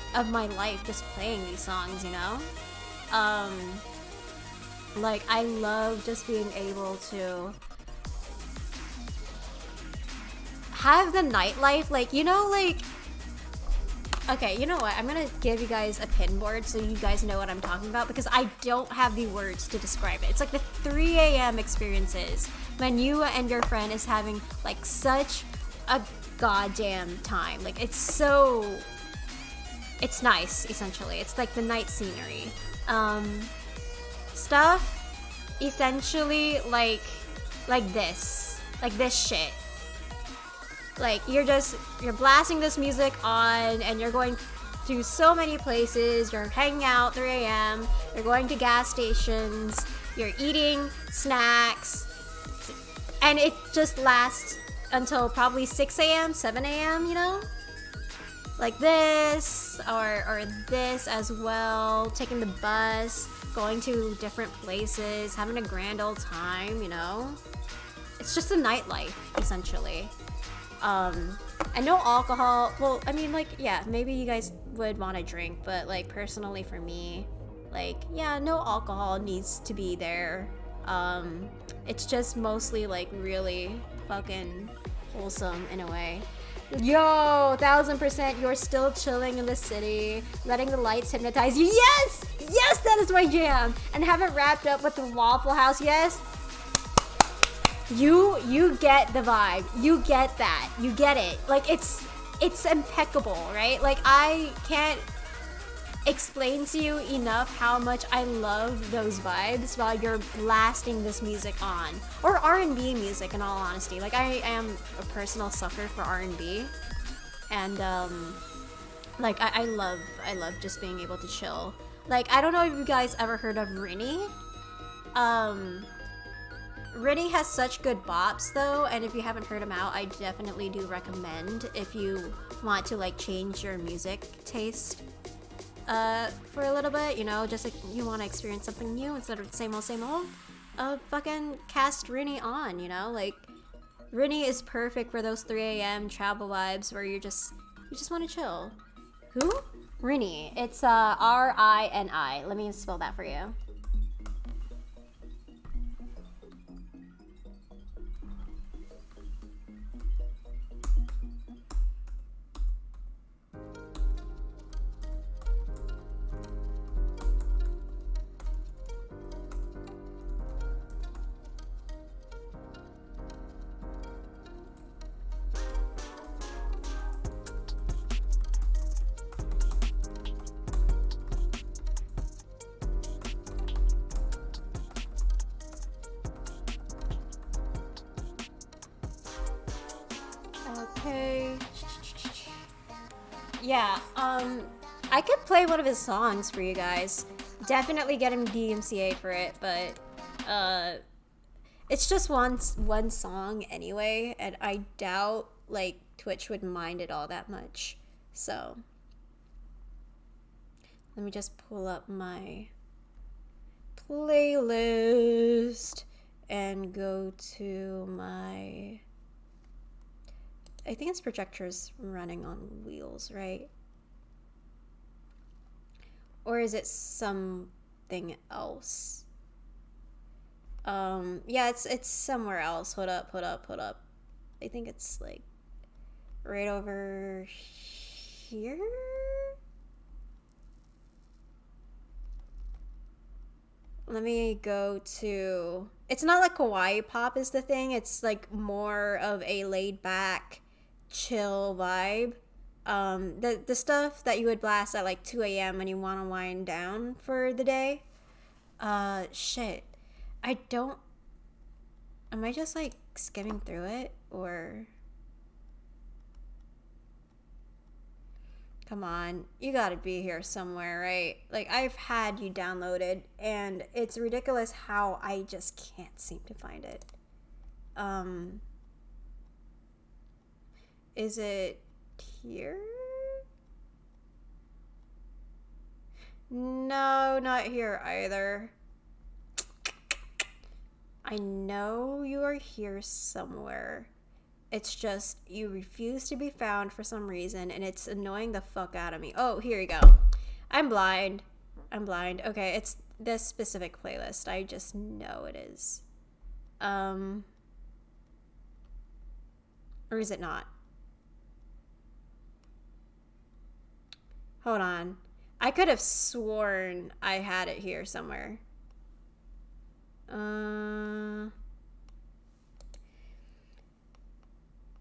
life just playing these songs, you know? Like I love just being able to have the nightlife, like, you know, like, okay, you know what? I'm gonna give you guys a pinboard so you guys know what I'm talking about because I don't have the words to describe it. It's like the 3 a.m. experiences when you and your friend is having like such a goddamn time. Like it's so It's nice, essentially. It's like the night scenery. Stuff essentially like this shit. Like you're blasting this music on and you're going to so many places. You're hanging out 3 a.m. You're going to gas stations. You're eating snacks. And it just lasts until probably 6 a.m., 7 a.m., you know? Like this, or this as well. Taking the bus, going to different places, having a grand old time, you know? It's just a nightlife, essentially. And no alcohol. Well, I mean, like, yeah, maybe you guys would want to drink, but, like, personally for me, like, yeah, no alcohol needs to be there. It's just mostly, like, really fucking wholesome in a way. Yo, 1000%, you're still chilling in the city, letting the lights hypnotize you. Yes! Yes, that is my jam! And have it wrapped up with the Waffle House, yes? You get the vibe. You get that. You get it. Like, it's impeccable, right? Like, I can't explain to you enough how much I love those vibes while you're blasting this music on. Or R&B music, in all honesty. Like, I am a personal sucker for R&B. And, like, I love just being able to chill. Like, I don't know if you guys ever heard of Rini. Rini has such good bops though, and if you haven't heard him out, I definitely do recommend if you want to like change your music taste for a little bit, you know, just like you want to experience something new instead of the same old, fucking cast Rini on, you know, like Rini is perfect for those 3 a.m. travel vibes where you just want to chill. Who? Rini. It's R-I-N-I. Let me spell that for you. Okay. Yeah, I could play one of his songs for you guys. Definitely get him DMCA'd for it, but, it's just one song anyway, and I doubt, like, Twitch would mind it all that much. So, let me just pull up my playlist and go to my... I think it's Projectors Running on Wheels, right? Or is it something else? Yeah, it's somewhere else. Hold up. I think it's like right over here. Let me go to... It's not like Kawaii Pop is the thing. It's like more of a laid back, chill vibe. The stuff that you would blast at like 2 a.m. when you want to wind down for the day. Shit. Am I just like skimming through it, or... Come on, you gotta be here somewhere, right? Like, I've had you downloaded, and it's ridiculous how I just can't seem to find it. Is it here? No, not here either. I know you are here somewhere. It's just you refuse to be found for some reason, and it's annoying the fuck out of me. Oh, here you go. I'm blind. Okay, it's this specific playlist. I just know it is. Or is it not? Hold on. I could have sworn I had it here somewhere.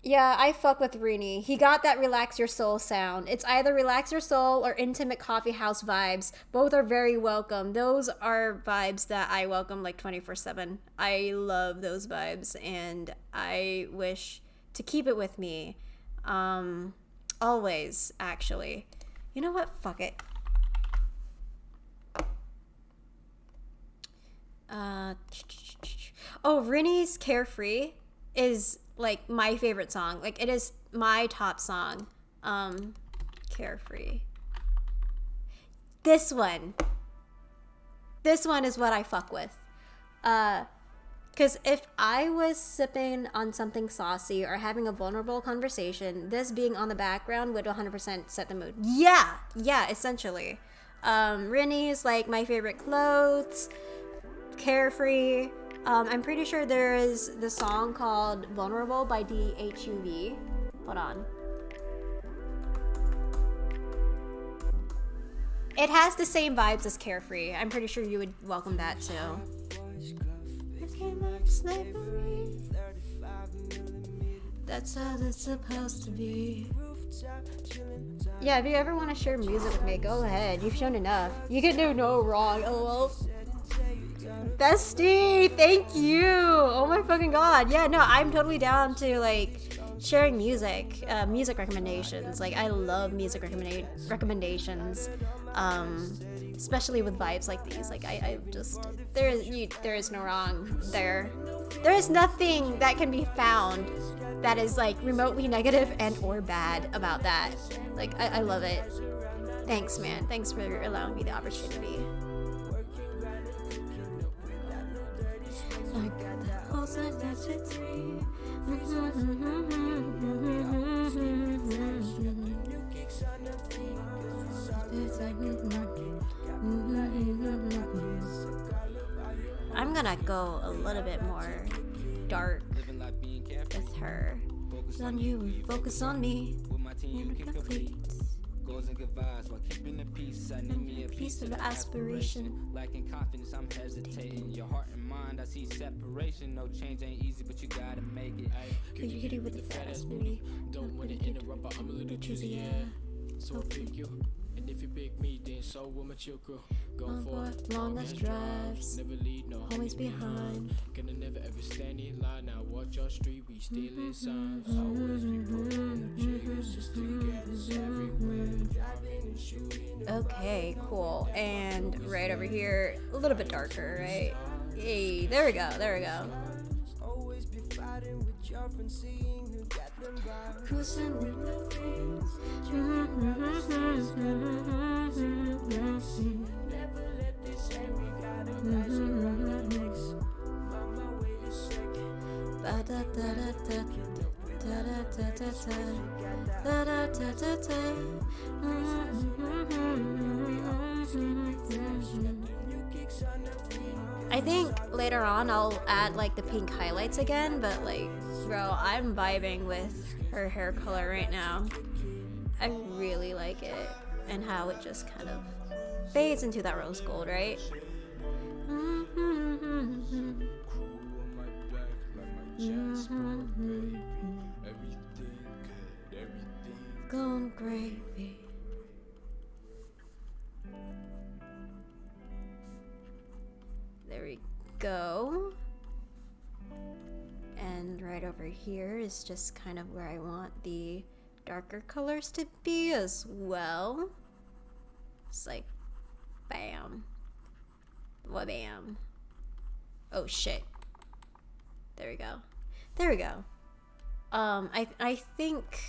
Yeah, I fuck with Rini. He got that relax your soul sound. It's either relax your soul or intimate coffee house vibes. Both are very welcome. Those are vibes that I welcome like 24/7. I love those vibes and I wish to keep it with me. Always, actually. You know what? Fuck it. Oh, Rini's Carefree is like my favorite song. Like it is my top song. Carefree. This one is what I fuck with. Because if I was sipping on something saucy or having a vulnerable conversation, this being on the background would 100% set the mood. Yeah, essentially. Rini is like my favorite clothes. Carefree. I'm pretty sure there is the song called Vulnerable by DHUV. Hold on. It has the same vibes as Carefree. I'm pretty sure you would welcome that too. That's how it's supposed to be. Yeah, if you ever want to share music with me, go ahead. You've shown enough. You can do no wrong. LOL. Bestie, thank you. Oh my fucking god. Yeah, no, I'm totally down to like sharing music recommendations. Like I love music recommendations, especially with vibes like these. Like I just there is no wrong there. There is nothing that can be found that is like remotely negative and or bad about that. Like I love it. Thanks, man. Thanks for allowing me the opportunity. I'm gonna go a little bit more dark with her. Focus on you and focus on me. Complete. Goals and good vibes while keeping the peace. I need me a piece of aspiration. Lacking confidence, I'm hesitating. Your heart and mind, I see separation. No change ain't easy, but you gotta make it. Can you hit it with the fast booty? Don't wanna interrupt, but I'm a little choosy, yeah. So I'll pick you. And if you pick me, then so will my chill crew. Going for longest drives. Never lead, no homies behind. Gonna never ever stand in line. Now watch your street, we stealing signs. Always be pulling the triggers just to get us everywhere. Driving and shooting. Okay, cool. And right over here, a little bit darker, right? Hey, there we go. Always be fighting with your friends, seeing who got them right. Cruising with the friends. Never let this say we got it nice around the next. On my way to second. Da da da da da da da da da da da da I think later on I'll add like the pink highlights again, but like, bro, I'm vibing with her hair color right now. I really like it and how it just kind of fades into that rose gold, right? Gone gravy. There we go. And right over here is just kind of where I want the darker colors to be as well. It's like bam. Wha-bam. Oh shit. There we go. I think,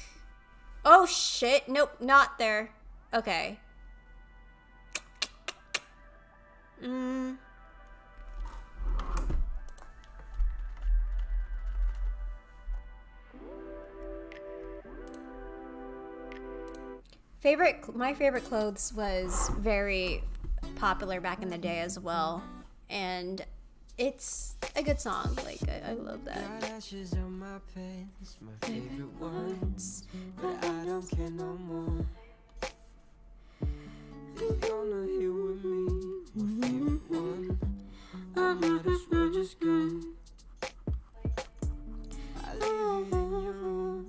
oh shit, nope, not there. Okay. My favorite clothes was very popular back in the day as well, and it's a good song. Like I love that. Ashes on my pants, my favorite ones, but I don't care no more. If you're not here with me, my favorite one, I might as well just go. I leave you in your room.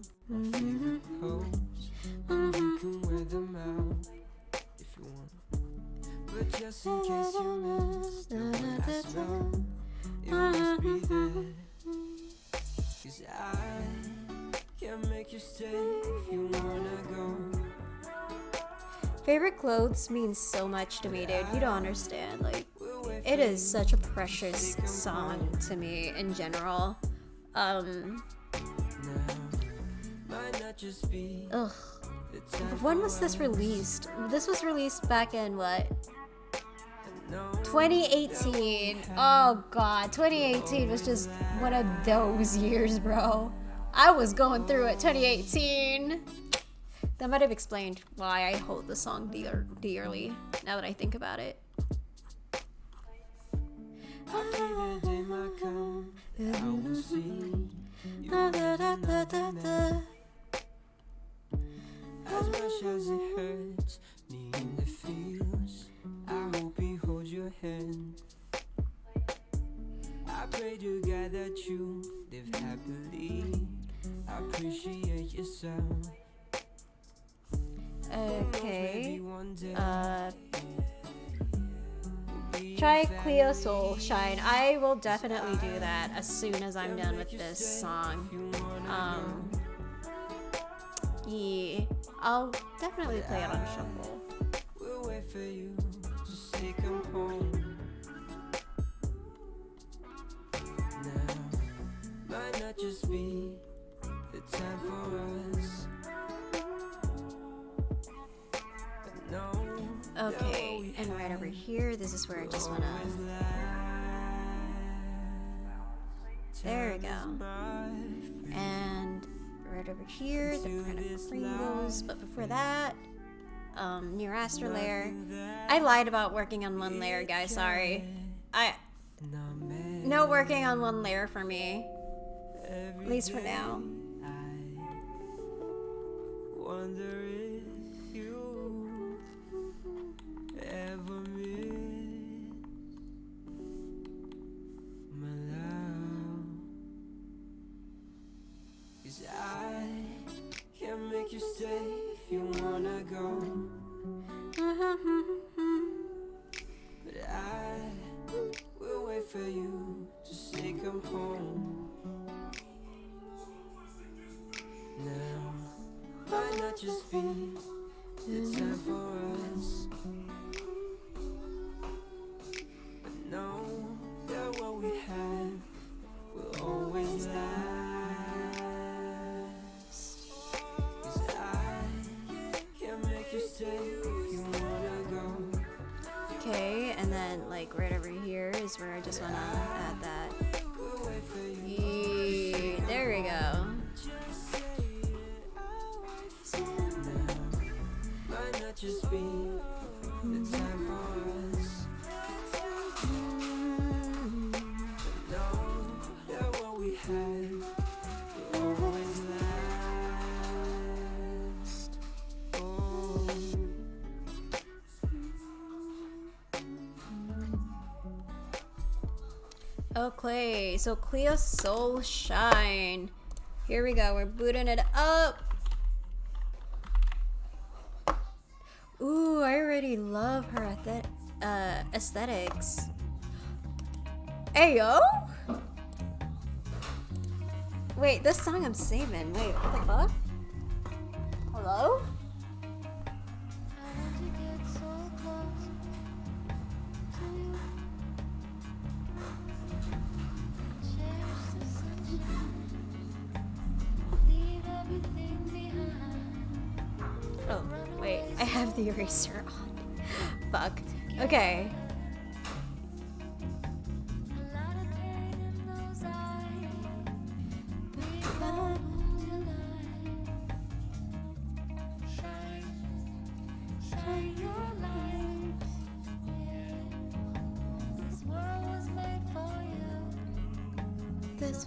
that. 'Cause I can make you stay if you wanna go. Favorite clothes means so much to me, dude. You don't understand. Like, it is such a precious song to me in general. Might not just be Ugh. the time When was this released? This was released back in what? 2018. Oh god, 2018 was just one of those years, bro. I was going through it 2018. That might have explained why I hold the song dearly, now that I think about it. I feel the day might come that I will see you as much as it hurts, needing the feels. I hope he holds your hand. I pray to God that you live happily. I appreciate yourself. Okay. Maybe one day Try Cleo Soul Shine. I will definitely do that as soon as I'm done with this song. Yeah, I'll definitely play it on shuffle. we'll wait for you to say come home. Now might not just be the time for us. But no, Okay, and right over here, this is where I just wanna. There we go. And right over here, the Prana Pringles. But before that, Near Astro Layer. I lied about working on one layer, guys. Sorry. No working on one layer for me. At least for now. Wonder if you ever miss my love. 'Cause I can make you stay if you wanna go. But I will wait for you to say come home. Now might not just be the time for us. But know that what we have will always last. 'Cause I can make you stay if you wanna go. Okay, and then like right over here is where I just wanna add that. We'll wait for you. Yee, there we go. Might not just be the time for us. But know that what we have will always last. Oh. Okay, so Cleo Soul Shine. Here we go, we're booting it up. Ooh, I already love her aesthetics. Ayo? Wait, this song I'm saving. Wait, what the fuck? Hello? Oh, wait, I have the eraser on. Fuck. Okay. This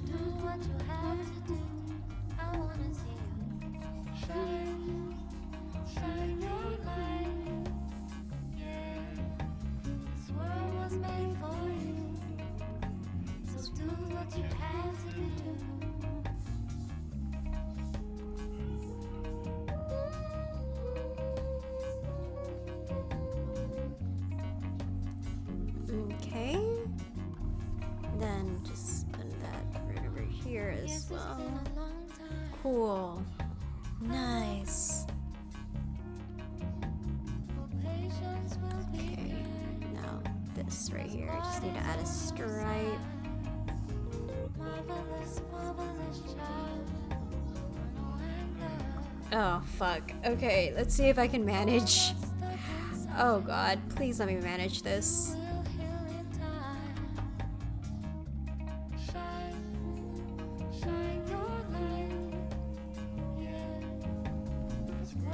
Okay. Then just put here as well. Cool. Nice. Okay, now this right here. I just need to add a stripe. Oh, fuck. Okay, let's see if I can manage. Oh god, please let me manage this.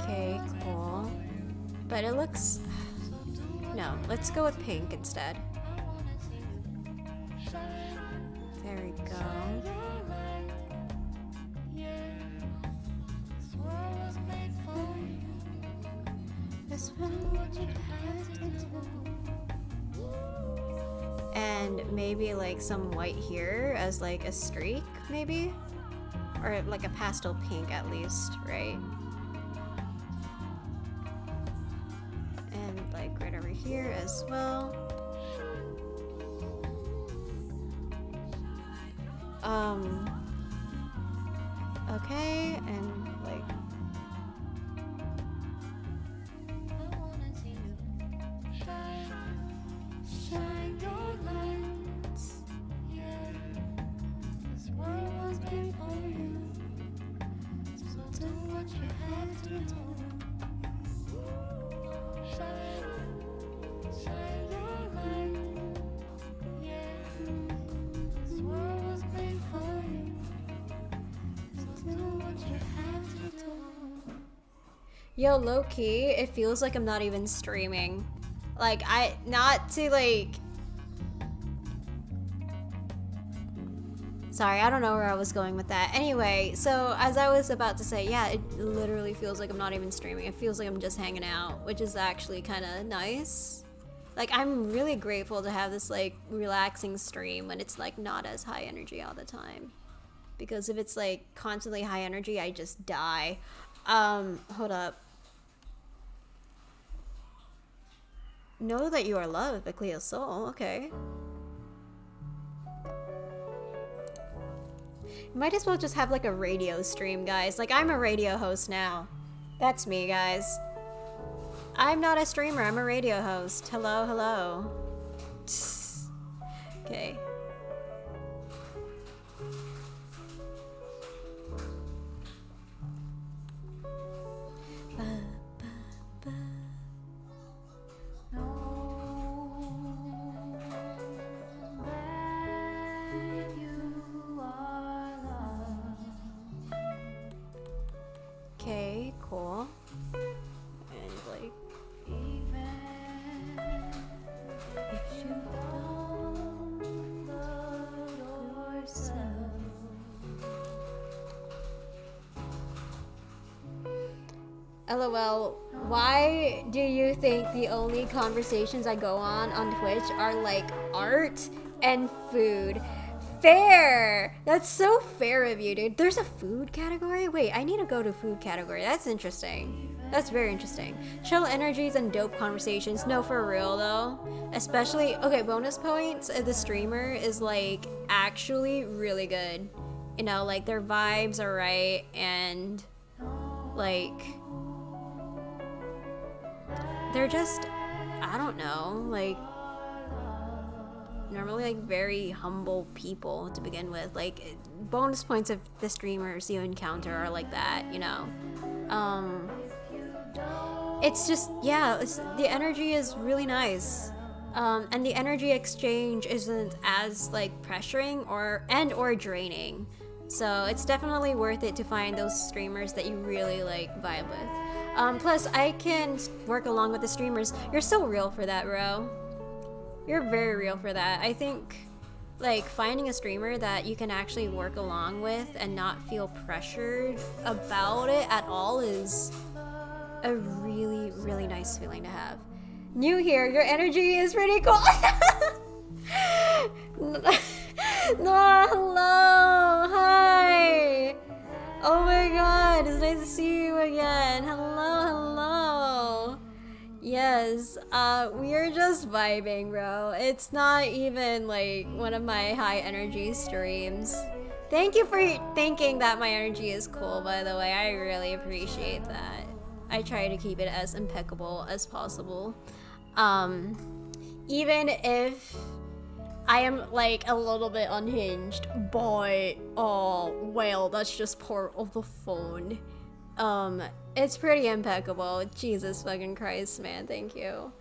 Okay, cool. But it looks... No, let's go with pink instead. There we go. And maybe like some white here as like a streak, maybe? Or like a pastel pink at least, right? And like right over here as well. Okay, and like shine your lights. Yeah, this world was made for you. So do what you have to do. Shine your light. Yeah, this world was made for you. So do what you have to do. Yo, low key, it feels like I'm not even streaming. Like, not to like... Sorry, I don't know where I was going with that. Anyway, so as I was about to say, yeah, it literally feels like I'm not even streaming. It feels like I'm just hanging out, which is actually kind of nice. Like, I'm really grateful to have this, like, relaxing stream when it's, like, not as high energy all the time. Because if it's, like, constantly high energy, I just die. Hold up. Know that you are loved by Cleo Soul. Okay. Might as well just have like a radio stream, guys. Like, I'm a radio host now. That's me, guys. I'm not a streamer, I'm a radio host. Hello, hello. Okay. Okay, cool. And like, even if you don't love yourself. LOL, why do you think the only conversations I go on Twitch are like art and food? Fair! That's so fair of you, dude. There's a food category? Wait, I need to go to food category. That's interesting. That's very interesting. Chill energies and dope conversations. No, for real though. Especially, okay, bonus points. The streamer is like actually really good. You know, like their vibes are right and like they're just, I don't know, like normally like very humble people to begin with. Like bonus points of the streamers you encounter are like that, you know. It's just, yeah, the energy is really nice. And the energy exchange isn't as like pressuring or draining. So it's definitely worth it to find those streamers that you really like vibe with. Plus I can work along with the streamers. You're so real for that, bro. You're very real for that. I think like finding a streamer that you can actually work along with and not feel pressured about it at all is a really, really nice feeling to have. New here, your energy is pretty cool. No, hello, hi. Oh my god, it's nice to see you again. Hello, hello. Yes, we are just vibing, bro. It's not even like one of my high energy streams. Thank you for thinking that my energy is cool, by the way. I really appreciate that. I try to keep it as impeccable as possible. Even if I am like a little bit unhinged, but oh well, that's just part of the phone. It's pretty impeccable. Jesus fucking Christ, man. Thank you.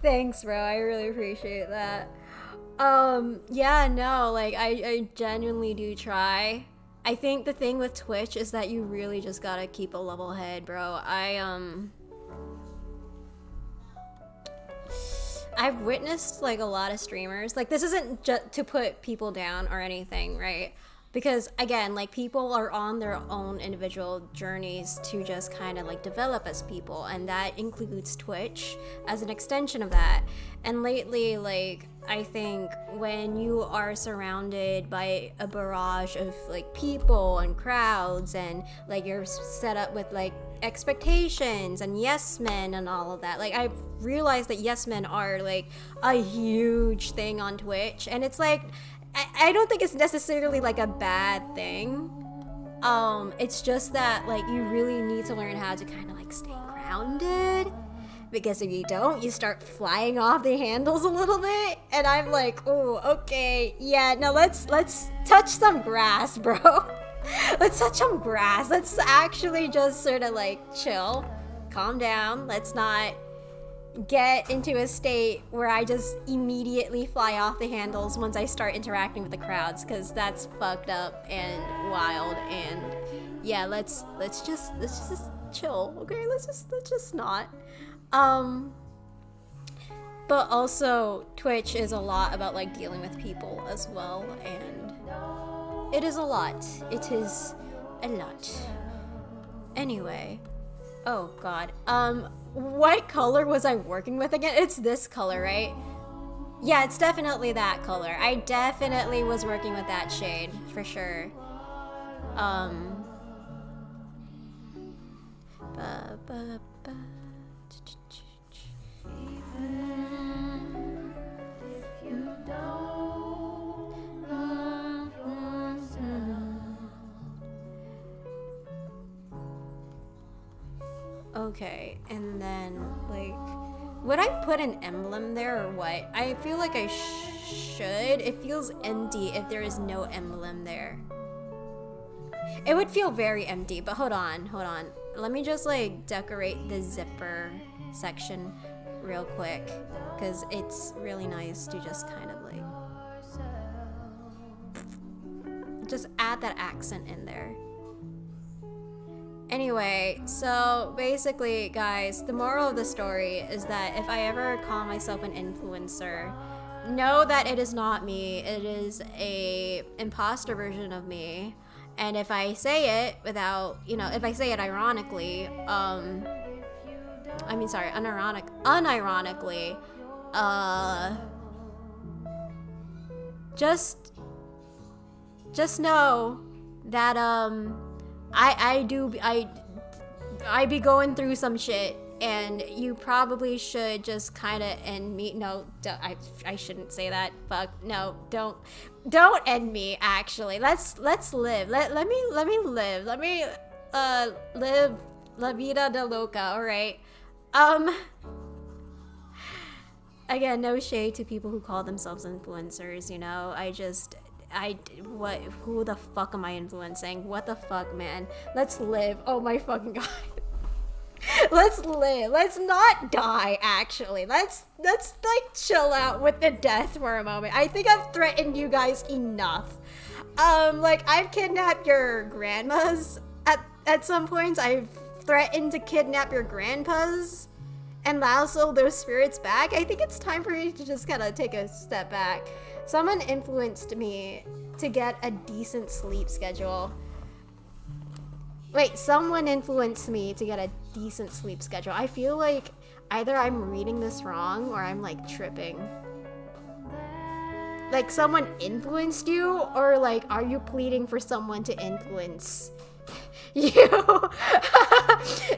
Thanks, bro. I really appreciate that. Yeah, no, like I genuinely do try. I think the thing with Twitch is that you really just gotta keep a level head, bro. I've witnessed like a lot of streamers, like this isn't just to put people down or anything, right? Because again, like people are on their own individual journeys to just kind of like develop as people, and that includes Twitch as an extension of that. And lately, like I think when you are surrounded by a barrage of like people and crowds, and like you're set up with like expectations and yes men and all of that, like I've realized that yes men are like a huge thing on Twitch, and it's like I don't think it's necessarily like a bad thing. It's just that like you really need to learn how to kind of like stay grounded, because if you don't, you start flying off the handles a little bit. And I'm like, oh, okay, yeah, no, let's touch some grass, bro. Let's touch some grass. Let's actually just sort of like chill, calm down. Let's not get into a state where I just immediately fly off the handles once I start interacting with the crowds, because that's fucked up and wild. And yeah, let's just chill, okay? Let's just not. But also Twitch is a lot about like dealing with people as well, and it is a lot. It is a lot. Anyway, oh god. What color was I working with again? It's this color, right? Yeah, it's definitely that color. I definitely was working with that shade, for sure. Okay, and then like, would I put an emblem there or what? I feel like I should. It feels empty if there is no emblem there. It would feel very empty, but hold on. Let me just like decorate the zipper section real quick, because it's really nice to just kind of like just add that accent in there. Anyway, so basically, guys, the moral of the story is that if I ever call myself an influencer, know that it is not me. It is a imposter version of me. And if I say it without, if I say it ironically, unironically, just know that, I be going through some shit, and you probably should just kind of end me. No, I shouldn't say that. Fuck, no, don't end me. Actually, let's live. Let me live. Let me live la vida de loca. All right. Again, no shade to people who call themselves influencers. Who the fuck am I influencing? What the fuck, man? Let's live. Oh my fucking god. Let's live. Let's not die, actually. Let's like chill out with the death for a moment. I think I've threatened you guys enough. Like I've kidnapped your grandmas at some points. I've threatened to kidnap your grandpas and lasso those spirits back. I think it's time for you to just kind of take a step back. Someone influenced me to get a decent sleep schedule. Wait, someone influenced me to get a decent sleep schedule. I feel like either I'm reading this wrong or I'm like tripping. Like someone influenced you, or like are you pleading for someone to influence You.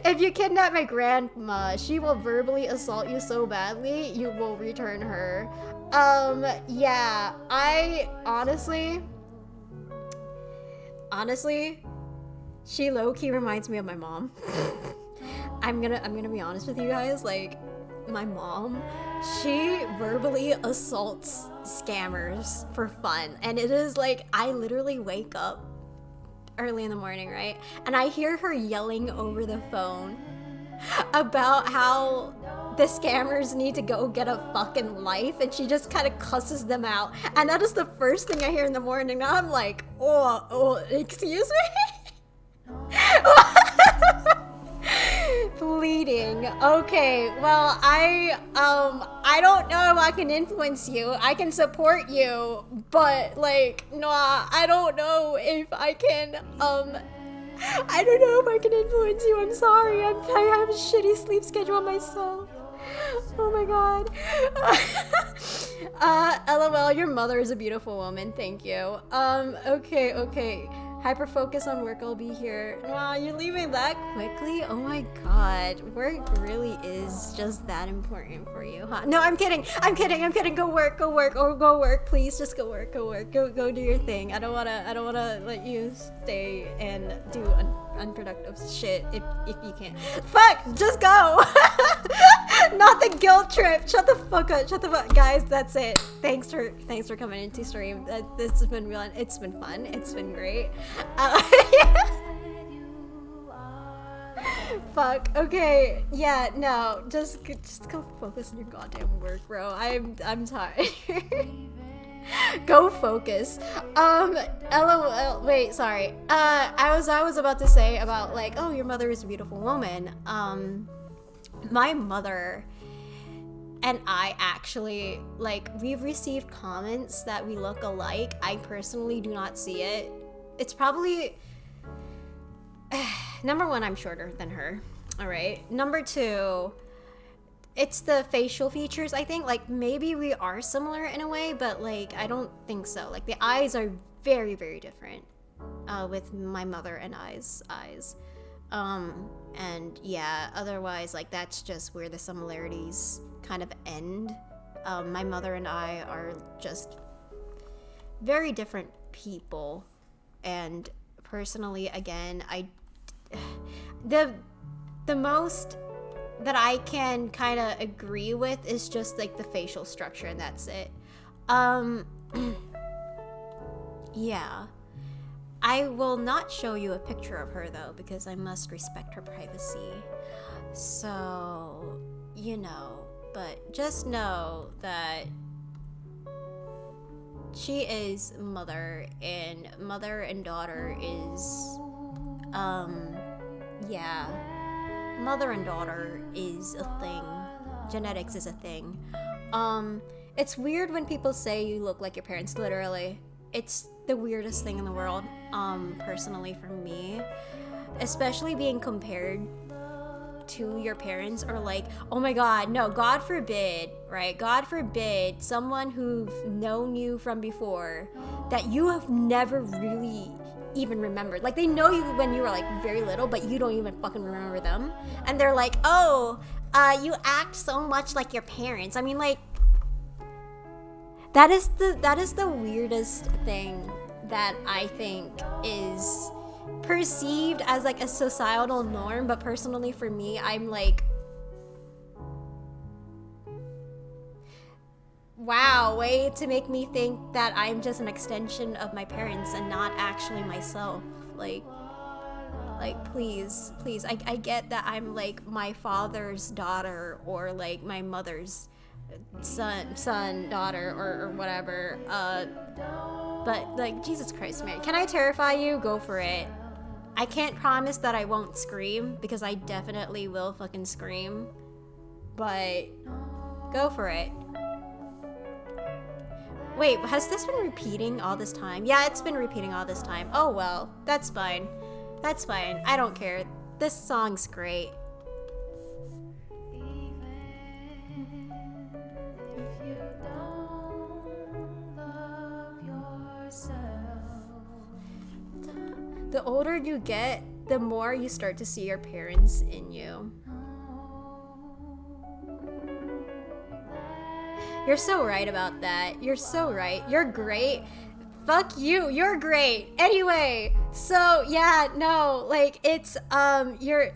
If you kidnap my grandma, she will verbally assault you so badly, you will return her. Yeah, I honestly, she low-key reminds me of my mom. I'm gonna be honest with you guys, like, my mom, she verbally assaults scammers for fun. And it is like, I literally wake up early in the morning, right? And I hear her yelling over the phone about how the scammers need to go get a fucking life, and she just kind of cusses them out. And that is the first thing I hear in the morning. Now I'm like, oh, excuse me? Bleeding. Okay, well, I don't know if I can influence you. I can support you, but like, no, I don't know if I can, I don't know if I can influence you. I'm sorry. I have a shitty sleep schedule myself. Oh my god. LOL, your mother is a beautiful woman. Thank you. Okay. Hyper focus on work, I'll be here. Wow, you're leaving that quickly? Oh my god. Work really is just that important for you, huh? No, I'm kidding. Go work. Oh, go work, please. Just go work. Go do your thing. I don't wanna let you stay and do unproductive shit if you can't. Fuck! Just go! Not the guilt trip. Shut the fuck up. Guys, that's it. Thanks for coming into stream. This has been real. It's been fun. It's been great. Fuck. Okay. Yeah. No. Just go focus on your goddamn work, bro. I'm tired. Go focus. LOL. Wait. Sorry. I was about to say about like, oh, your mother is a beautiful woman. My mother and I actually, like, we've received comments that we look alike. I personally do not see it. It's probably, number one, I'm shorter than her. All right. Number two, it's the facial features, I think. Like, maybe we are similar in a way, but, like, I don't think so. Like, the eyes are very, very different with my mother and I's eyes. And yeah, otherwise, like, that's just where the similarities kind of end. My mother and I are just very different people. And personally, again, the most that I can kind of agree with is just like the facial structure, and that's it. Yeah. I will not show you a picture of her though, because I must respect her privacy. So, you know, but just know that she is mother and daughter is, yeah. Mother and daughter is a thing. Genetics is a thing. It's weird when people say you look like your parents, literally. It's the weirdest thing in the world, personally for me. Especially being compared to your parents, or like, oh my god, no, God forbid, right? God forbid someone who've known you from before that you have never really even remembered. Like, they know you when you were like very little, but you don't even fucking remember them. And they're like, oh, you act so much like your parents. I mean, like, that is the weirdest thing that I think is perceived as like a societal norm, but personally for me, I'm like, wow, way to make me think that I'm just an extension of my parents and not actually myself. Like please, I get that I'm like my father's daughter, or like my mother's son, daughter, or whatever, but like, Jesus Christ, man, can I terrify you? Go for it. I can't promise that I won't scream, because I definitely will fucking scream, but go for it. Wait, has this been repeating all this time? Yeah, it's been repeating all this time. Oh well, that's fine. That's fine. I don't care. This song's great. the older you get, the more you start to see your parents in you. You're so right about that. You're so right. You're great. Fuck you. You're great. Anyway, so yeah, no, like it's you're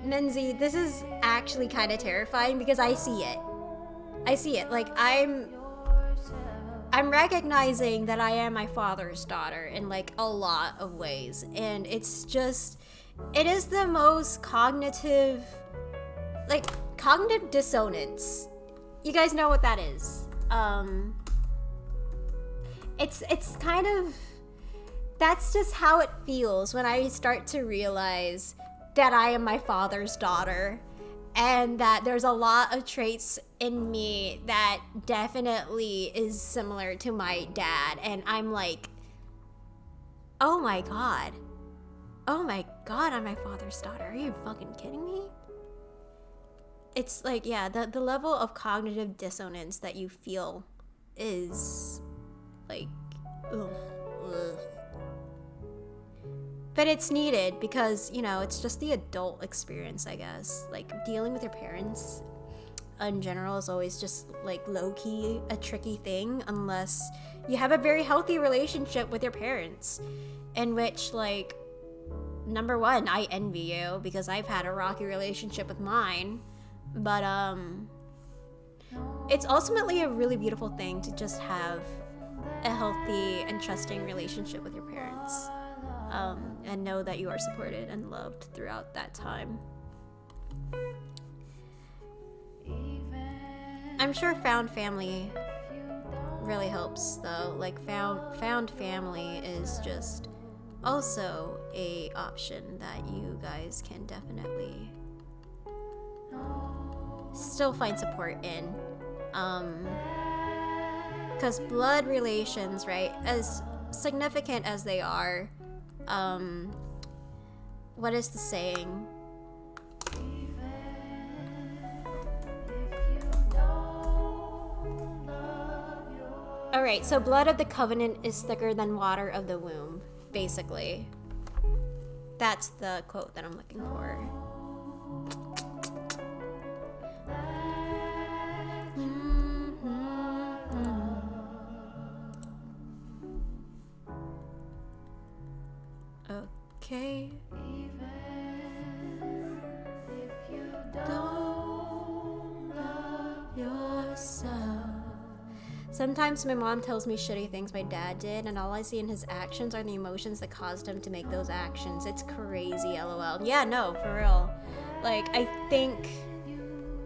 Menzi, this is actually kind of terrifying because I see it. I see it. Like I'm recognizing that I am my father's daughter in like a lot of ways, and it's just it is the most cognitive dissonance. You guys know what that is. It's kind of, that's just how it feels when I start to realize that I am my father's daughter, and that there's a lot of traits in me that definitely is similar to my dad, and I'm like, oh my god, I'm my father's daughter. Are you fucking kidding me? It's like, yeah, the level of cognitive dissonance that you feel is like, ugh. But it's needed because, you know, it's just the adult experience, I guess. Like, dealing with your parents in general is always just, like, low-key a tricky thing unless you have a very healthy relationship with your parents, in which, like, number one, I envy you because I've had a rocky relationship with mine. But it's ultimately a really beautiful thing to just have a healthy and trusting relationship with your parents, and know that you are supported and loved throughout that time. I'm sure found family really helps though. Like found family is just also a option that you guys can definitely still find support in, because blood relations, right, as significant as they are, what is the saying? Alright, so blood of the covenant is thicker than water of the womb, basically. That's the quote that I'm looking for. Okay. Don't love yourself. Sometimes my mom tells me shitty things my dad did, and all I see in his actions are the emotions that caused him to make those actions. It's crazy, lol. Yeah, no, for real. Like, I think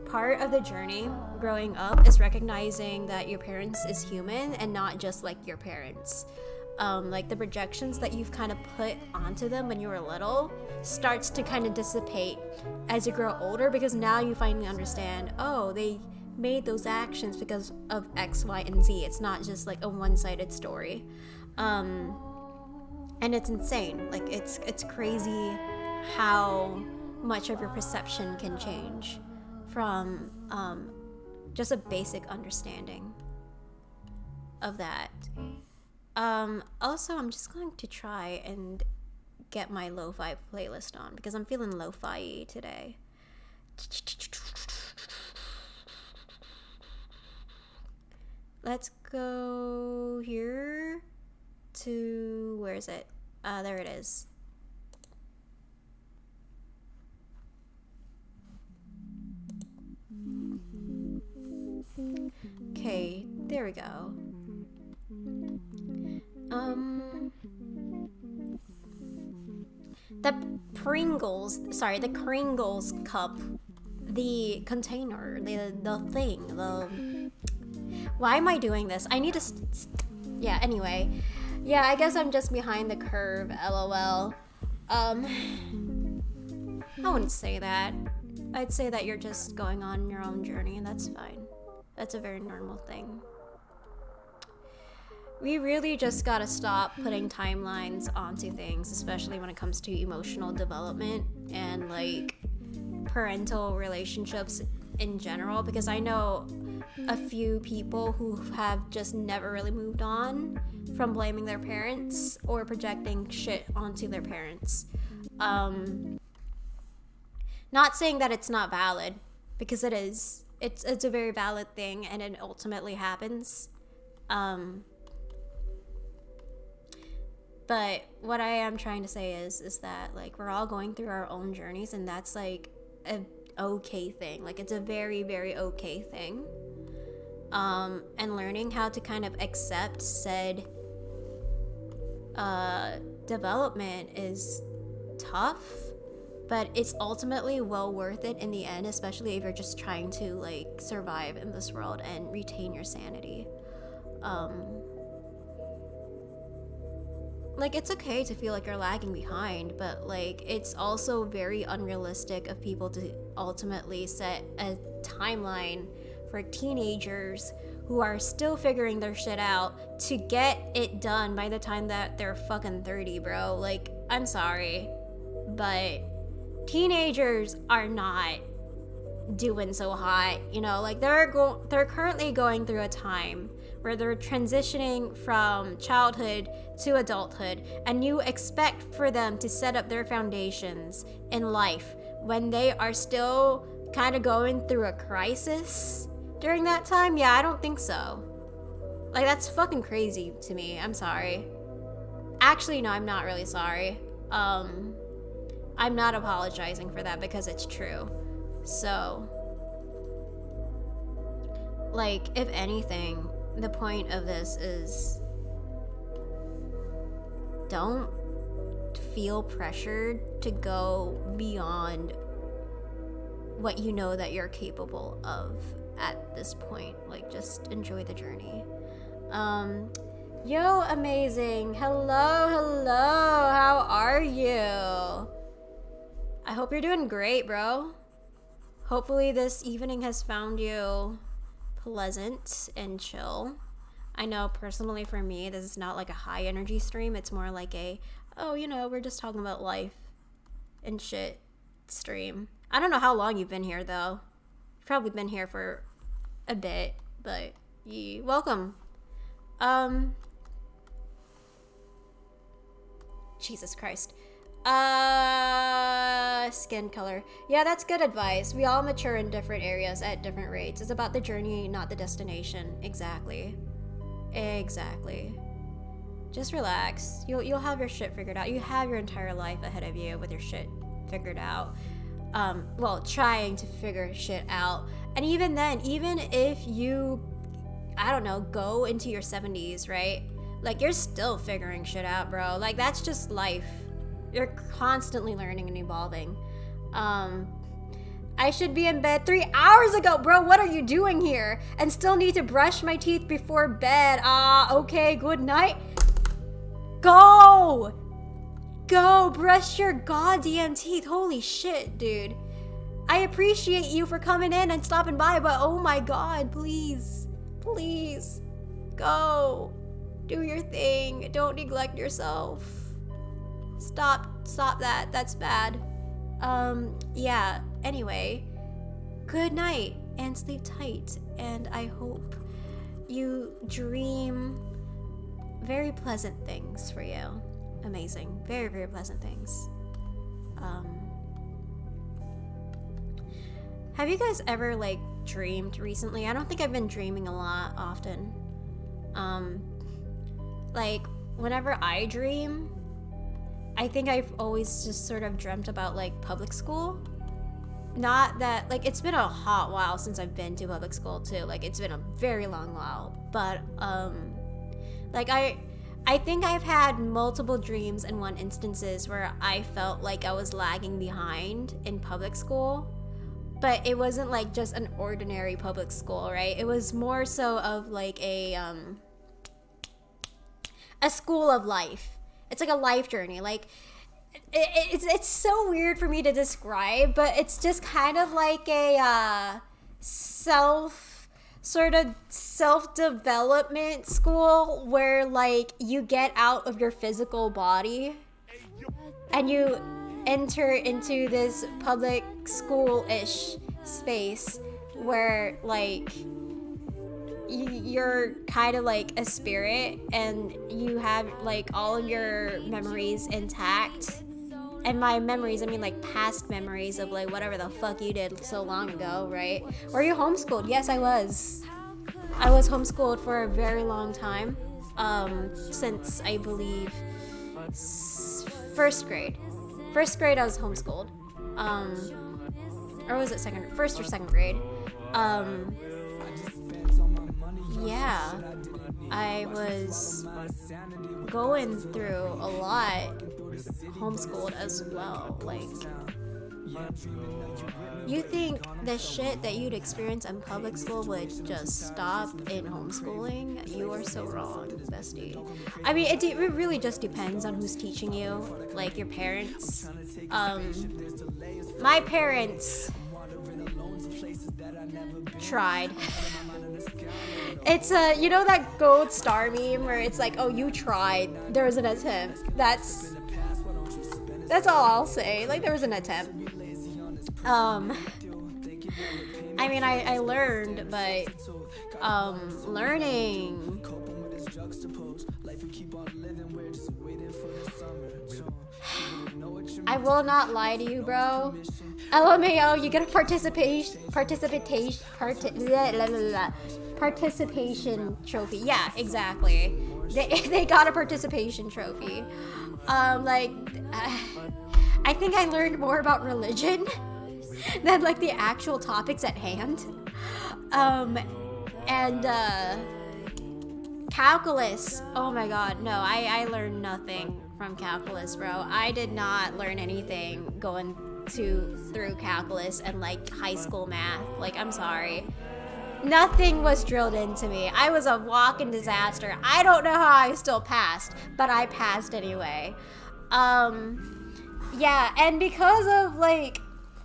part of the journey growing up is recognizing that your parents is human and not just like your parents. Like the projections that you've kind of put onto them when you were little starts to kind of dissipate as you grow older, because now you finally understand, oh, they made those actions because of X, Y, and Z. It's not just like a one-sided story. And it's insane. Like it's crazy how much of your perception can change from just a basic understanding of that. Also, I'm just going to try and get my lo-fi playlist on because I'm feeling lo-fi today. Let's go here to, where is it? There it is. Okay, there we go. The Pringles cup, the container, the thing, why am I doing this? I need to, yeah, anyway. Yeah, I guess I'm just behind the curve, lol. I wouldn't say that. I'd say that you're just going on your own journey, and that's fine. That's a very normal thing. We really just gotta stop putting timelines onto things, especially when it comes to emotional development and like parental relationships in general, because I know a few people who have just never really moved on from blaming their parents or projecting shit onto their parents. Not saying that it's not valid, because it is. It's a very valid thing, and it ultimately happens. But what I am trying to say is that, like, we're all going through our own journeys, and that's like a okay thing. Like, it's a very, very okay thing. And learning how to kind of accept said development is tough, but it's ultimately well worth it in the end, especially if you're just trying to, like, survive in this world and retain your sanity. Like, it's okay to feel like you're lagging behind, but, like, it's also very unrealistic of people to ultimately set a timeline for teenagers who are still figuring their shit out to get it done by the time that they're fucking 30, bro. Like, I'm sorry, but teenagers are not doing so hot, you know? Like, they're currently going through a time where they're transitioning from childhood to adulthood, and you expect for them to set up their foundations in life when they are still kind of going through a crisis during that time? Yeah, I don't think so. Like, that's fucking crazy to me. I'm sorry. Actually, no, I'm not really sorry. I'm not apologizing for that because it's true. So, like, if anything, the point of this is don't feel pressured to go beyond what you know that you're capable of at this point. Like, just enjoy the journey. Yo, amazing. Hello, how are you? I hope you're doing great, bro. Hopefully this evening has found you pleasant and chill. I know personally for me, this is not like a high energy stream. It's more like a, oh, you know, we're just talking about life and shit stream. I don't know how long you've been here though. You've probably been here for a bit, but welcome. Jesus Christ. Skin color. Yeah, that's good advice. We all mature in different areas at different rates. It's about the journey, not the destination. Exactly. Just relax. You'll have your shit figured out. You have your entire life ahead of you with your shit figured out. Well, trying to figure shit out. And even then, even if you, I don't know, go into your 70s, right? Like, you're still figuring shit out, bro. Like, that's just life. You're constantly learning and evolving. I should be in bed 3 hours ago, bro. What are you doing here? And still need to brush my teeth before bed. Okay, good night. Go brush your goddamn teeth. Holy shit, dude. I appreciate you for coming in and stopping by, but oh my god, please go do your thing. Don't neglect yourself. Stop that. That's bad. Yeah, anyway, good night and sleep tight, and I hope you dream very pleasant things for you. Amazing. Very, very pleasant things. Have you guys ever, like, dreamed recently? I don't think I've been dreaming a lot often. Like, whenever I dream, I think I've always just sort of dreamt about, like, public school. Not that, like, it's been a hot while since I've been to public school, too. Like, it's been a very long while. But, like, I think I've had multiple dreams in one instances where I felt like I was lagging behind in public school. But it wasn't, like, just an ordinary public school, right? It was more so of, like, a school of life. It's like a life journey. Like, it's so weird for me to describe, but it's just kind of like a self-development school where, like, you get out of your physical body and you enter into this public school-ish space where, like, you're kind of like a spirit and you have like all of your memories intact. And my memories, I mean like past memories of like whatever the fuck you did so long ago, right? Were you homeschooled? Yes, I was. I was homeschooled for a very long time, since I believe first grade. First grade I was homeschooled, or was it first or second grade? Yeah, I was going through a lot homeschooled as well. Like, you think the shit that you'd experience in public school would just stop in homeschooling? You are so wrong, bestie. I mean, it really just depends on who's teaching you, like your parents. My parents tried. It's you know that gold star meme where it's like, oh, you tried, there was an attempt. That's all I'll say. Like, there was an attempt. I mean, I learned, but learning, I will not lie to you, bro. LMAO, you get a participation trophy. Yeah, exactly. They got a participation trophy. I think I learned more about religion than like the actual topics at hand. Calculus. Oh my god, no, I learned nothing from calculus, bro. I did not learn anything going through calculus and like high school math. Like, I'm sorry. Nothing was drilled into me. I was a walking disaster. I don't know how I still passed, but I passed anyway. Yeah, and because of like,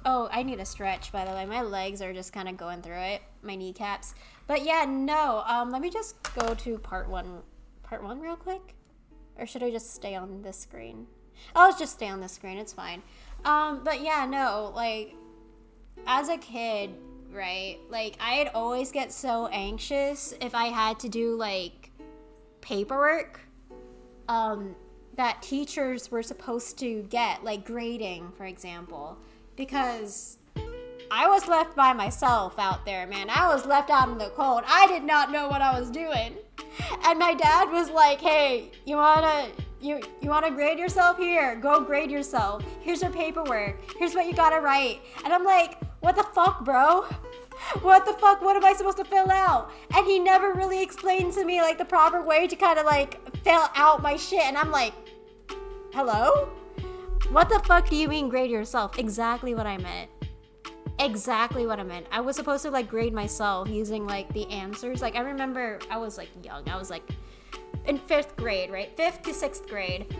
oh, I need a stretch, by the way. My legs are just kind of going through it, my kneecaps. But yeah, no, let me just go to part one real quick. Or should I just stay on this screen? I'll just stay on this screen, it's fine. But yeah, no, like, as a kid, right, like, I'd always get so anxious if I had to do, like, paperwork, that teachers were supposed to get, like, grading, for example, because I was left by myself out there, man. I was left out in the cold. I did not know what I was doing. And my dad was like, hey, you wanna grade yourself? Here, go grade yourself. Here's your paperwork. Here's what you gotta write. And I'm like, what the fuck, bro? What the fuck? What am I supposed to fill out? And he never really explained to me like the proper way to kind of like fill out my shit. And I'm like, hello? What the fuck do you mean grade yourself? Exactly what I meant. Exactly what I meant. I was supposed to like grade myself using like the answers. Like, I remember I was like young. I was like in 5th grade, right? 5th to 6th grade.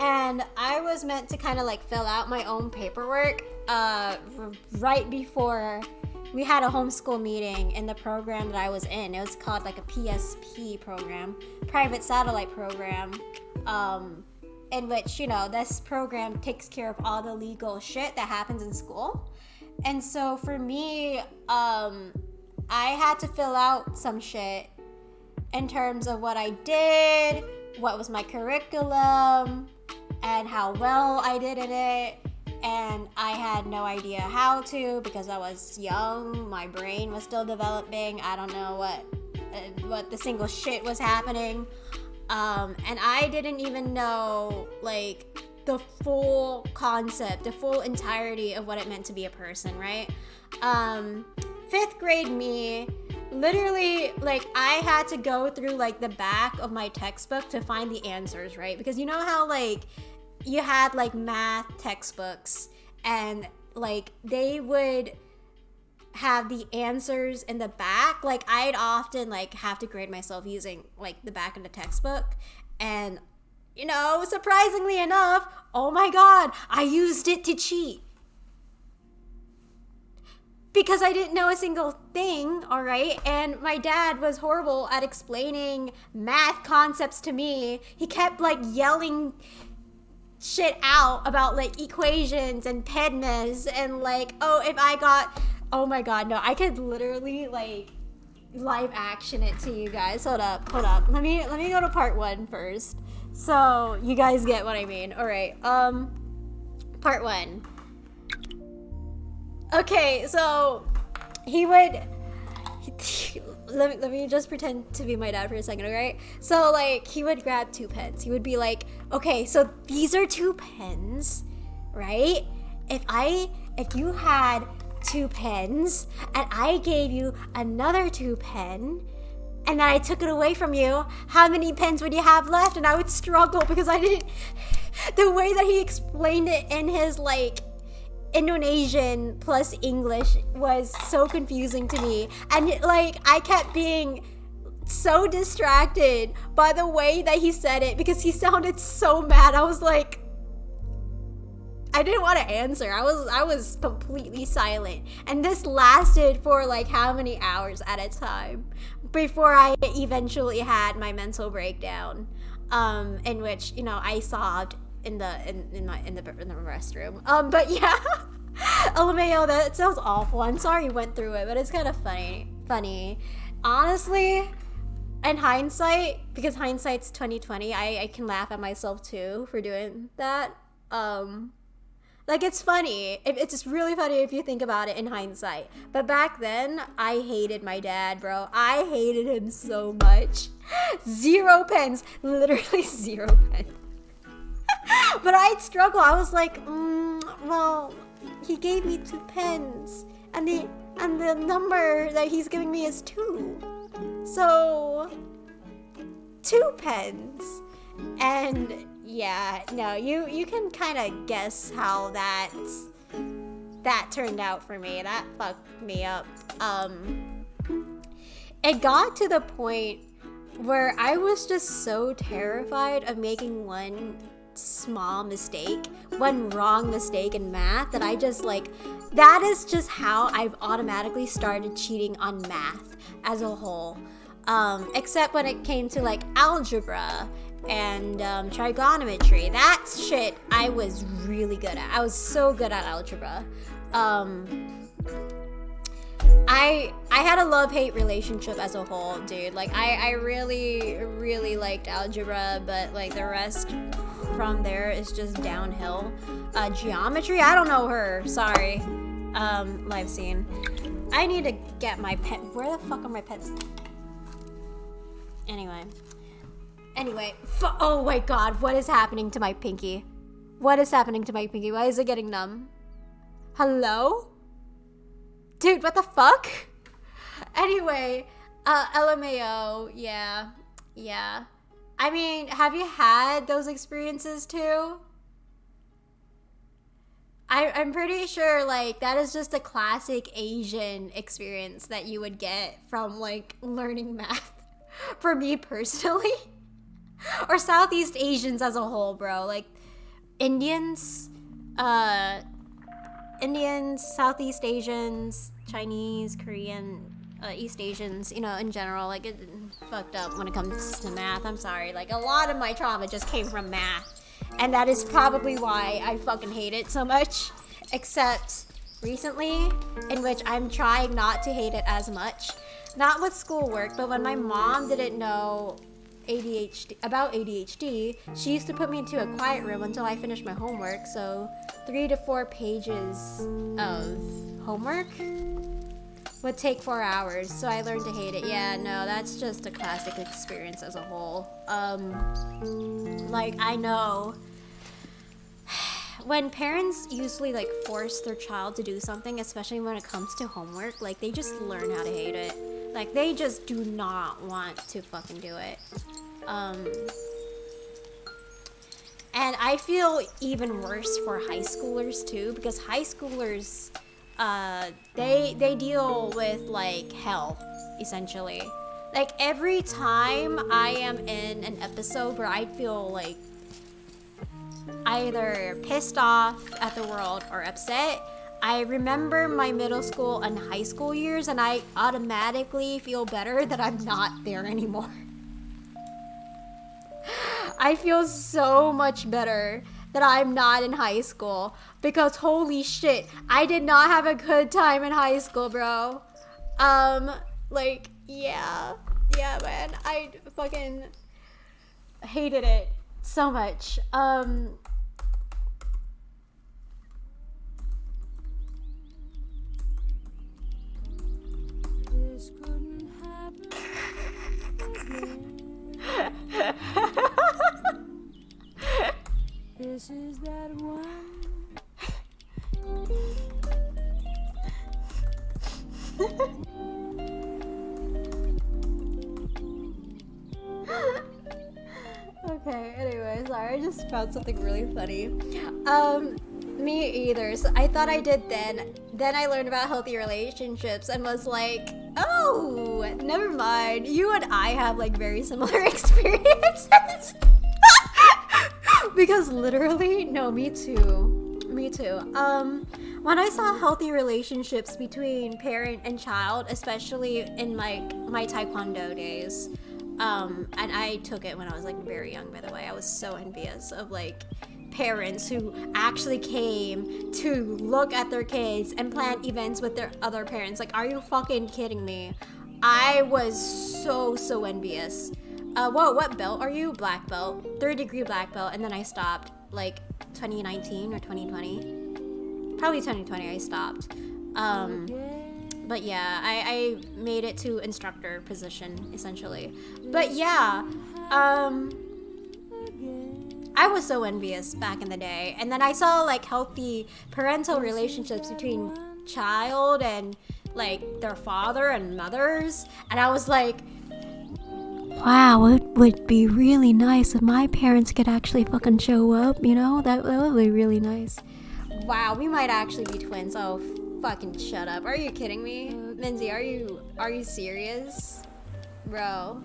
And I was meant to kind of like fill out my own paperwork right before we had a homeschool meeting in the program that I was in. It was called like a PSP program, private satellite program, in which, you know, this program takes care of all the legal shit that happens in school. And so for me, I had to fill out some shit in terms of what I did, what was my curriculum, and how well I did in it. And I had no idea how to because I was young. My brain was still developing. I don't know what the single shit was happening. And I didn't even know like the full concept, the full entirety of what it meant to be a person, right? 5th grade me, literally, like, I had to go through like the back of my textbook to find the answers, right? Because you know how like you had like math textbooks and like they would have the answers in the back. Like, I'd often like have to grade myself using like the back of the textbook, and you know, surprisingly enough, oh my god, I used it to cheat because I didn't know a single thing, all right? And my dad was horrible at explaining math concepts to me. He kept like yelling shit out about like equations and PEDMES and like, oh, if I got, oh my god, no, I could literally like live action it to you guys. Hold up. Let me go to part 1 first, so you guys get what I mean. All right. Part 1. Okay, so he would. Let me just pretend to be my dad for a second, alright? So, like, he would grab 2 pens. He would be like, okay, so these are 2 pens, right? If you had 2 pens, and I gave you another 2 pen, and then I took it away from you, how many pens would you have left? And I would struggle because I didn't... The way that he explained it in his, like, Indonesian plus English was so confusing to me, and like I kept being so distracted by the way that he said it because he sounded so mad. I was like, I didn't want to answer. I was completely silent, and this lasted for like how many hours at a time before I eventually had my mental breakdown, in which, you know, I sobbed in the restroom. But yeah, LMAO, that sounds awful. I'm sorry you went through it, but it's kind of funny. Honestly, in hindsight, because hindsight's 2020, I can laugh at myself too for doing that. Like, it's funny. It's just really funny if you think about it in hindsight. But back then, I hated my dad, bro. I hated him so much. 0 pens. Literally 0 pens. But I'd struggle. I was like, well, he gave me 2 pens, and the number that he's giving me is 2. So 2 pens. And yeah, no, you can kind of guess how that turned out for me. That fucked me up. It got to the point where I was just so terrified of making one small mistake, one wrong mistake in math, that I just like, that is just how I've automatically started cheating on math as a whole, except when it came to like algebra and trigonometry. That shit I was really good at. I was so good at algebra. I had a love-hate relationship as a whole, dude. Like, I really liked algebra, but like the rest from there is just downhill. Geometry, I don't know her. Sorry. Live scene. I need to get my pen. Where the fuck are my pens? Anyway. Oh my god, what is happening to my pinky? What is happening to my pinky? Why is it getting numb? Hello? Dude, what the fuck? Anyway, LMAO, yeah. I mean, have you had those experiences too? I'm pretty sure, like, that is just a classic Asian experience that you would get from, like, learning math. For me personally. Or Southeast Asians as a whole, bro. Like, Indians, Southeast Asians, Chinese, Korean, East Asians, you know, in general, like, it fucked up when it comes to math. I'm sorry. Like, a lot of my trauma just came from math. And that is probably why I fucking hate it so much. Except recently, in which I'm trying not to hate it as much. Not with schoolwork, but when my mom didn't know about ADHD, she used to put me into a quiet room until I finished my homework. So 3 to 4 pages of homework would take 4 hours. So I learned to hate it. Yeah, no, that's just a classic experience as a whole. Like, I know when parents usually like force their child to do something, especially when it comes to homework, like, they just learn how to hate it. Like, they just do not want to fucking do it. And I feel even worse for high schoolers too, because high schoolers, they deal with like hell, essentially. Like, every time I am in an episode where I feel like either pissed off at the world or upset, I remember my middle school and high school years, and I automatically feel better that I'm not there anymore. I feel so much better that I'm not in high school, because holy shit, I did not have a good time in high school, bro. Like, Yeah. Yeah, man. I fucking hated it so much. This couldn't happen again. This is that one. Okay, anyway, sorry, I just found something really funny. Me either. So I thought I did then. Then I learned about healthy relationships and was like, oh, never mind. You and I have like very similar experiences. Because literally, no, me too. Me too. When I saw healthy relationships between parent and child, especially in my taekwondo days, and I took it when I was like very young, by the way. I was so envious of like parents who actually came to look at their kids and plan events with their other parents. Like, are you fucking kidding me? I was so envious. Whoa, what belt are you? Black belt. 3rd-degree black belt, and then I stopped like 2019 or 2020. Probably 2020 I stopped. But yeah, I made it to instructor position, essentially. But yeah, I was so envious back in the day. And then I saw like healthy parental relationships between child and like their father and mothers. And I was like, wow, it would be really nice if my parents could actually fucking show up, you know? That would be really nice. Wow, we might actually be twins. Oh, fucking shut up. Are you kidding me? Minzy, are you serious? Bro.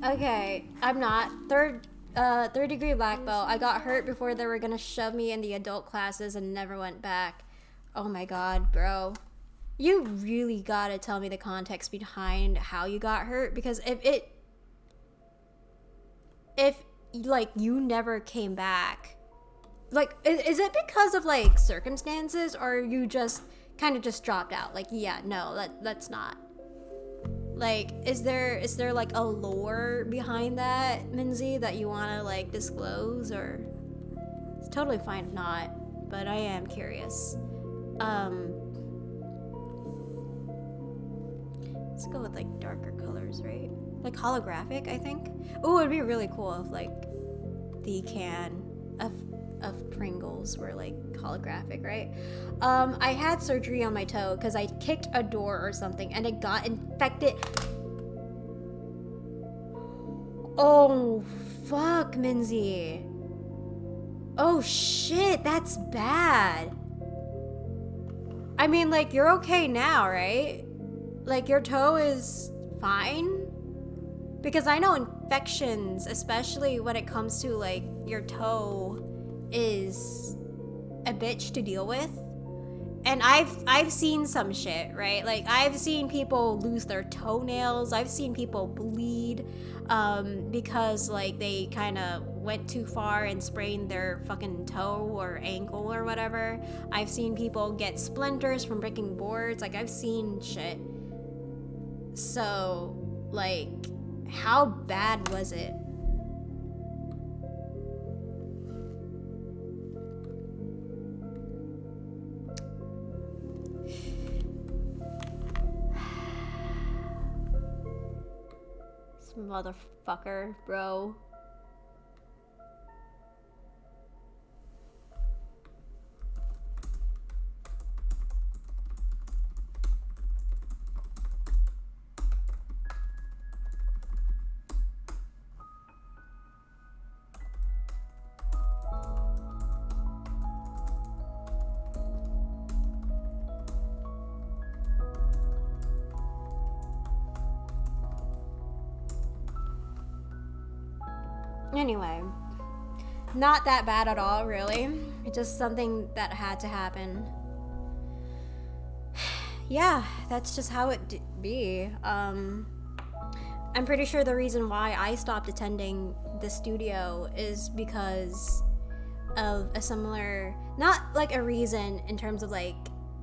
Okay, I'm not. 3rd-degree black belt. I got hurt before they were gonna shove me in the adult classes and never went back. Oh my god, bro. You really gotta tell me the context behind how you got hurt, because if like you never came back, like is it because of like circumstances, or you just kind of just dropped out? Like, yeah, no, that's not. Like, is there like a lore behind that, Minzy, that you want to like disclose? Or it's totally fine if not, but I am curious. Let's go with like darker colors, right? Like holographic, I think. Oh, it'd be really cool if like the can of Pringles were like holographic, right? I had surgery on my toe because I kicked a door or something and it got infected. Oh, fuck, Minzy. Oh shit, that's bad. I mean, like, you're okay now, right? Like, your toe is fine? Because I know infections, especially when it comes to like your toe, is a bitch to deal with. And I've seen some shit, right? Like, I've seen people lose their toenails. I've seen people bleed because like they kind of went too far and sprained their fucking toe or ankle or whatever. I've seen people get splinters from breaking boards. Like, I've seen shit. So, like, how bad was it? This motherfucker, bro. Anyway, not that bad at all, really. It's just something that had to happen. Yeah, that's just how it be. I'm pretty sure the reason why I stopped attending the studio is because of a similar, not like a reason in terms of like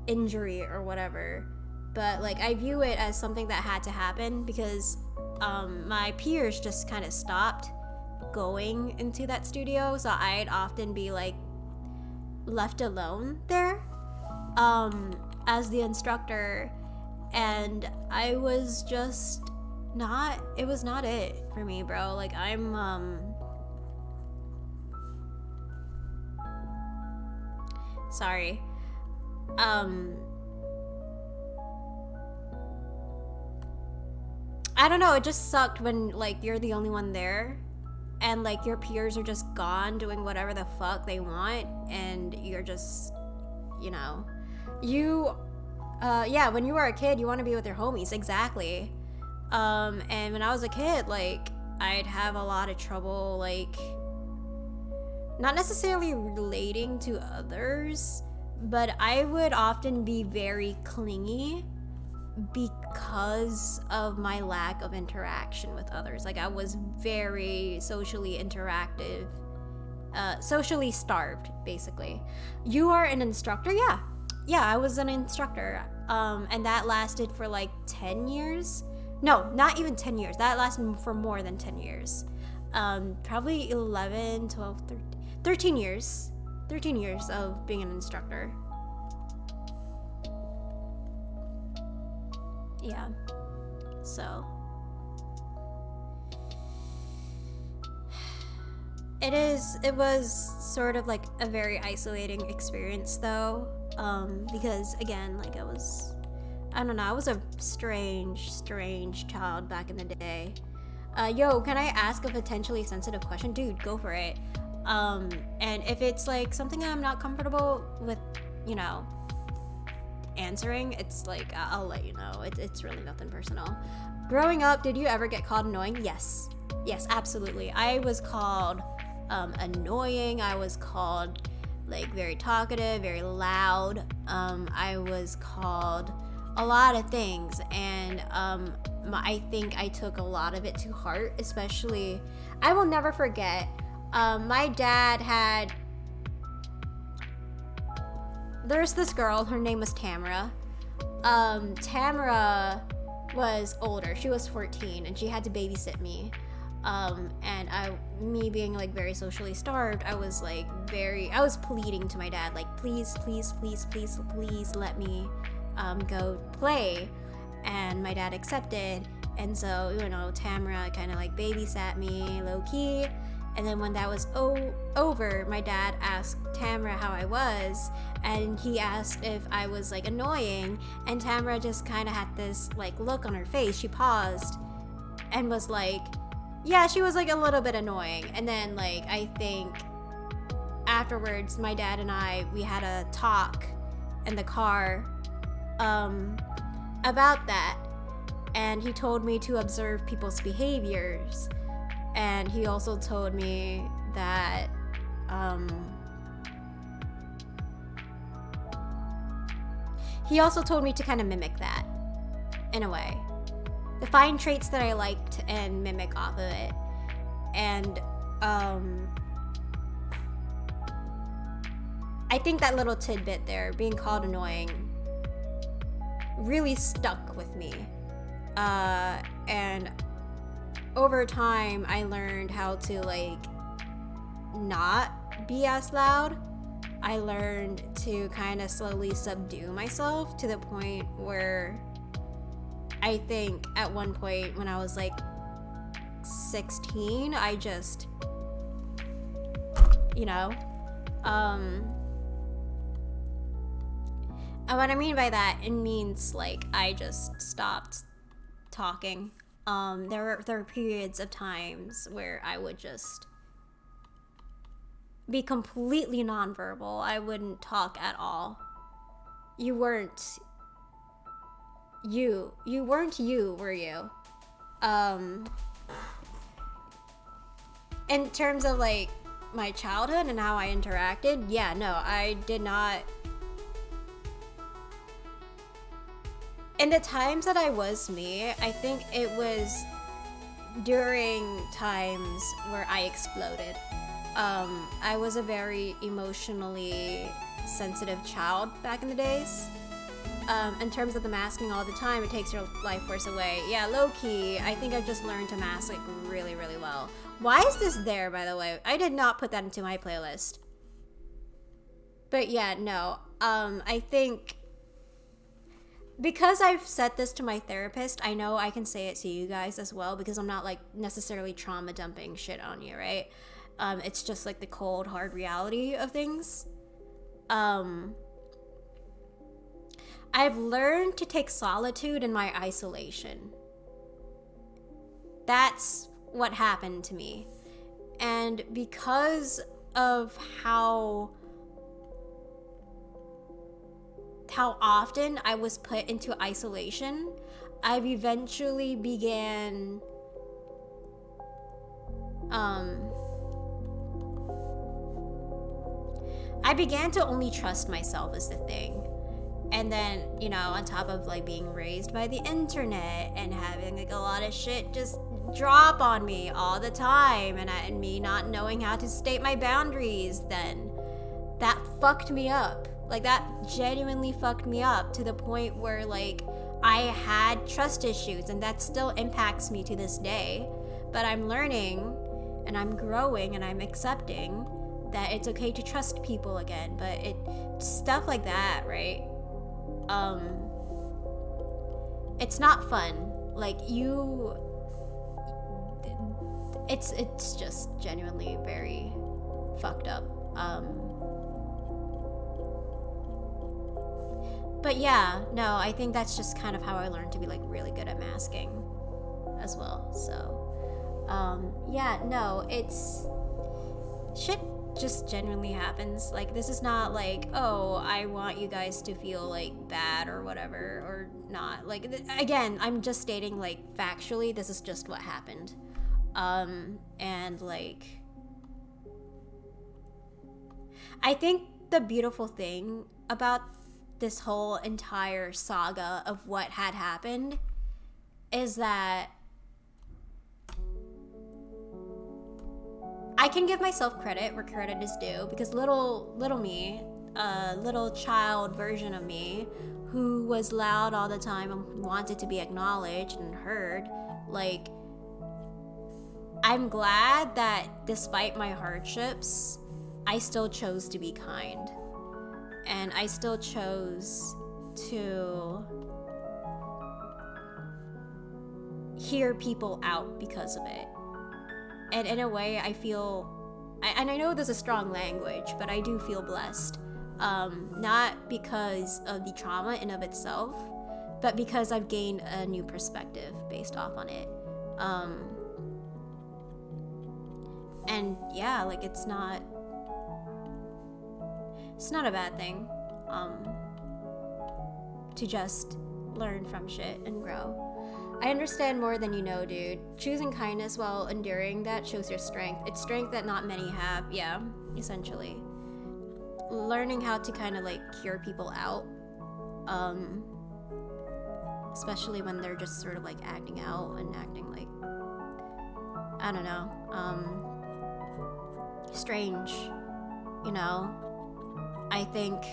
injury or whatever, but like I view it as something that had to happen because my peers just kind of stopped going into that studio, so I'd often be like left alone there as the instructor, and I was just not, it was not it for me, bro. Like I'm sorry. I don't know, it just sucked when like you're the only one there and like your peers are just gone doing whatever the fuck they want and you're just, you know, yeah, when you were a kid you want to be with your homies, exactly. And when I was a kid, like I'd have a lot of trouble, like not necessarily relating to others, but I would often be very clingy because of my lack of interaction with others. Like I was very socially interactive, socially starved, basically. You are an instructor? Yeah, I was an instructor, and that lasted for like 10 years. No, not even 10 years. That lasted for more than 10 years. Probably 11, 12, 13 years. 13 years of being an instructor. Yeah. So it was sort of like a very isolating experience though, because again, like I don't know, I was a strange child back in the day. Yo, can I ask a potentially sensitive question? Dude, go for it. And if it's like something I'm not comfortable with, you know, answering, it's like I'll let you know. It's really nothing personal. Growing up, did you ever get called annoying? Yes, absolutely. I was called annoying. I was called like very talkative, very loud. I was called a lot of things, and I think I took a lot of it to heart. Especially, I will never forget, my dad had, there's this girl, her name was Tamara. Tamara was older, she was 14, and she had to babysit me. And me being like very socially starved, I was pleading to my dad, like, please let me go play. And my dad accepted, and so, you know, Tamara kind of like babysat me low-key. And then when that was over, my dad asked Tamara how I was, and he asked if I was like annoying, and Tamara just kind of had this like look on her face. She paused and was like, yeah, she was like a little bit annoying. And then like I think afterwards, my dad and we had a talk in the car about that, and he told me to observe people's behaviors. And he also told me that he also told me to kind of mimic that in a way, the fine traits that I liked, and mimic off of it. And I think that little tidbit there, being called annoying, really stuck with me. And over time, I learned how to like not be as loud. I learned to kind of slowly subdue myself to the point where I think at one point when I was like 16, I just, you know, and what I mean by that, it means like I just stopped talking. There were periods of times where I would just be completely nonverbal. I wouldn't talk at all. You weren't you, were you? in terms of like my childhood and how I interacted, yeah, no, I did not. In the times that I was me, I think it was during times where I exploded. I was a very emotionally sensitive child back in the days. In terms of the masking all the time, it takes your life force away. Yeah, low-key, I think I've just learned to mask like really, really well. Why is this there, by the way? I did not put that into my playlist. But yeah, no. I think because I've said this to my therapist, I know I can say it to you guys as well, because I'm not like necessarily trauma dumping shit on you, right? It's just like the cold, hard reality of things. I've learned to take solitude in my isolation. That's what happened to me. And because of how often I was put into isolation, I've eventually began to only trust myself is the thing. And then, you know, on top of like being raised by the internet and having like a lot of shit just drop on me all the time, and me not knowing how to state my boundaries, then that fucked me up. Like that genuinely fucked me up to the point where like I had trust issues, and that still impacts me to this day. But I'm learning and I'm growing and I'm accepting that it's okay to trust people again. But stuff like that, right? It's not fun. Like it's just genuinely very fucked up. But yeah, no, I think that's just kind of how I learned to be like really good at masking as well. So, yeah, no, it's shit just genuinely happens. Like, this is not like, oh, I want you guys to feel like bad or whatever, or not. Like, again, I'm just stating like factually, this is just what happened. And like, I think the beautiful thing about this whole entire saga of what had happened is that I can give myself credit where credit is due, because little me, little child version of me who was loud all the time and wanted to be acknowledged and heard, like, I'm glad that despite my hardships, I still chose to be kind. And I still chose to hear people out because of it. And in a way, I feel, and I know this is strong language, but I do feel blessed. Not because of the trauma in of itself, but because I've gained a new perspective based off on it. And yeah, like it's not a bad thing to just learn from shit and grow. I understand more than you know, dude. Choosing kindness while enduring that shows your strength. It's strength that not many have, yeah, essentially. Learning how to kind of like hear people out, especially when they're just sort of like acting out and acting like, I don't know, strange, you know? I think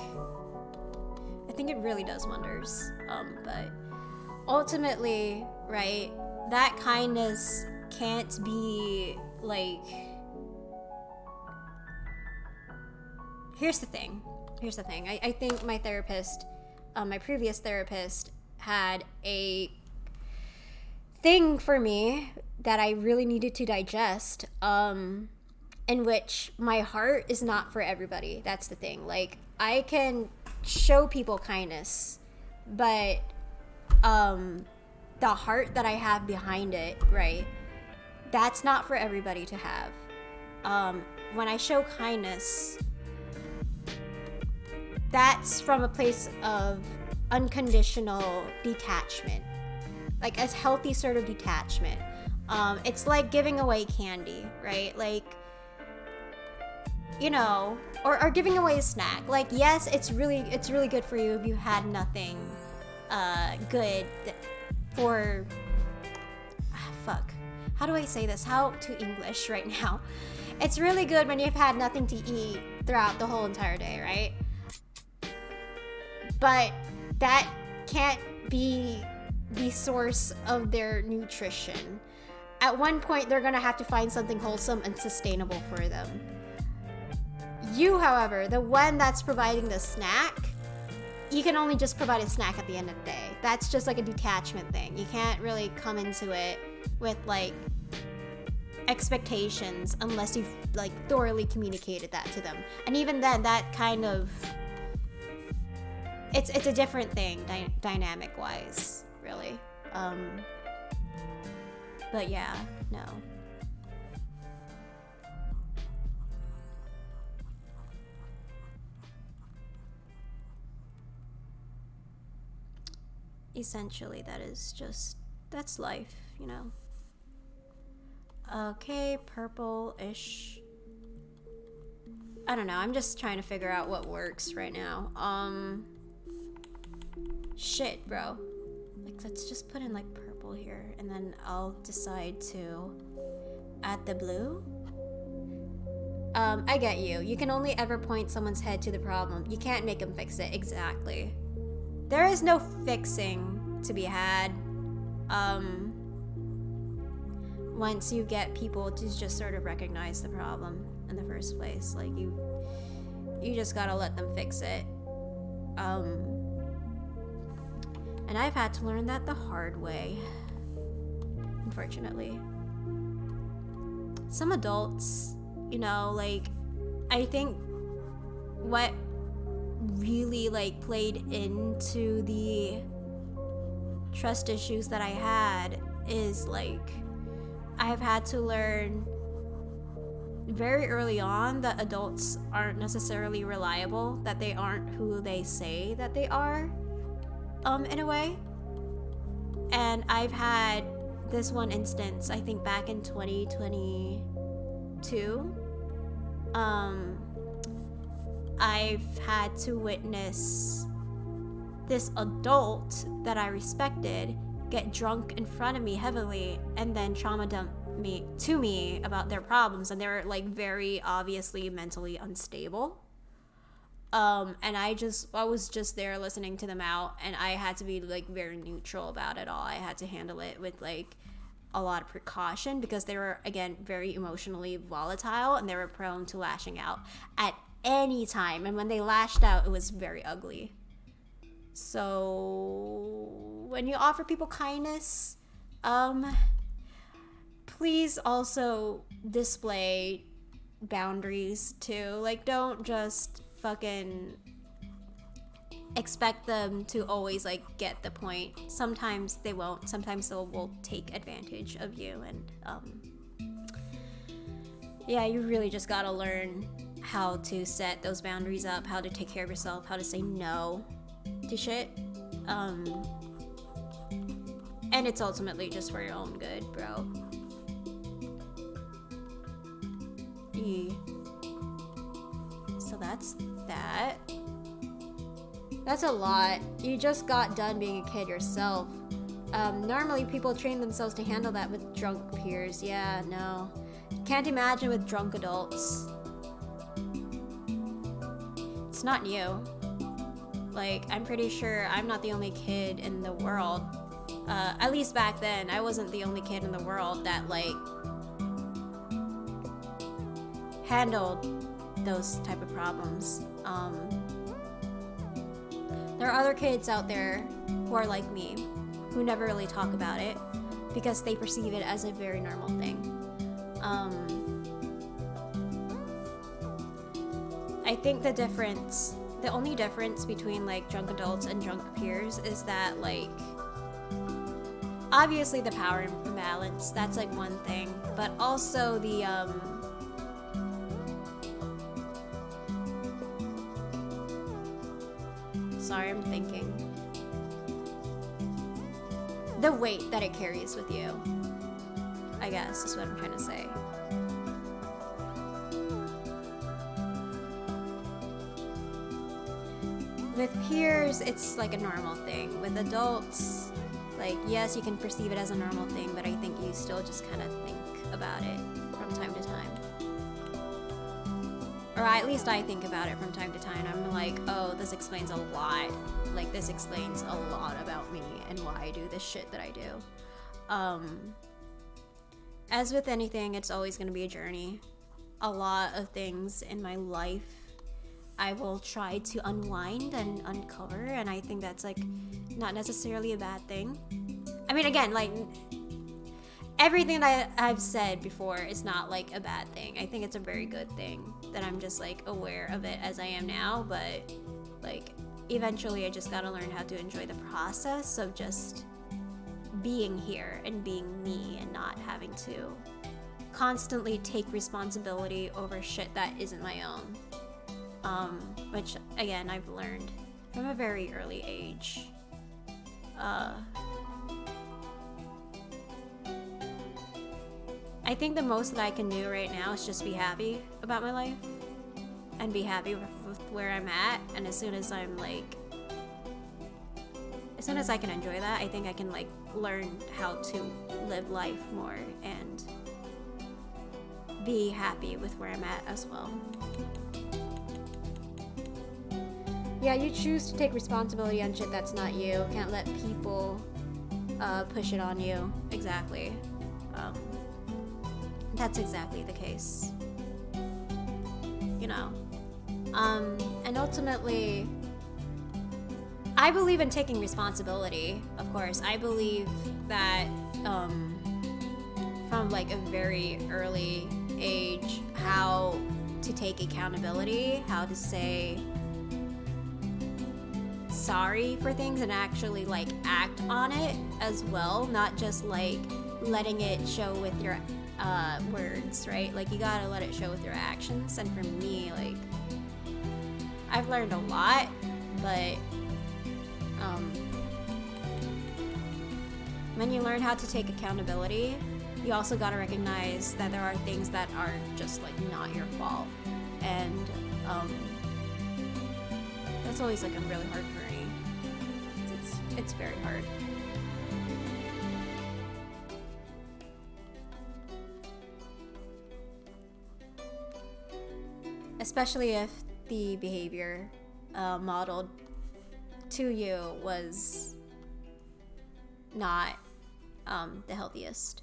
it really does wonders. But ultimately, right, that kindness can't be like, here's the thing. I think my therapist, my previous therapist, had a thing for me that I really needed to digest, in which my heart is not for everybody. That's the thing. Like, I can show people kindness, but the heart that I have behind it, right, that's not for everybody to have. When I show kindness, that's from a place of unconditional detachment, like a healthy sort of detachment. It's like giving away candy, right? Like, you know, or giving away a snack. Like, yes, it's really good for you if you had nothing good for fuck. How do I say this? How to English right now? It's really good when you've had nothing to eat throughout the whole entire day, right? But that can't be the source of their nutrition. At one point, they're gonna have to find something wholesome and sustainable for them. You, however, the one that's providing the snack, you can only just provide a snack at the end of the day. That's just like a detachment thing. You can't really come into it with like expectations unless you've like thoroughly communicated that to them. And even then, that kind of it's a different thing dynamic wise, really. But yeah, no. Essentially, that's life, you know. Okay, purple-ish. I don't know, I'm just trying to figure out what works right now. Shit, bro. Like, let's just put in, like, purple here, and then I'll decide to add the blue. I get you. You can only ever point someone's head to the problem. You can't make them fix it, exactly. There is no fixing to be had. Once you get people to just sort of recognize the problem in the first place, like you just gotta let them fix it. And I've had to learn that the hard way, unfortunately. Some adults, you know, like, I think what really like played into the trust issues that I had is like I've had to learn very early on that adults aren't necessarily reliable, that they aren't who they say that they are, in a way. And I've had this one instance, I think back in 2022, I've had to witness this adult that I respected get drunk in front of me heavily and then trauma dump me about their problems, and they're like very obviously mentally unstable. And I was just there listening to them out, and I had to be like very neutral about it all. I had to handle it with like a lot of precaution because they were, again, very emotionally volatile and they were prone to lashing out at any time, and when they lashed out, it was very ugly. So when you offer people kindness, please also display boundaries too. Like, don't just fucking expect them to always like get the point. Sometimes they won't. Sometimes they will take advantage of you, and yeah, you really just gotta learn how to set those boundaries up, how to take care of yourself, how to say no to shit. And it's ultimately just for your own good, bro. So that's that. That's a lot. You just got done being a kid yourself. Normally people train themselves to handle that with drunk peers. Yeah, no. Can't imagine with drunk adults. It's not new. Like, I'm pretty sure I'm not the only kid in the world. At least back then, I wasn't the only kid in the world that, like, handled those type of problems. There are other kids out there who are like me, who never really talk about it because they perceive it as a very normal thing. I think the only difference between like drunk adults and drunk peers is that, like, obviously the power imbalance, that's like one thing, but also the sorry, I'm thinking. The weight that it carries with you. I guess is what I'm trying to say. With peers, it's like a normal thing. With adults, like, yes, you can perceive it as a normal thing, but I think you still just kind of think about it from time to time. Or at least I think about it from time to time. I'm like, oh, this explains a lot. Like, this explains a lot about me and why I do this shit that I do. As with anything, it's always going to be a journey. A lot of things in my life I will try to unwind and uncover, and I think that's like not necessarily a bad thing. I mean, again, like everything that I've said before is not like a bad thing. I think it's a very good thing that I'm just like aware of it as I am now, but like eventually I just gotta learn how to enjoy the process of just being here and being me and not having to constantly take responsibility over shit that isn't my own. Which again, I've learned from a very early age. I think the most that I can do right now is just be happy about my life and be happy with where I'm at. And as soon as I can enjoy that, I think I can like learn how to live life more and be happy with where I'm at as well. Yeah, you choose to take responsibility on shit that's not you. Can't let people push it on you. Exactly. That's exactly the case. You know. And ultimately, I believe in taking responsibility, of course. I believe that from like a very early age, how to take accountability, how to say sorry for things and actually like act on it as well, not just like letting it show with your words, right? Like you gotta let it show with your actions. And for me, like I've learned a lot, but when you learn how to take accountability, you also gotta recognize that there are things that are just like not your fault, and that's always like a really hard journey. It's very hard. Especially if the behavior modeled to you was not the healthiest.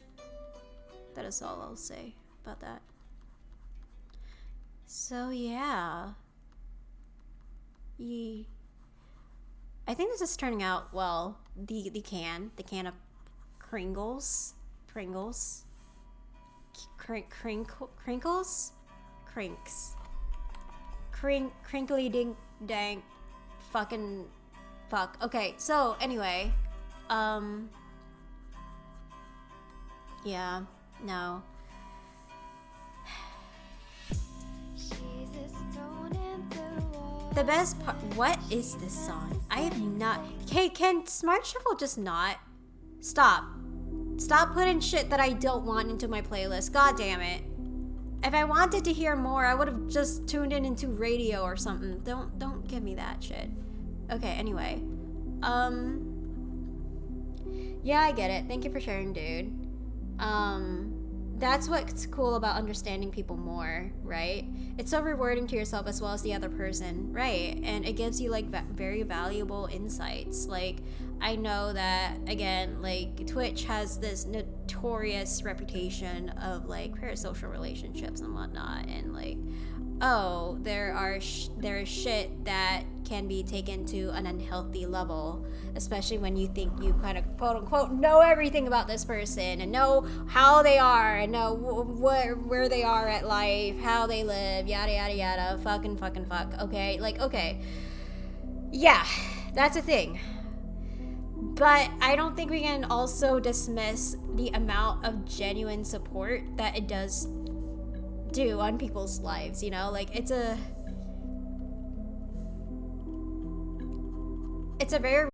That is all I'll say about that. So yeah. I think this is turning out well. The can of Pringles, crinkles, crinkly ding dang, fucking fuck. Okay, so anyway, yeah, no. The best part. What is this song? I have not. Hey, can Smart Shuffle just not? Stop putting shit that I don't want into my playlist. God damn it. If I wanted to hear more, I would have just tuned in into radio or something. Don't give me that shit. Okay, anyway. Yeah, I get it. Thank you for sharing, dude. That's what's cool about understanding people more, right? It's so rewarding to yourself as well as the other person, right? And it gives you like very valuable insights. Like, I know that, again, like Twitch has this notorious reputation of like parasocial relationships and whatnot, and like, oh, there is shit that can be taken to an unhealthy level, especially when you think you kind of quote unquote know everything about this person and know how they are and know where they are at life, how they live, yada yada yada, fucking fuck. Okay, like, okay, yeah, that's a thing. But I don't think we can also dismiss the amount of genuine support that it does do on people's lives, you know? Like, it's a very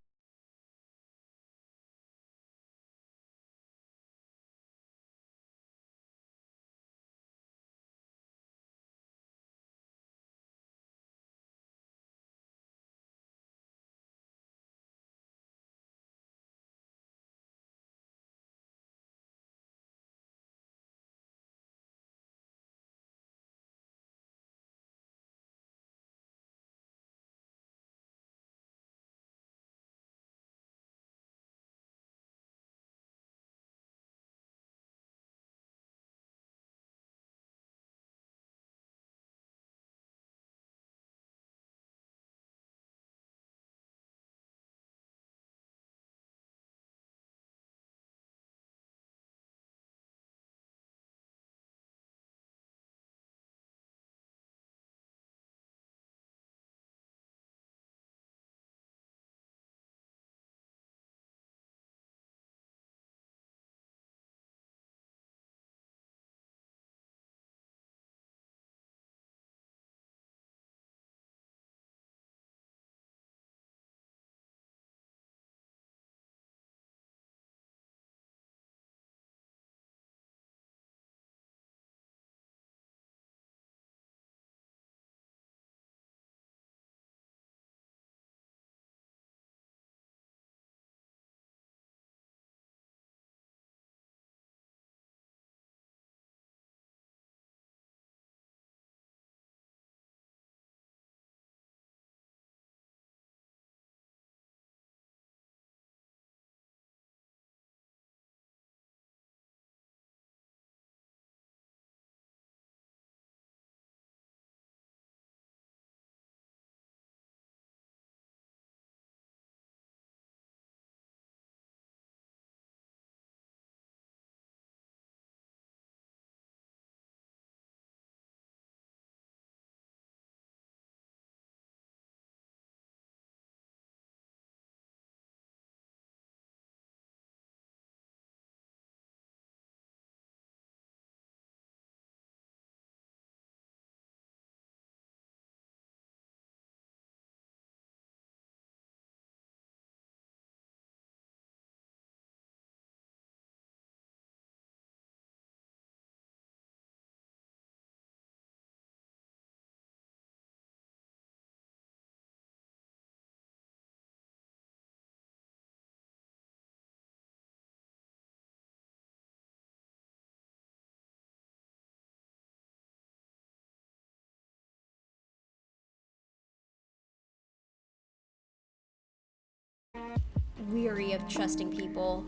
weary of trusting people,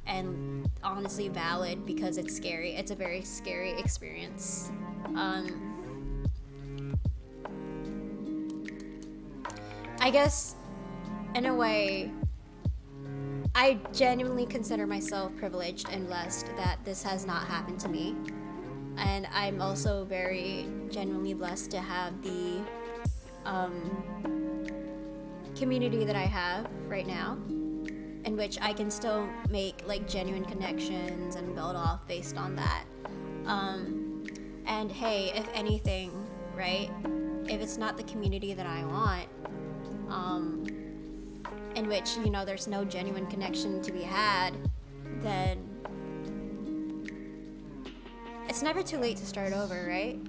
and honestly valid because it's scary. It's a very scary experience. I guess, in a way, I genuinely consider myself privileged and blessed that this has not happened to me. And I'm also very genuinely blessed to have the community that I have right now, in which I can still make like genuine connections and build off based on that. And hey, if anything, right, if it's not the community that I want, in which, you know, there's no genuine connection to be had, then it's never too late to start over, right?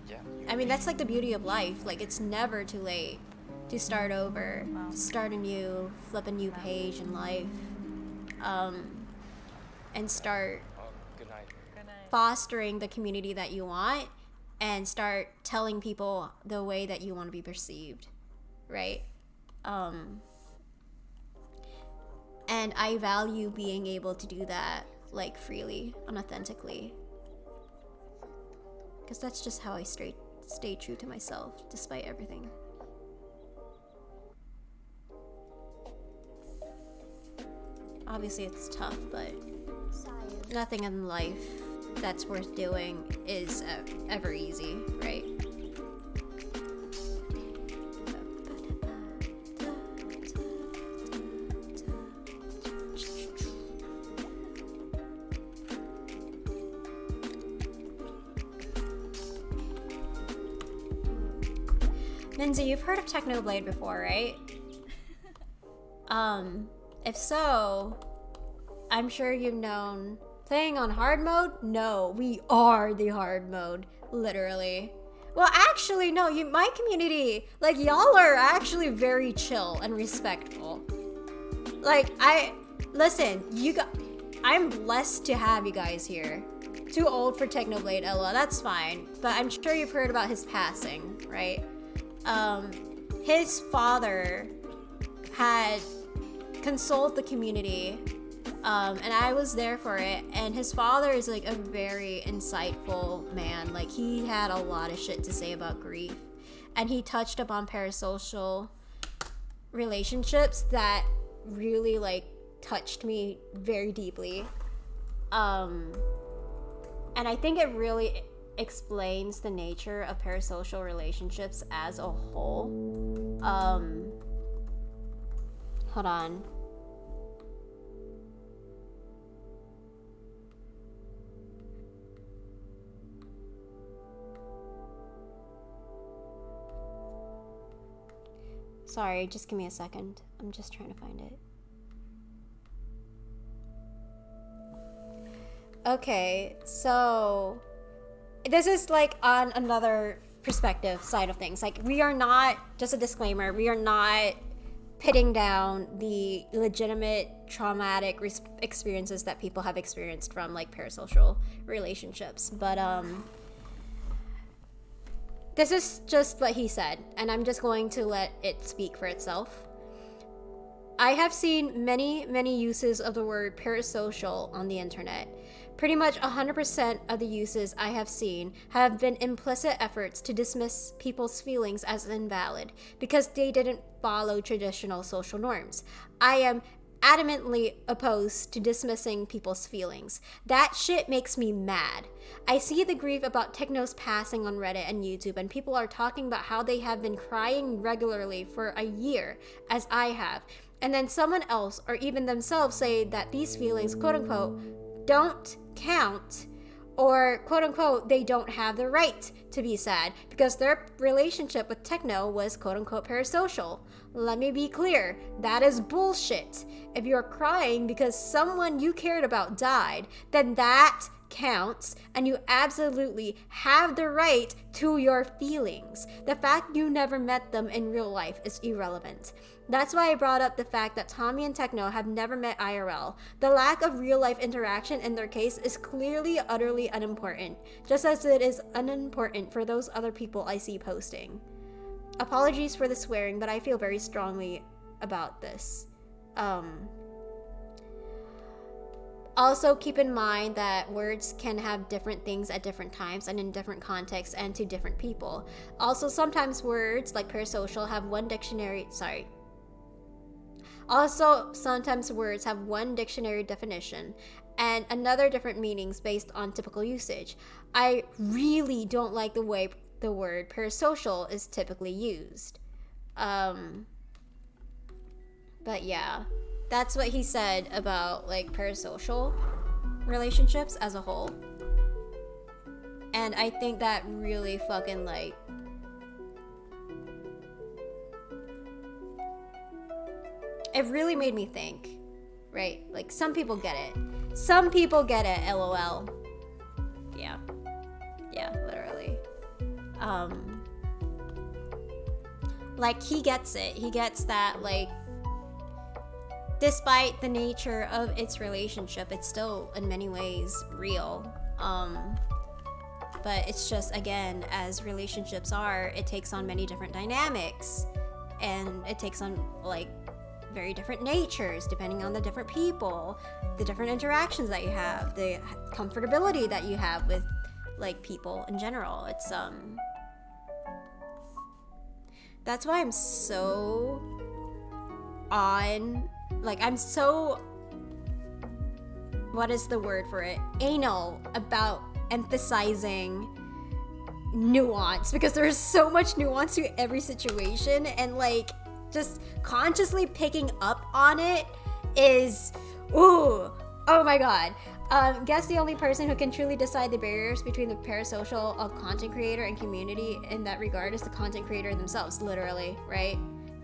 Yeah. I mean, that's like the beauty of life. Like, it's never too late to start over, to start anew, flip a new page in life, and start Good night. fostering the community that you want, and start telling people the way that you want to be perceived, right? And I value being able to do that, like, freely and authentically, because that's just how I stay true to myself despite everything. Obviously it's tough, but nothing in life that's worth doing is ever easy, right? Minzy, you've heard of Technoblade before, right? If so, I'm sure you've known playing on hard mode? No, we are the hard mode, literally. Well, actually, no, my community, like, y'all are actually very chill and respectful. Like, I'm blessed to have you guys here. Too old for Technoblade, Ella, that's fine. But I'm sure you've heard about his passing, right? His father had consoled the community, and I was there for it, and his father is like a very insightful man. Like, he had a lot of shit to say about grief, and he touched upon parasocial relationships that really like touched me very deeply, and I think it really explains the nature of parasocial relationships as a whole. Hold on. Sorry, just give me a second. I'm just trying to find it. Okay, so this is like on another perspective side of things. Like, we are not, just a disclaimer, we are not pitting down the legitimate traumatic experiences that people have experienced from like parasocial relationships, but this is just what he said, and I'm just going to let it speak for itself. I have seen many uses of the word parasocial on the internet. Pretty much 100% of the uses I have seen have been implicit efforts to dismiss people's feelings as invalid because they didn't follow traditional social norms. I am adamantly opposed to dismissing people's feelings. That shit makes me mad. I see the grief about Techno's passing on Reddit and YouTube, and people are talking about how they have been crying regularly for a year, as I have. And then someone else, or even themselves, say that these feelings, quote unquote, don't count, or quote unquote, they don't have the right to be sad because their relationship with Techno was quote unquote parasocial. Let me be clear, that is bullshit. If you're crying because someone you cared about died, then that counts, and you absolutely have the right to your feelings. The fact you never met them in real life is irrelevant. That's why I brought up the fact that Tommy and Techno have never met IRL. The lack of real life interaction in their case is clearly utterly unimportant, just as it is unimportant for those other people I see posting. Apologies for the swearing, but I feel very strongly about this. Also, keep in mind that words can have different things at different times and in different contexts and to different people. Also, sometimes words like parasocial have one dictionary. Also, sometimes words have one dictionary definition and another different meanings based on typical usage. I really don't like the way the word parasocial is typically used. But yeah, that's what he said about like parasocial relationships as a whole. And I think that really fucking like it really made me think, right? Like some people get it. Some people get it, LOL. Yeah. Yeah, literally. Like he gets it. He gets that like despite the nature of its relationship, it's still in many ways real. But it's just, again, as relationships are, it takes on many different dynamics and it takes on like very different natures depending on the different people, the different interactions that you have, the comfortability that you have with like people in general. It's that's why I'm so I'm so, what is the word for it? Anal about emphasizing nuance, because there's so much nuance to every situation, and like just consciously picking up on it is, ooh, oh my god. Guess the only person who can truly decide the barriers between the parasocial of content creator and community in that regard is the content creator themselves, literally, right?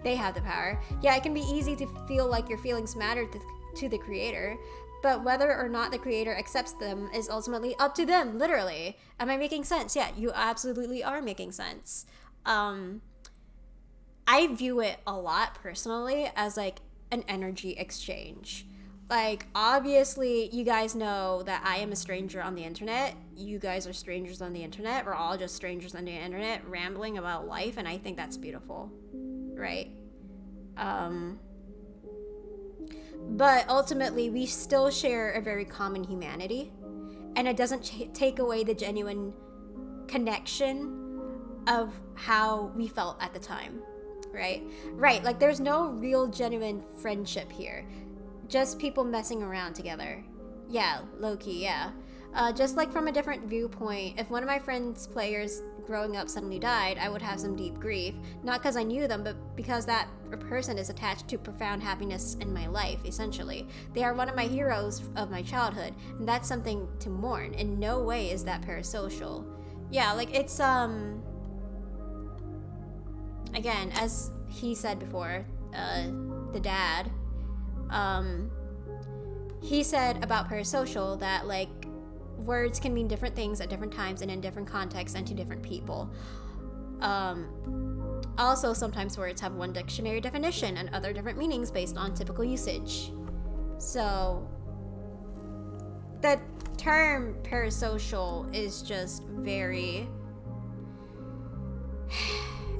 They have the power. Yeah, it can be easy to feel like your feelings matter to the creator, but whether or not the creator accepts them is ultimately up to them, literally. Am I making sense? Yeah, you absolutely are making sense. I view it a lot personally as like an energy exchange. Like, obviously, you guys know that I am a stranger on the internet. You guys are strangers on the internet. We're all just strangers on the internet rambling about life, and I think that's beautiful. Right? But ultimately, we still share a very common humanity, and it doesn't take away the genuine connection of how we felt at the time. Right? Right. Like, there's no real genuine friendship here. Just people messing around together. Yeah, low-key, yeah. Just like from a different viewpoint, if one of my friends' players growing up suddenly died, I would have some deep grief. Not because I knew them, but because that person is attached to profound happiness in my life, essentially. They are one of my heroes of my childhood, and that's something to mourn. In no way is that parasocial. Yeah, like it's, again, as he said before, the dad, he said about parasocial that like words can mean different things at different times and in different contexts and to different people. Also, sometimes words have one dictionary definition and other different meanings based on typical usage. So the term parasocial is just very,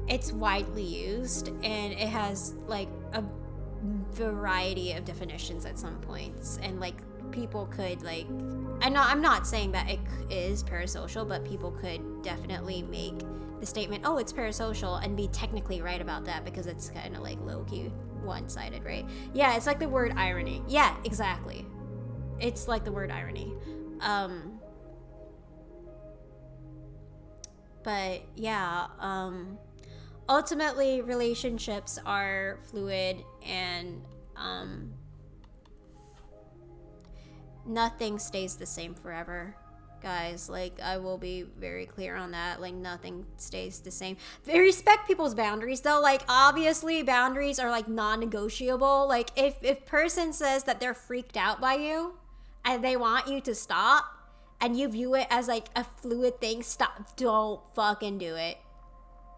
it's widely used, and it has like a variety of definitions at some points, and like people could like, I'm not saying that it is parasocial, but people could definitely make the statement, oh, it's parasocial, and be technically right about that because it's kind of like low-key one-sided, right? Yeah, it's like the word irony. Yeah, exactly. It's like the word irony. But yeah, ultimately, relationships are fluid, and nothing stays the same forever, guys. Like, I will be very clear on that. Like, nothing stays the same. They respect people's boundaries, though. Like, obviously, boundaries are, like, non-negotiable. Like, if person says that they're freaked out by you, and they want you to stop, and you view it as, like, a fluid thing, stop. Don't fucking do it.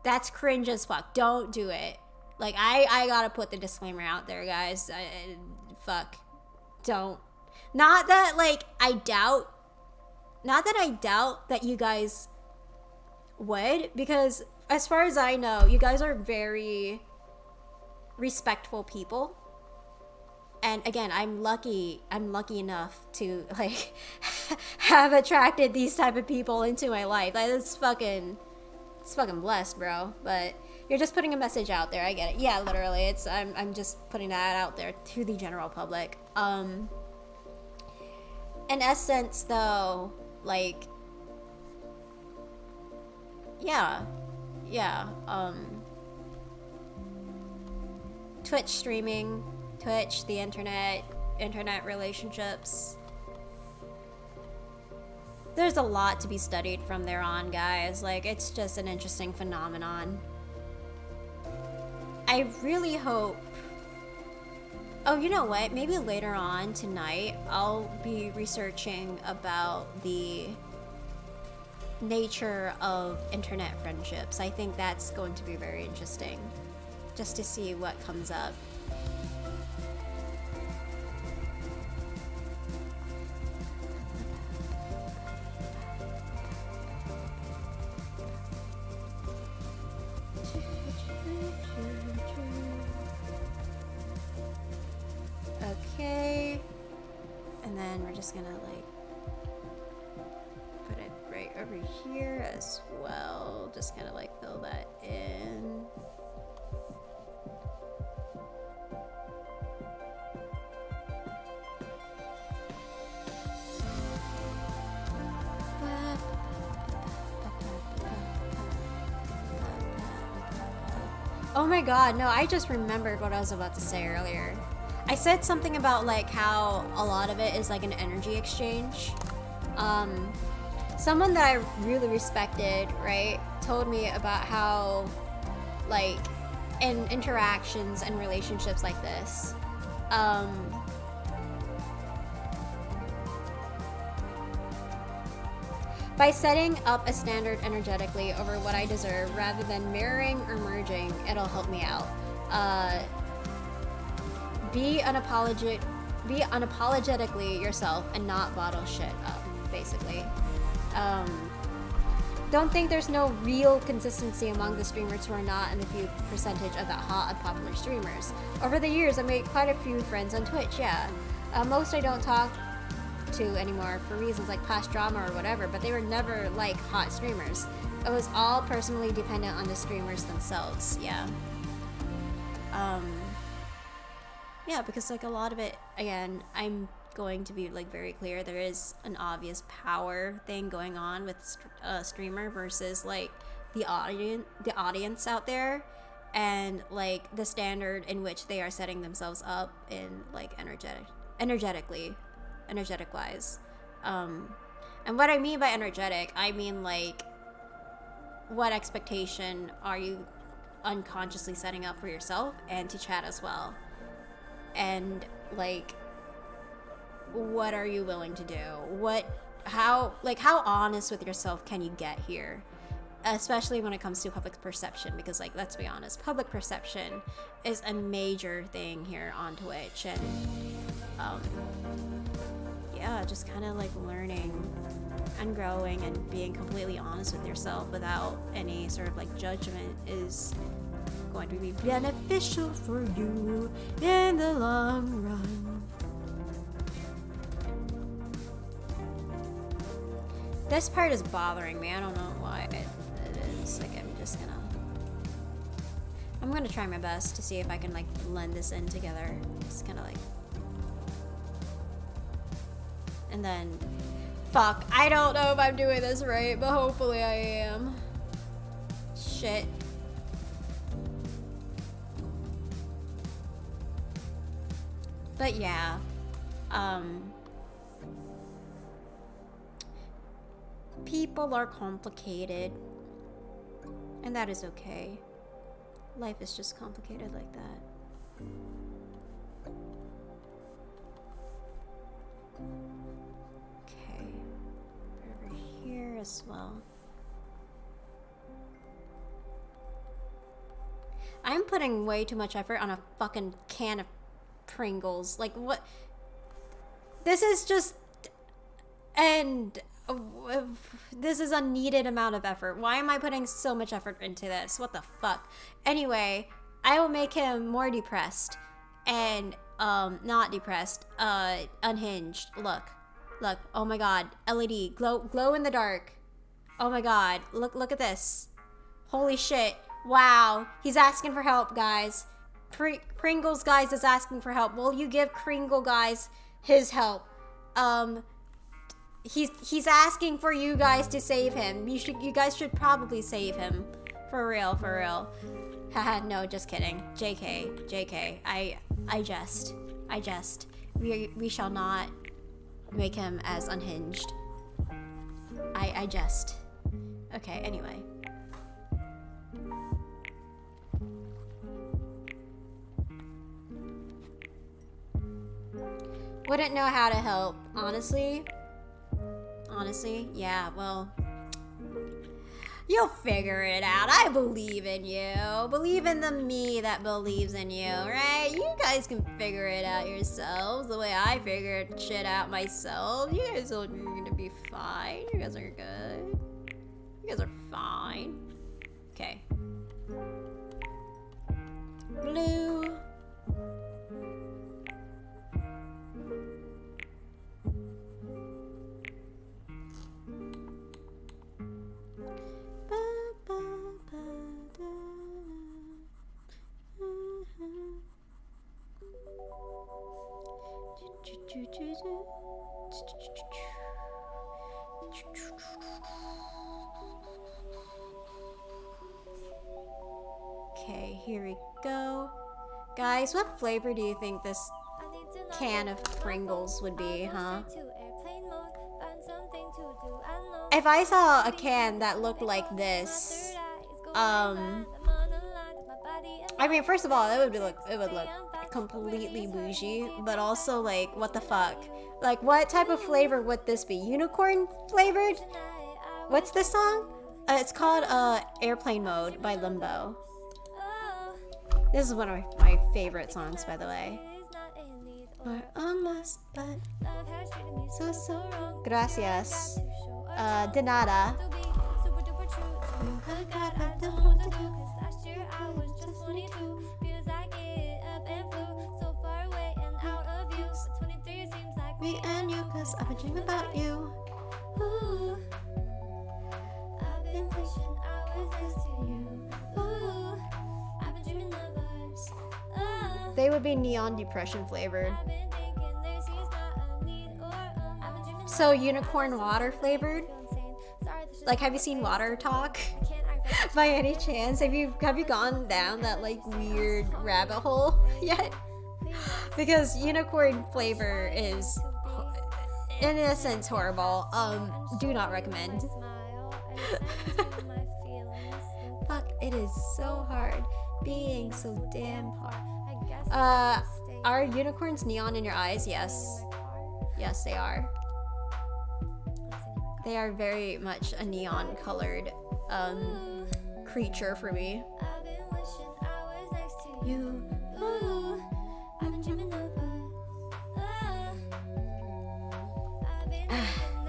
That's cringe as fuck. Don't do it. Like, I gotta put the disclaimer out there, guys. Fuck. Don't. Not that, like, I doubt that you guys would, because as far as I know, you guys are very respectful people. And again, I'm lucky enough to like have attracted these type of people into my life. Like it's fucking blessed, bro. But you're just putting a message out there. I get it. Yeah, literally. I'm just putting that out there to the general public. In essence though, like yeah. Twitch streaming, Twitch, the internet relationships. There's a lot to be studied from there on, guys. Like, it's just an interesting phenomenon. I really hope... Oh, you know what? Maybe later on tonight, I'll be researching about the nature of internet friendships. I think that's going to be very interesting. Just to see what comes up. Okay. And then we're just gonna like put it right over here as well. Just kind of like fill that in. Oh my god, no, I just remembered what I was about to say earlier. I said something about like how a lot of it is like an energy exchange. Someone that I really respected, right, told me about how like in interactions and relationships like this, by setting up a standard energetically over what I deserve rather than mirroring or merging, it'll help me out. Be unapologetically yourself and not bottle shit up, basically. Don't think there's no real consistency among the streamers who are not in the few percentage of the hot and popular streamers. Over the years, I made quite a few friends on Twitch, yeah. Most I don't talk to anymore for reasons like past drama or whatever, but they were never like hot streamers. It was all personally dependent on the streamers themselves. Yeah. Yeah, because like a lot of it, again, I'm going to be like very clear, there is an obvious power thing going on with a streamer versus like the audience out there, and like the standard in which they are setting themselves up in like energetic wise. And what I mean by energetic, I mean like what expectation are you unconsciously setting up for yourself and to chat as well, and like what are you willing to do, how honest with yourself can you get here, especially when it comes to public perception, because like let's be honest, public perception is a major thing here on Twitch. And yeah, just kind of like learning and growing and being completely honest with yourself without any sort of like judgment is going to be beneficial for you in the long run. This part is bothering me. I don't know why it is. Like I'm gonna try my best to see if I can like blend this in together. Just kind of like, and then, fuck, I don't know if I'm doing this right, but hopefully I am. Shit. But yeah, people are complicated, and that is okay. Life is just complicated like that. Okay, over here as well. I'm putting way too much effort on a fucking can of Pringles. Like, what? This is just... And... this is a needed amount of effort. Why am I putting so much effort into this? What the fuck? Anyway, I will make him more depressed. And not depressed, unhinged. Look, oh my god, LED, glow in the dark. Oh my god, look at this. Holy shit, wow, he's asking for help, guys. Pringles guys is asking for help. Will you give Kringle guys his help? He's asking for you guys to save him. You guys should probably save him. For real. Haha, no, just kidding. JK. I jest. We shall not make him as unhinged. I jest. Okay, anyway. Wouldn't know how to help, honestly. Yeah, well, you'll figure it out. I believe in you. Believe in the me that believes in you, right? You guys can figure it out yourselves the way I figured shit out myself. You guys are gonna be fine. You guys are good. You guys are fine. Okay. Blue. Okay, here we go. Guys, what flavor do you think this can of Pringles would be, huh? If I saw a can that looked like this, I mean, first of all, it would look completely bougie, but also like, what the fuck? Like, what type of flavor would this be? Unicorn flavored? What's this song? It's called Airplane Mode by Limbo. This is one of my favorite songs, by the way. We're almost, but so gracias. De nada. Me and you, cause I've been dreaming about you. Ooh. I've been wishing I was next to you. Ooh. I've been dreaming of us. They would be neon depression flavored. So unicorn water flavored? Like, have you seen Water Talk? By any chance? Have you gone down that like weird rabbit hole yet? Because unicorn flavor is, in a sense, horrible. Do not recommend. Fuck, it is so hard. Being so damn hard. Are unicorns neon in your eyes? Yes. Yes, they are. They are very much a neon colored creature for me. You.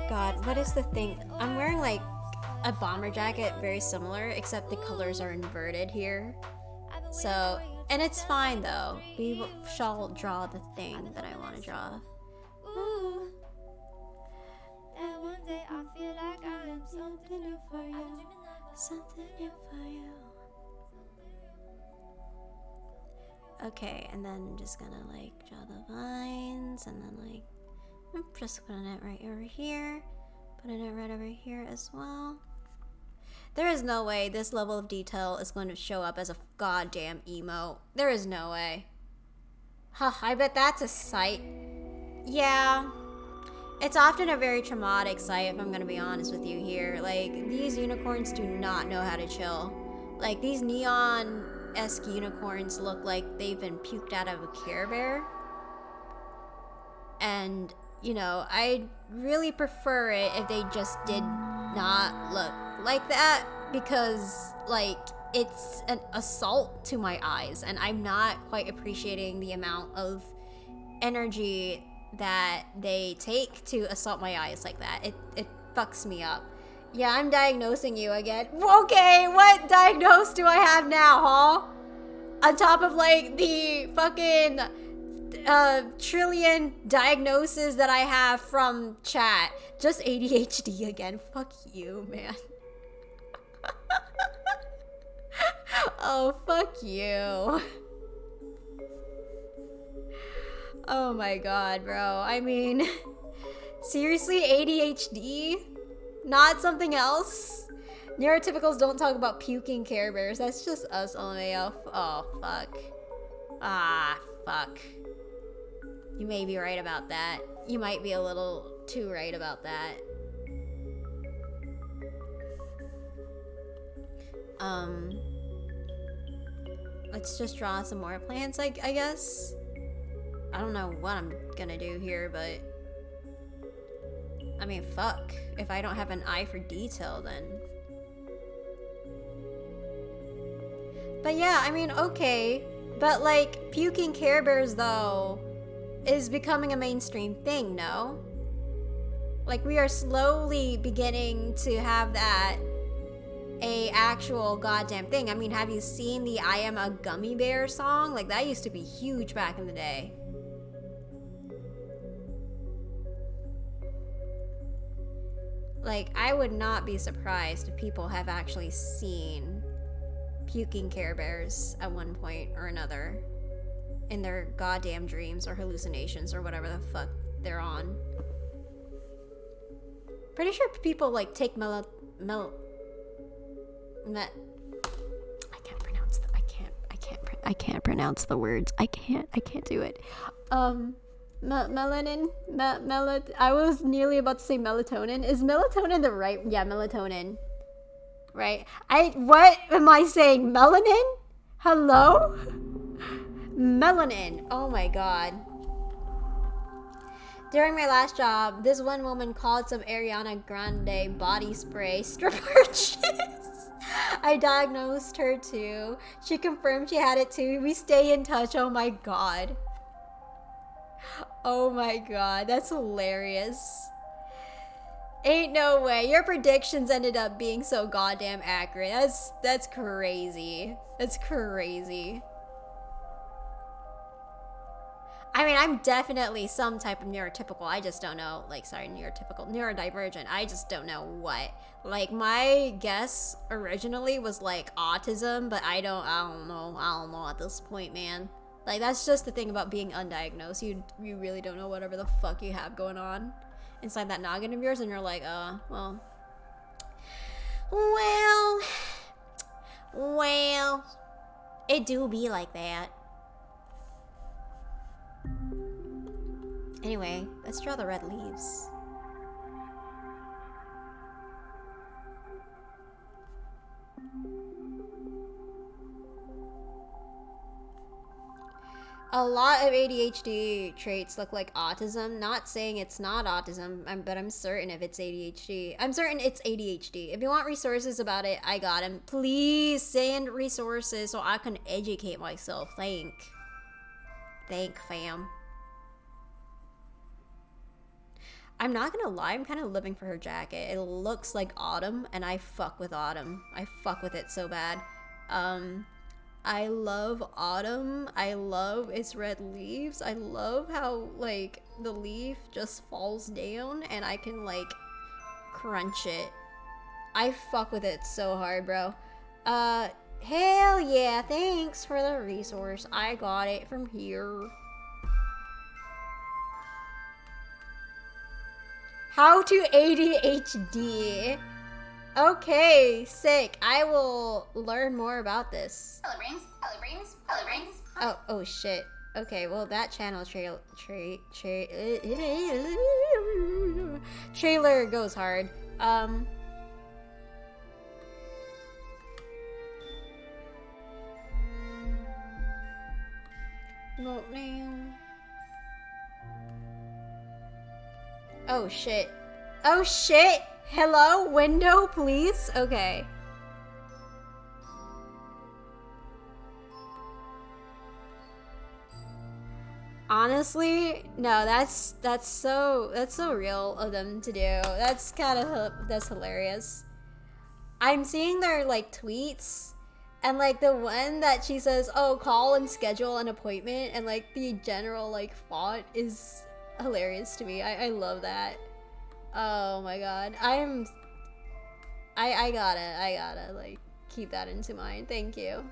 God, what is the thing? I'm wearing like a bomber jacket very similar, except the colors are inverted here. So, and it's fine though. We shall draw the thing that I want to draw. Ooh. And one day I feel like I am something new for you. Something new for you. Okay, and then I'm just gonna like draw the vines, and then like I'm just putting it right over here, putting it right over here as well. There is no way this level of detail is going to show up as a goddamn emo. There is no way. Huh, I bet that's a sight. Yeah. It's often a very traumatic sight, if I'm gonna be honest with you here. Like, these unicorns do not know how to chill. Like, these neon-esque unicorns look like they've been puked out of a Care Bear. And, you know, I'd really prefer it if they just did not look like that, because, like, it's an assault to my eyes, and I'm not quite appreciating the amount of energy that they take to assault my eyes like that. It fucks me up. Yeah, I'm diagnosing you again. Okay, what diagnose do I have now, huh? On top of like the fucking trillion diagnoses that I have from chat. Just ADHD again. Fuck you, man. Oh, fuck you. Oh my god, bro. I mean, seriously, ADHD? Not something else? Neurotypicals don't talk about puking Care Bears. That's just us, LMAO. Oh, fuck. Ah, fuck. You may be right about that. You might be a little too right about that. Let's just draw some more plants, I guess. I don't know what I'm gonna do here, but I mean, fuck. If I don't have an eye for detail, then. But yeah, I mean, okay. But like, puking Care Bears, though, is becoming a mainstream thing, no? Like, we are slowly beginning to have that a actual goddamn thing. I mean, have you seen the I Am a Gummy Bear song? Like, that used to be huge back in the day. Like, I would not be surprised if people have actually seen puking Care Bears at one point or another in their goddamn dreams or hallucinations or whatever the fuck they're on. Pretty sure people like take I can't pronounce the words. I can't do it. Melanin, I was nearly about to say melatonin. Is melatonin the right? Yeah, melatonin. Right. What am I saying? Melanin? Hello? Melanin. Oh my god. During my last job, this one woman called some Ariana Grande body spray strip purchase. I diagnosed her too. She confirmed she had it too. We stay in touch. Oh my god. Oh my god. That's hilarious. Ain't no way. Your predictions ended up being so goddamn accurate. That's crazy. That's crazy. I mean, I'm definitely some type of neurotypical. I just don't know. Like, sorry, neurotypical. Neurodivergent. I just don't know what. Like, my guess originally was, like, autism, but I don't know. I don't know at this point, man. Like, that's just the thing about being undiagnosed. You really don't know whatever the fuck you have going on inside that noggin of yours, and you're like, well, it do be like that. Anyway, let's draw the red leaves. A lot of ADHD traits look like autism. Not saying it's not autism, but I'm certain if it's ADHD. I'm certain it's ADHD. If you want resources about it, I got them. Please send resources so I can educate myself. Thank, fam. I'm not gonna lie, I'm kind of living for her jacket. It looks like autumn, and I fuck with autumn. I fuck with it so bad. I love autumn. I love its red leaves. I love how, like, the leaf just falls down and I can, like, crunch it. I fuck with it so hard, bro. Hell yeah, thanks for the resource. I got it from here. How to ADHD. Okay, sick. I will learn more about this. Oh shit. Okay, well that channel trailer goes hard. No. Oh shit. Oh shit! Hello? Window, please? Okay. Honestly, no, that's so real of them to do. That's hilarious. I'm seeing their like tweets And like the one that she says, oh, call and schedule an appointment, and like the general like font is hilarious to me. I love that. Oh my god. I gotta like keep that into mind. Thank you.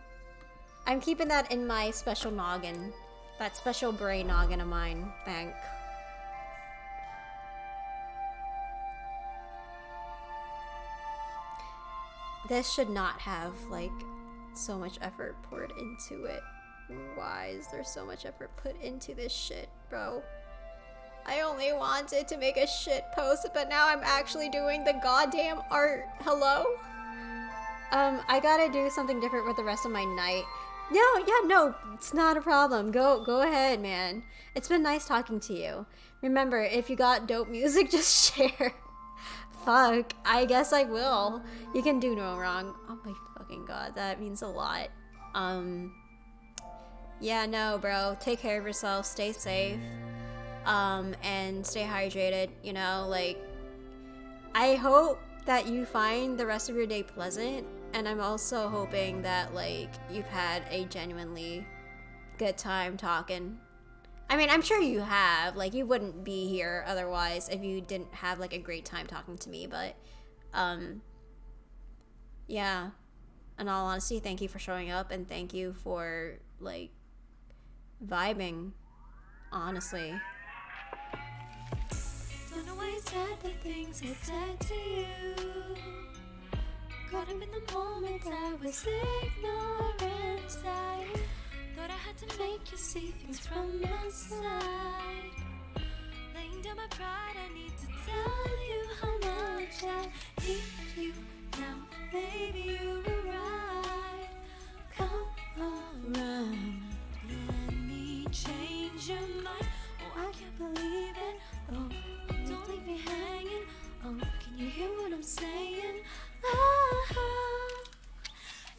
I'm keeping that in my special noggin. That special brain noggin of mine. Thank. This should not have like so much effort poured into it. Why is there so much effort put into this shit, bro? I only wanted to make a shit post, but now I'm actually doing the goddamn art. Hello? I gotta do something different with the rest of my night. No, it's not a problem. Go ahead, man. It's been nice talking to you. Remember, if you got dope music, just share. Fuck, I guess I will. You can do no wrong. Oh my fucking god, that means a lot. Yeah, no, bro. Take care of yourself. Stay safe. And stay hydrated, you know, like, I hope that you find the rest of your day pleasant, and I'm also hoping that, like, you've had a genuinely good time talking. I mean, I'm sure you have, like, you wouldn't be here otherwise if you didn't have, like, a great time talking to me, but, yeah, in all honesty, thank you for showing up, and thank you for, like, vibing, honestly. Don't know why I said the things I said to you. Caught up in the moment, I was ignorant. I thought I had to make you see things from my side. Laying down my pride, I need to tell you how much I need you now. Baby, you were right. Come around, let me change your mind. Oh, I can't believe it. Oh, don't leave me hanging. Oh, can you hear what I'm saying? Oh,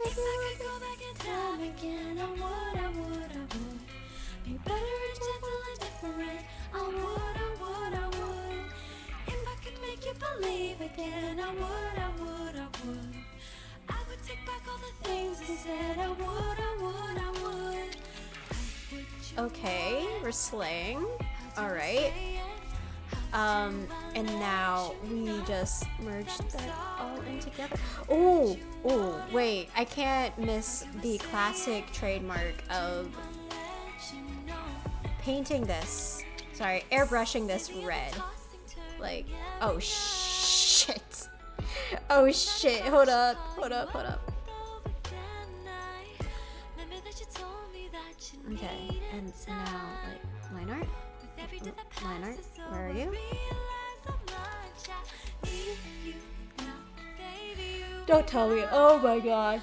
if I could go back in time again, I would be better and gentle and different. I would. If I could make you believe again, I would. I would take back all the things I said. I would. Okay, we're slaying. Alright. And now we just merged that all in together. Oh, wait, I can't miss the classic trademark of painting this. Sorry, airbrushing this red. Like, oh shit. Oh shit, hold up. Okay, and now, like, line art? Line art, where are you? Don't tell me, oh my god.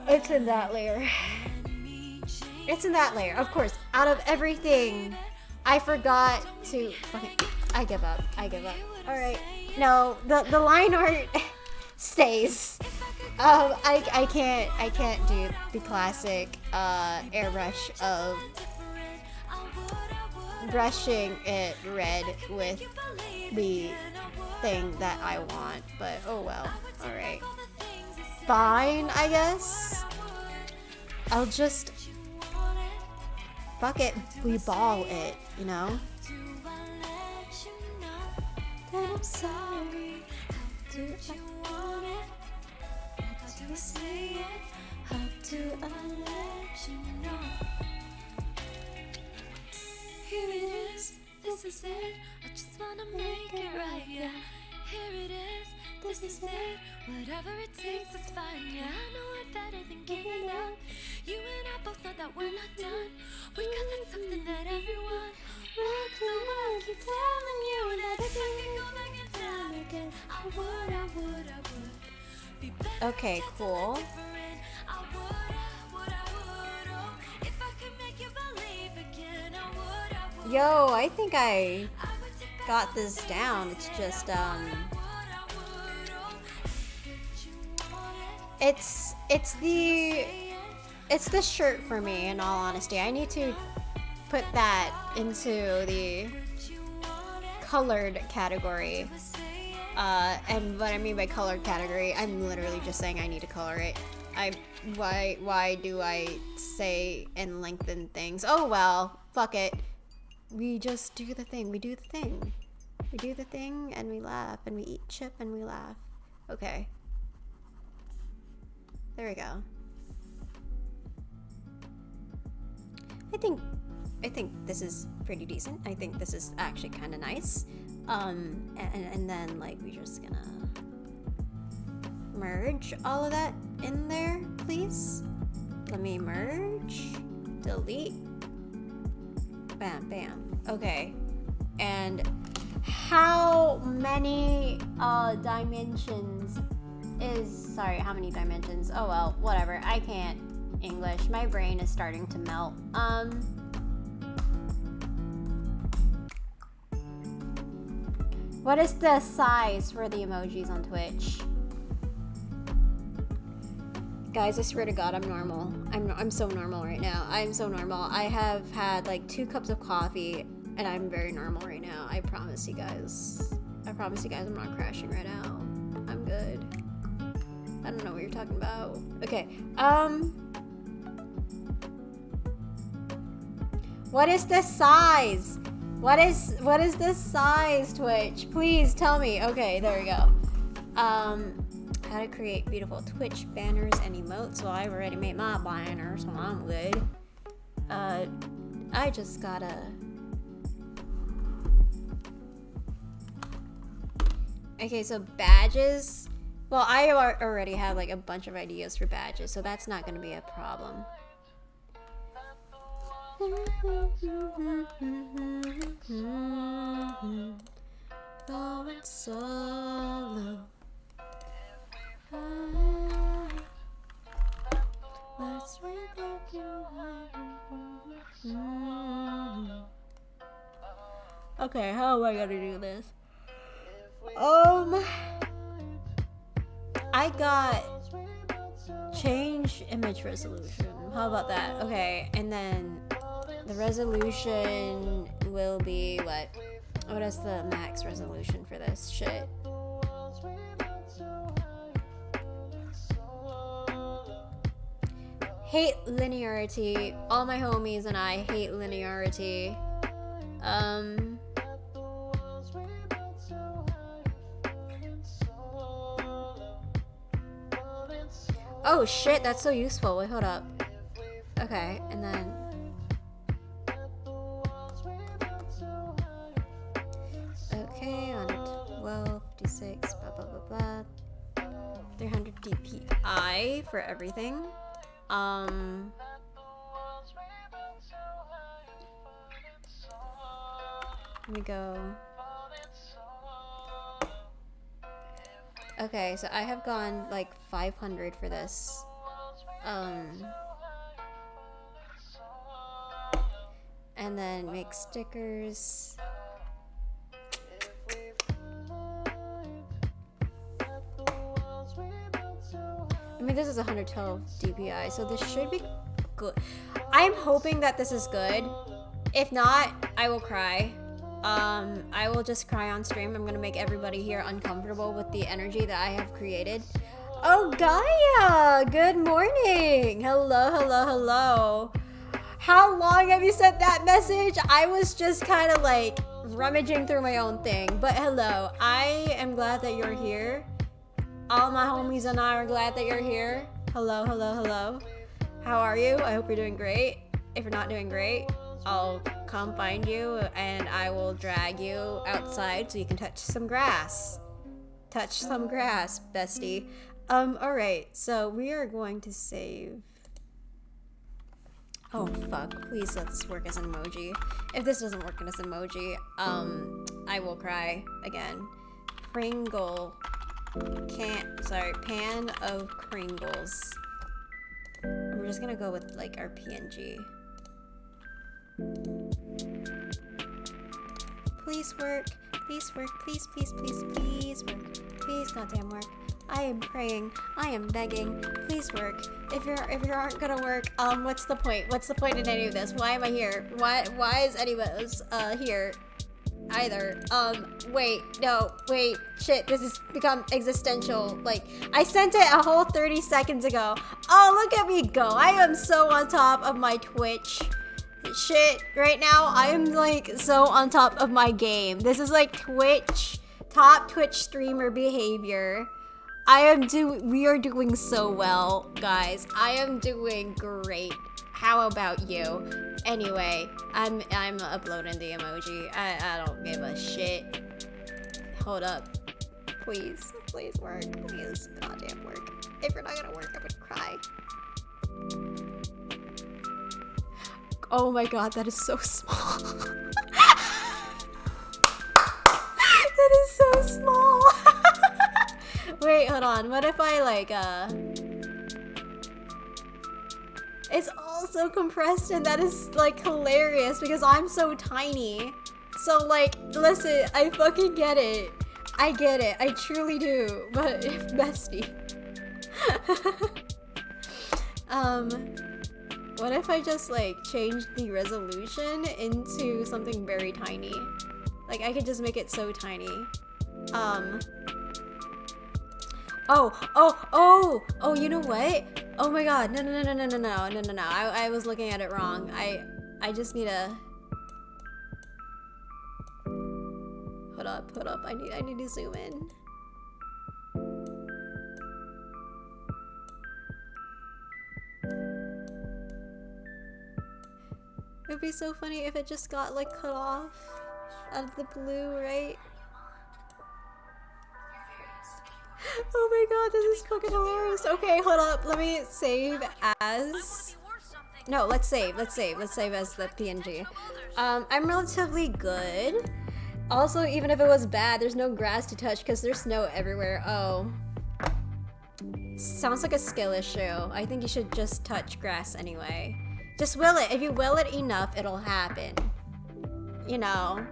It's in that layer. It's in that layer, of course. Out of everything, I forgot to fucking, I give up. Alright, no, the line art stays. I can't do the classic airbrush of brushing it red with the thing that I want, but oh well. Alright. Fine, I guess. I'll just fuck it, we ball it, you know? Then I'm sorry. How do you want it? How do we say it? How do I let you know? Here it is, this is it. I just wanna make it right, yeah. Here it is, this is it. Whatever it takes, it's fine, yeah. I know it better than giving up. You and I both know that we're not done. We got that something that everyone wants. So I keep telling you that if I could go back in time again, I would. Be better, Okay, cool. different. I would. Oh, if I could make you believe again, I would. Yo, I think I got this down. It's just, it's the shirt for me, in all honesty. I need to put that into the colored category. And what I mean by colored category, I'm literally just saying I need to color it. Why do I say and lengthen things? Oh well, fuck it. We just do the thing. We do the thing. We do the thing and we laugh and we eat chip and we laugh. Okay. There we go. I think this is pretty decent. I think this is actually kind of nice. And then like we're just gonna merge all of that in there, please. Let me merge, delete, bam, bam. Okay, and how many dimensions is, sorry, how many dimensions? Oh well, whatever. I can't English. My brain is starting to melt. What is the size for the emojis on Twitch? Guys, I swear to God, I'm normal. I'm so normal right now. I'm so normal. I have had like 2 cups of coffee and I'm very normal right now. I promise you guys. I promise you guys I'm not crashing right now. I'm good. I don't know what you're talking about. Okay. What is the size? What is this size, Twitch? Please tell me. Okay, there we go. How to create beautiful Twitch banners and emotes. Well, I've already made my banner, so I'm good. I just gotta... Okay, so badges. Well, I already have like a bunch of ideas for badges, so that's not gonna be a problem. Going solo. Let's okay, how am I gonna do this? I got change image resolution. How about that? Okay, and then the resolution will be what? What is the max resolution for this shit? Hate linearity. All my homies and I hate linearity. Oh shit, that's so useful. Wait, hold up. Okay, and then okay, on 1256, blah blah blah blah. 300 DPI for everything. Let me go. Okay, so I have gone like 500 for this. And then make stickers. I mean, this is 112 DPI, so this should be good. I'm hoping that this is good. If not, I will cry. I will just cry on stream. I'm gonna make everybody here uncomfortable with the energy that I have created. Oh, Gaia! Good morning! Hello, hello, hello. How long have you sent that message? I was just kind of like rummaging through my own thing. But hello, I am glad that you're here. All my homies and I are glad that you're here. Hello, hello, hello. How are you? I hope you're doing great. If you're not doing great, I'll come find you and I will drag you outside so you can touch some grass. Touch some grass, bestie. Alright, so we are going to save. Oh fuck, please let this work as an emoji. If this doesn't work as an emoji, I will cry again. Pringle. Pan of Kringles. We're just gonna go with like our PNG. Please work. Please work. Please, please, please, please work. Please goddamn work. I am praying. I am begging. Please work. If you aren't gonna work, what's the point? What's the point in any of this? Why am I here? Why is any of us here? either. Wait, no, wait, shit, this has become existential. Like, I sent it a whole 30 seconds ago. Oh, look at me go. I am so on top of my Twitch shit right now. I am like so on top of my game. This is like top Twitch streamer behavior. We are doing so well, guys. I am doing great. How about you? Anyway, I'm uploading the emoji. I don't give a shit. Hold up. Please work. Please, goddamn work. If you're not gonna work, I'm gonna cry. Oh my god, that is so small. That is so small. Wait, hold on. What if I like it's all so compressed, and that is like hilarious because I'm so tiny. So like, listen, I fucking get it. I get it. I truly do. But bestie. What if I just like changed the resolution into something very tiny? Like I could just make it so tiny. Oh, you know what? Oh my god, no. I was looking at it wrong. I just need a... Hold up. I need to zoom in. It would be so funny if it just got like cut off out of the blue, right? Oh my god, this is fucking hilarious. Okay, hold up. Let me save as... No, let's save as the PNG. I'm relatively good. Also, even if it was bad, there's no grass to touch because there's snow everywhere. Oh. Sounds like a skill issue. I think you should just touch grass anyway. Just will it. If you will it enough, it'll happen. You know.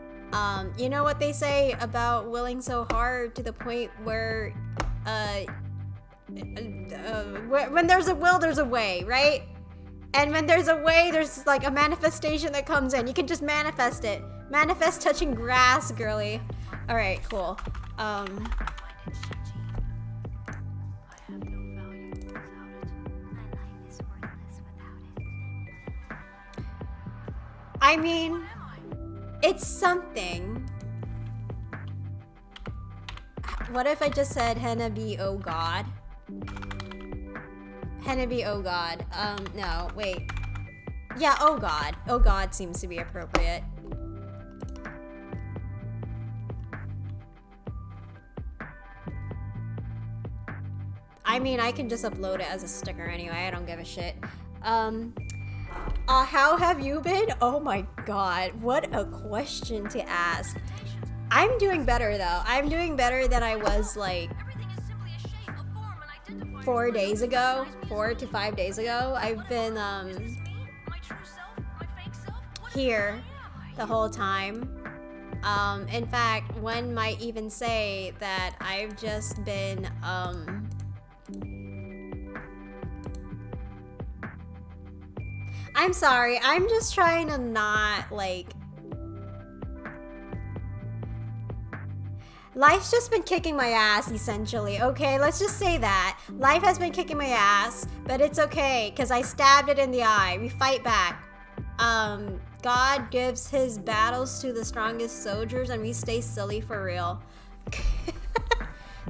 You know what they say about willing so hard to the point where, when there's a will, there's a way, right? And when there's a way, there's like a manifestation that comes in. You can just manifest it. Manifest touching grass, girly. All right, cool. I mean, it's something. What if I just said Henna be oh god? Henna be oh god. No, wait. Yeah, oh god. Oh god seems to be appropriate. I mean, I can just upload it as a sticker anyway. I don't give a shit. How have you been? Oh my god, what a question to ask. I'm doing better though. I'm doing better than I was like 4 days ago, 4 to 5 days ago. I've been here the whole time. In fact, one might even say that I've just been I'm sorry, I'm just trying to not, like... Life's just been kicking my ass, essentially, okay? Let's just say that. Life has been kicking my ass, but it's okay, because I stabbed it in the eye. We fight back. God gives his battles to the strongest soldiers, and we stay silly for real.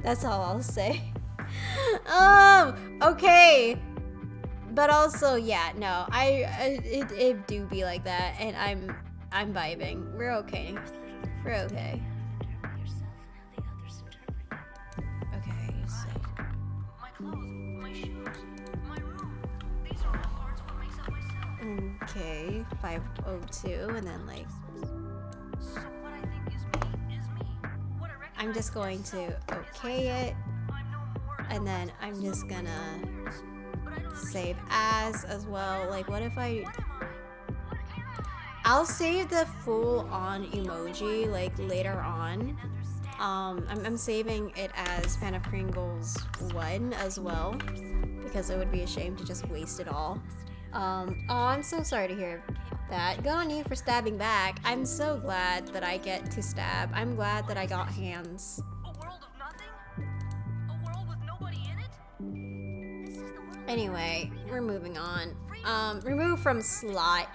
That's all I'll say. Okay. But also, yeah, no, it do be like that, and I'm vibing. We're okay. We're okay. Okay, so. My clothes, my shoes, my room. These are all parts of what makes up myself. Okay, 502, and then like. So what I think is me. What I recognize. I'm just going to okay it, and then I'm just gonna save as well. Like, what if I'll save the full on emoji like later on. I'm saving it as Fan of Pringles 1 as well because it would be a shame to just waste it all. Oh, I'm so sorry to hear that. Good on you for stabbing back. I'm so glad that I get to stab. I'm glad that I got hands. A world of nothing? A world with nobody in it? This is the world. Anyway, we're moving on. Remove from slot.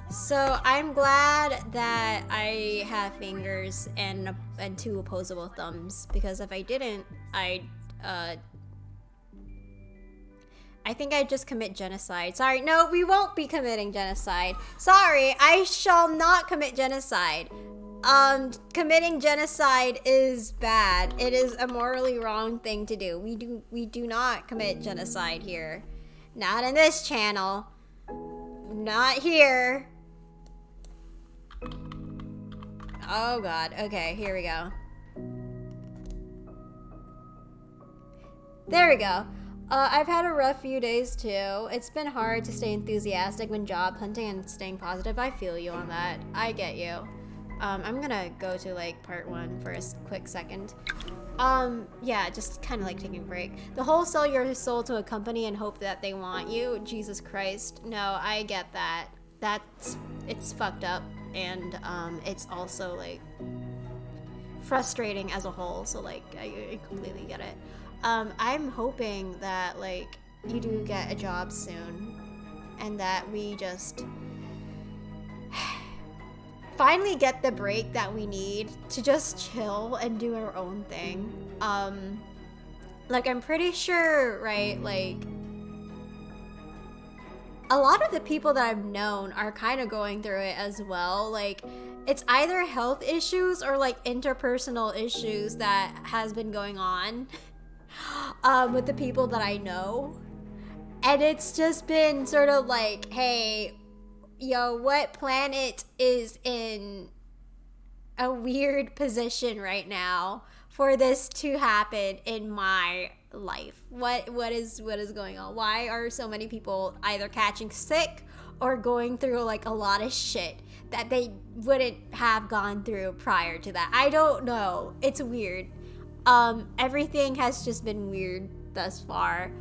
So I'm glad that I have fingers and 2 opposable thumbs, because if I didn't, I think I'd just commit genocide. Sorry, no, we won't be committing genocide. Sorry, I shall not commit genocide. Committing genocide is bad. It is a morally wrong thing to do. We do not commit genocide here. Not in this channel. Not here. Oh god. Okay, here we go. There we go. I've had a rough few days too. It's been hard to stay enthusiastic when job hunting and staying positive. I feel you on that. I get you. I'm gonna go to like part 1 for a quick second. Yeah, just kind of like taking a break. The whole sell your soul to a company and hope that they want you. Jesus Christ. No, I get that. It's fucked up, and it's also like frustrating as a whole. So like, I completely get it. I'm hoping that like you do get a job soon, and that we just finally get the break that we need to just chill and do our own thing. Like I'm pretty sure, right, like a lot of the people that I've known are kind of going through it as well. Like it's either health issues or like interpersonal issues that has been going on with the people that I know. And it's just been sort of like, hey, yo, what planet is in a weird position right now for this to happen in my life? What is going on? Why are so many people either catching sick or going through like a lot of shit that they wouldn't have gone through prior to that? I don't know. It's weird. Everything has just been weird thus far.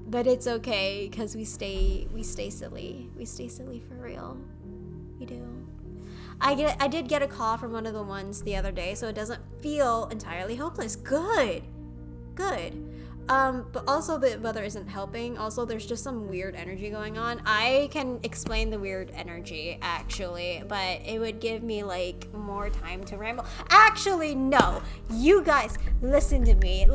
But it's okay, because we stay silly. We stay silly for real. We do. I did get a call from one of the ones the other day, so it doesn't feel entirely hopeless. Good. But also the weather isn't helping. Also, there's just some weird energy going on. I can explain the weird energy, actually, but it would give me, like, more time to ramble. Actually, no. You guys, listen to me.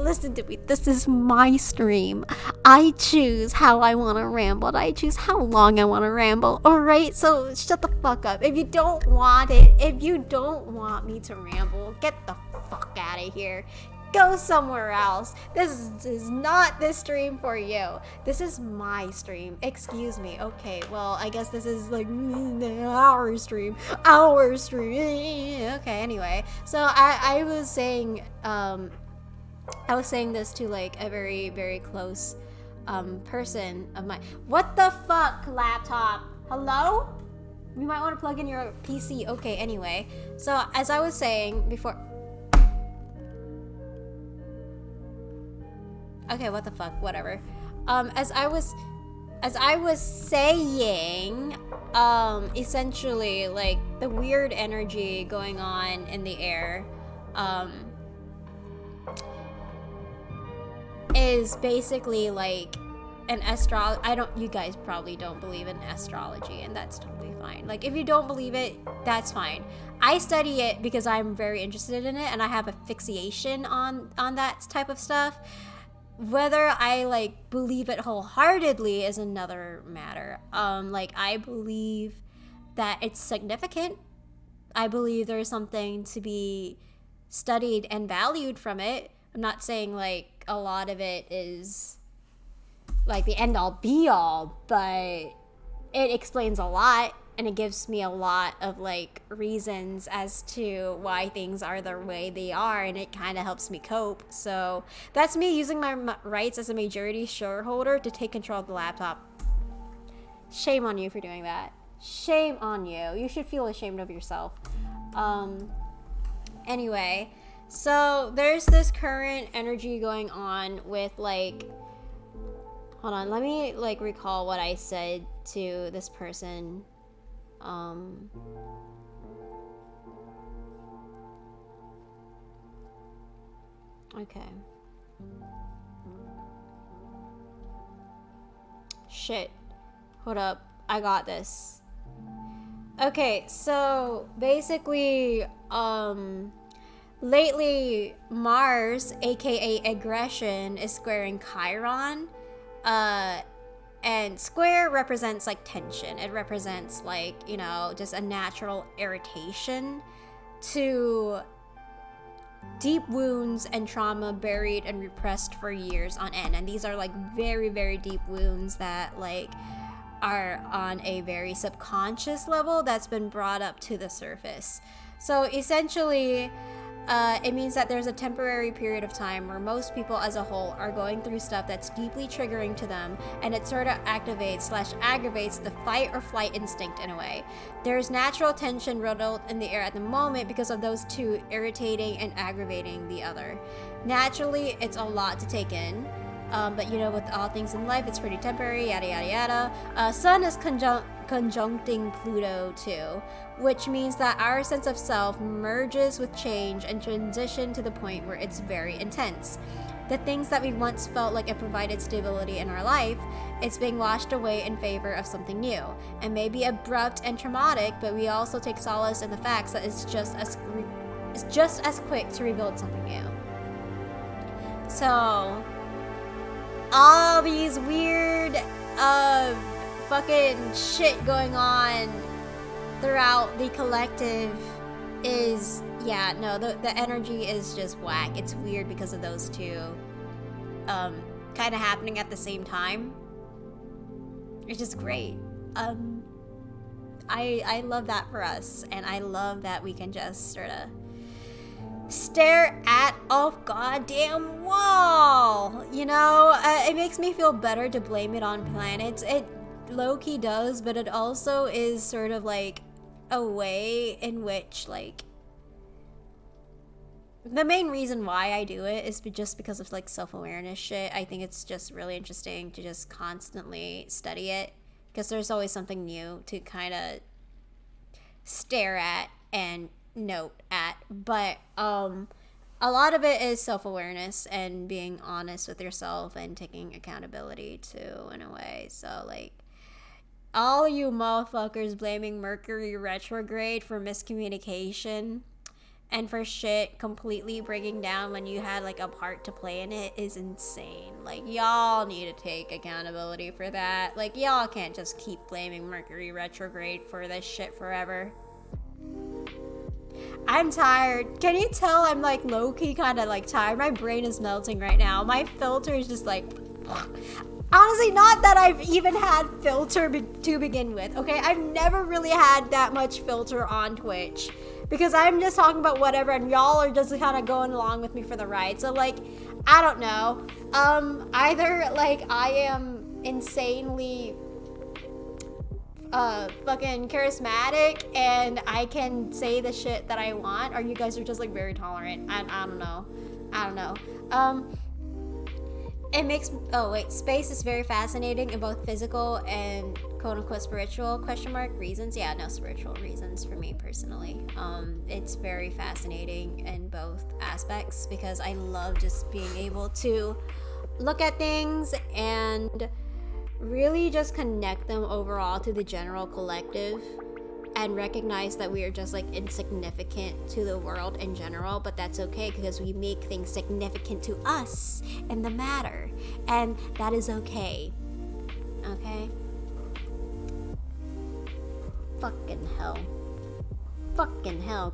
This is my stream. I choose how I want to ramble, and I choose how long I want to ramble, alright? So, shut the fuck up. If you don't want it, if you don't want me to ramble, get the fuck out of here. Go somewhere else. This is not this stream for you. This is my stream. Excuse me. Okay, well, I guess this is like our stream. Okay, anyway. So I was saying this to like a very, very close person of mine. What the fuck, laptop? Hello? You might want to plug in your PC. Okay, anyway. So as I was saying before. Okay, what the fuck, whatever. As I was saying, essentially, like, the weird energy going on in the air, is basically, like, you guys probably don't believe in astrology, and that's totally fine. Like, if you don't believe it, that's fine. I study it because I'm very interested in it, and I have a fixation on that type of stuff. Whether I like believe it wholeheartedly is another matter. Like I believe that it's significant. I believe there's something to be studied and valued from it. I'm not saying like a lot of it is like the end all be all, but it explains a lot. And it gives me a lot of like reasons as to why things are the way they are, and it kind of helps me cope. So that's me using my rights as a majority shareholder to take control of the laptop. Shame on you for doing that. Shame on you. You should feel ashamed of yourself. Anyway, so there's this current energy going on with like, hold on, let me like recall what I said to this person. Okay. Shit. Hold up. I got this. Okay, so basically, lately Mars, aka aggression, is squaring Chiron. And square represents like tension. It represents like, you know, just a natural irritation to deep wounds and trauma buried and repressed for years on end. And these are like very, very deep wounds that like are on a very subconscious level that's been brought up to the surface. So essentially, it means that there's a temporary period of time where most people as a whole are going through stuff that's deeply triggering to them, and it sort of activates/aggravates the fight or flight instinct in a way. There's natural tension riddled in the air at the moment because of those two irritating and aggravating the other. Naturally, it's a lot to take in. But you know, with all things in life, it's pretty temporary, yada yada yada. Sun is conjuncting Pluto too, which means that our sense of self merges with change and transition to the point where it's very intense. The things that we once felt like it provided stability in our life, it's being washed away in favor of something new. It may be abrupt and traumatic, but we also take solace in the facts that it's just as quick to rebuild something new. So all these weird fucking shit going on throughout the collective is, yeah, no, the energy is just whack. It's weird because of those two kind of happening at the same time. It's just great. I love that for us, and I love that we can just sort of stare at a goddamn wall, you know? It makes me feel better to blame it on planets. It low-key does, but it also is sort of like a way in which, like, the main reason why I do it is just because of like self-awareness shit. I think it's just really interesting to just constantly study it, because there's always something new to kind of stare at and note at. But a lot of it is self-awareness and being honest with yourself and taking accountability too, in a way. So like, all you motherfuckers blaming Mercury retrograde for miscommunication and for shit completely breaking down when you had like a part to play in it is insane. Like, y'all need to take accountability for that. Like, y'all can't just keep blaming Mercury retrograde for this shit forever. I'm tired. Can you tell I'm like low-key kind of like tired? My brain is melting right now. My filter is just like... Honestly, not that I've even had filter to begin with, okay? I've never really had that much filter on Twitch, because I'm just talking about whatever and y'all are just kind of going along with me for the ride. So like, I don't know. Either like I am insanely fucking charismatic and I can say the shit that I want, or you guys are just like very tolerant. I don't know. It makes, space is very fascinating in both physical and quote-unquote spiritual reasons. Yeah, no, spiritual reasons for me personally. It's very fascinating in both aspects, because I love just being able to look at things and really just connect them overall to the general collective, and recognize that we are just like insignificant to the world in general, but that's okay, because we make things significant to us in the matter, and that is okay. Okay? Fucking hell.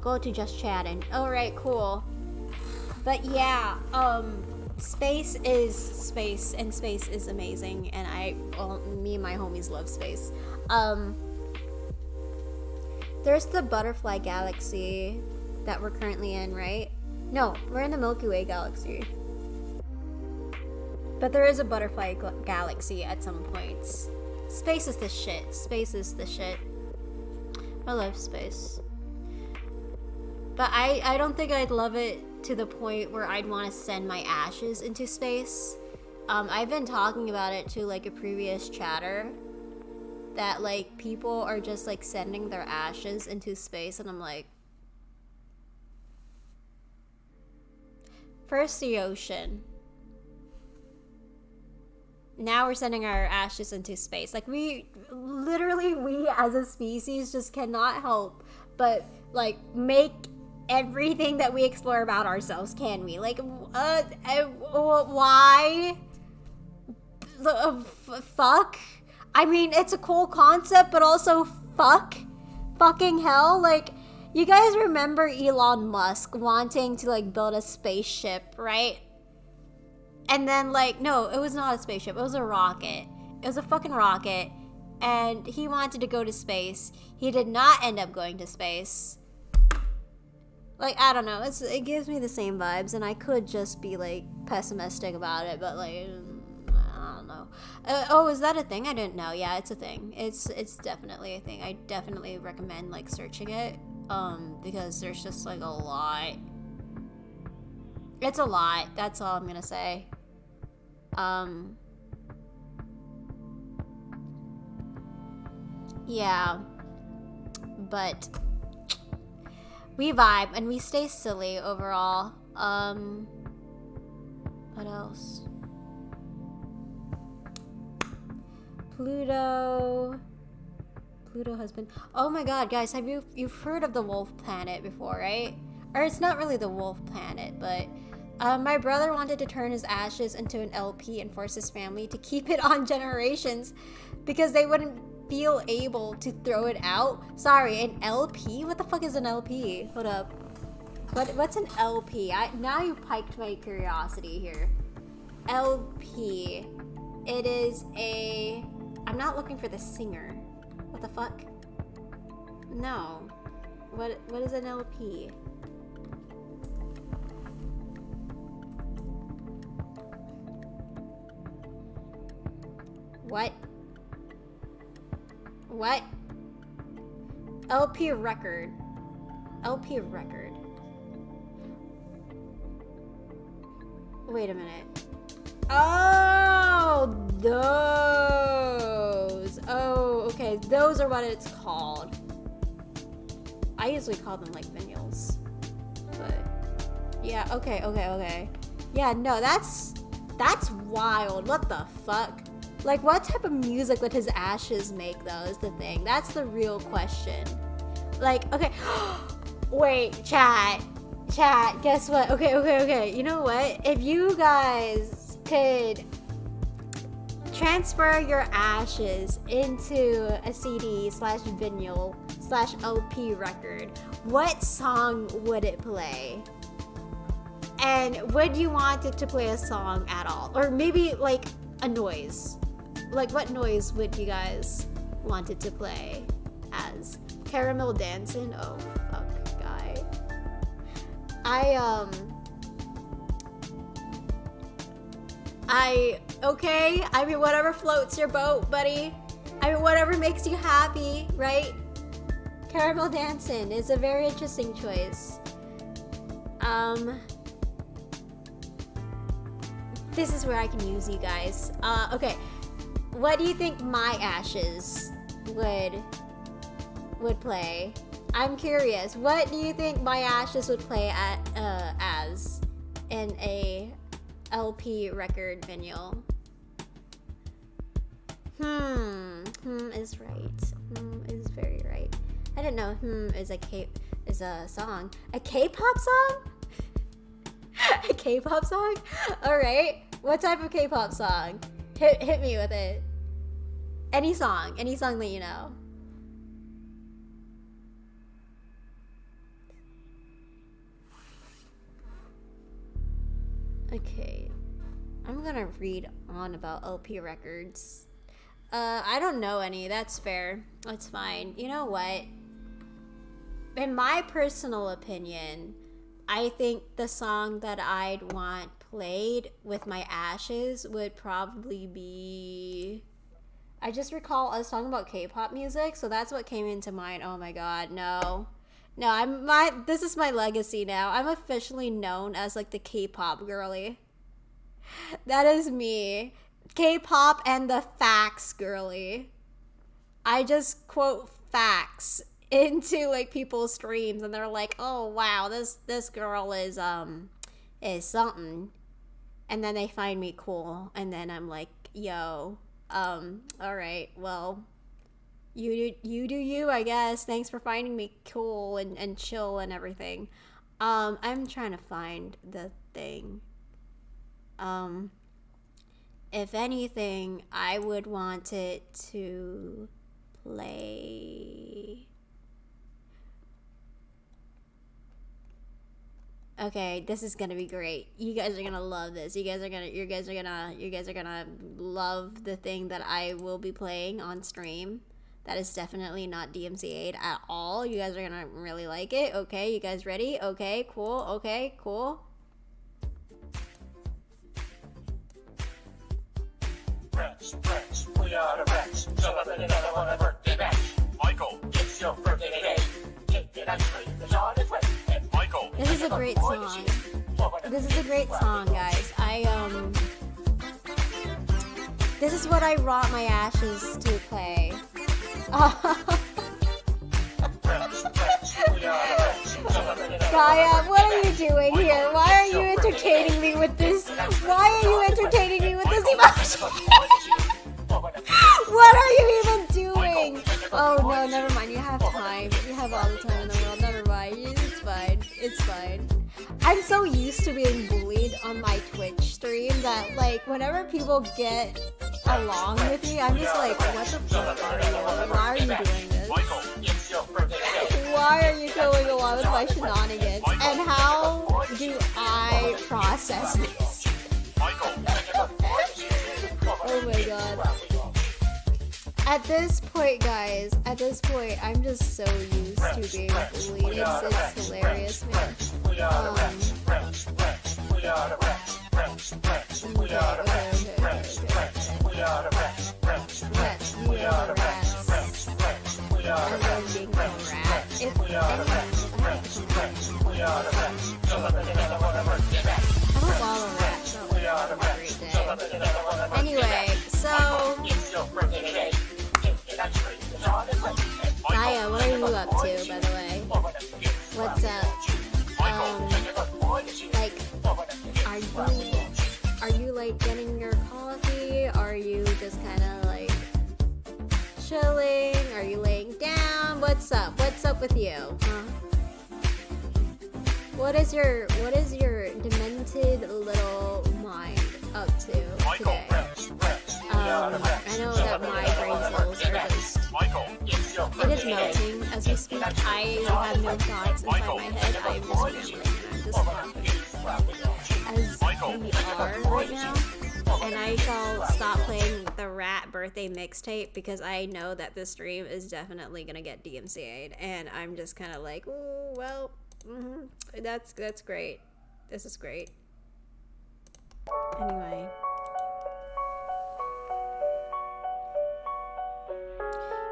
Go to just chatting. Alright, cool. But yeah, space is space, and space is amazing, and me and my homies love space. There's the Butterfly Galaxy that we're currently in, right? No, we're in the Milky Way galaxy. But there is a Butterfly Galaxy at some points. Space is the shit. Space is the shit. I love space. But I don't think I'd love it to the point where I'd want to send my ashes into space. I've been talking about it to like a previous chatter that like people are just like sending their ashes into space, and I'm like, first the ocean, now we're sending our ashes into space. Like we as a species just cannot help but like make everything that we explore about ourselves, can we? Like why? Fuck. I mean, it's a cool concept, but also fucking hell. Like, you guys remember Elon Musk wanting to like build a spaceship, right? And then like, no, it was not a spaceship, it was a rocket. It was a fucking rocket, and he wanted to go to space. He did not end up going to space. Like, I don't know, it gives me the same vibes, and I could just be like pessimistic about it, but like, I don't know. Oh, is that a thing? I didn't know. Yeah, it's a thing. It's definitely a thing. I definitely recommend like searching it, because there's just like a lot. It's a lot. That's all I'm gonna say. Yeah, but we vibe and we stay silly overall. What else? Pluto husband. Oh my god, guys, you've heard of the wolf planet before, right? Or it's not really the wolf planet, but my brother wanted to turn his ashes into an LP and force his family to keep it on generations because they wouldn't feel able to throw it out. Sorry, an LP? What the fuck is an LP? Hold up. What's an LP? Now you piked my curiosity here. LP. It is a... I'm not looking for the singer. What the fuck? No. What is an LP? What? What? LP record. LP record. Wait a minute. Oh, those. Oh, okay. Those are what it's called. I usually call them like vinyls. But yeah, okay. Yeah, no, that's wild. What the fuck? Like, what type of music would his ashes make, though, is the thing. That's the real question. Like, okay. Wait, chat, guess what? Okay. You know what? If you guys could transfer your ashes into a CD/vinyl/LP record, what song would it play? And would you want it to play a song at all? Or maybe, like, a noise? Like, what noise would you guys want it to play as? Caramel Dancing? Oh, fuck, guy. Okay, I mean, whatever floats your boat, buddy. I mean, whatever makes you happy, right? Caramel Dancing is a very interesting choice. This is where I can use you guys. Okay. What do you think my ashes would play? I'm curious. What do you think my ashes would play as in a LP record vinyl? Is right. Is very right. I didn't know is a song. A K-pop song? A K-pop song? All right. What type of K-pop song? Hit me with it. Any song that you know. Okay, I'm gonna read on about LP records. I don't know any. That's fair. That's fine. You know what? In my personal opinion, I think the song that I'd want played with my ashes would probably be... I just recall us talking about K-pop music, so that's what came into mind. Oh my god, no. This is my legacy now. I'm officially known as like the K-pop girly. That is me. K-pop and the facts girly. I just quote facts into like people's streams, and they're like, "Oh wow, this girl is something," and then they find me cool, and then I'm like, "Yo, all right, well, you do you, I guess. Thanks for finding me cool and chill and everything." I'm trying to find the thing. If anything, I would want it to play. Okay, this is gonna be great. You guys are gonna love this. You guys are gonna love the thing that I will be playing on stream. That is definitely not DMCA'd at all. You guys are gonna really like it. Okay, you guys ready? Okay, cool. Okay, cool. Rats, we are the rats. Celebrate another one of birthday bash. Michael, it's your birthday today. Get it out straight, the yard is wet. And Michael, This is a great song. This is a great song, guys. This is what I wrought my ashes to play. Gaia, what are you doing here? Why are you entertaining me with this? Why are you entertaining me with this emotion? What are you even doing? Oh no, never mind. You have time. You have all the time in the world. Never mind. It's fine. It's fine. I'm so used to being bullied on my Twitch stream that like whenever people get along with me, I'm just like, what the fuck are you? Why are you doing this? Why are you going along with my shenanigans? And how do I process this? Oh my god. At this point, guys, I'm just so used to being bullied. It's hilarious, man. Okay. Rats, you are rats. I love being called rat. If anyone, I hope all the rats are having a great day. Anyway, so Gaia, what are you up to, by the way? What's up? Like, are you like getting your coffee? Are you just kind of like chilling? Are you laying down? What's up? What's up with you? Huh? What is your demented little mind up to today? I know that my brain cells are just. It is melting as we speak. I have no thoughts inside my head. I'm just rambling and I'm just laughing. As we are right now. And I shall stop playing the Rat birthday mixtape because I know that this stream is definitely gonna get DMCA'd. And I'm just kind of like, ooh, well, that's great. This is great. Anyway.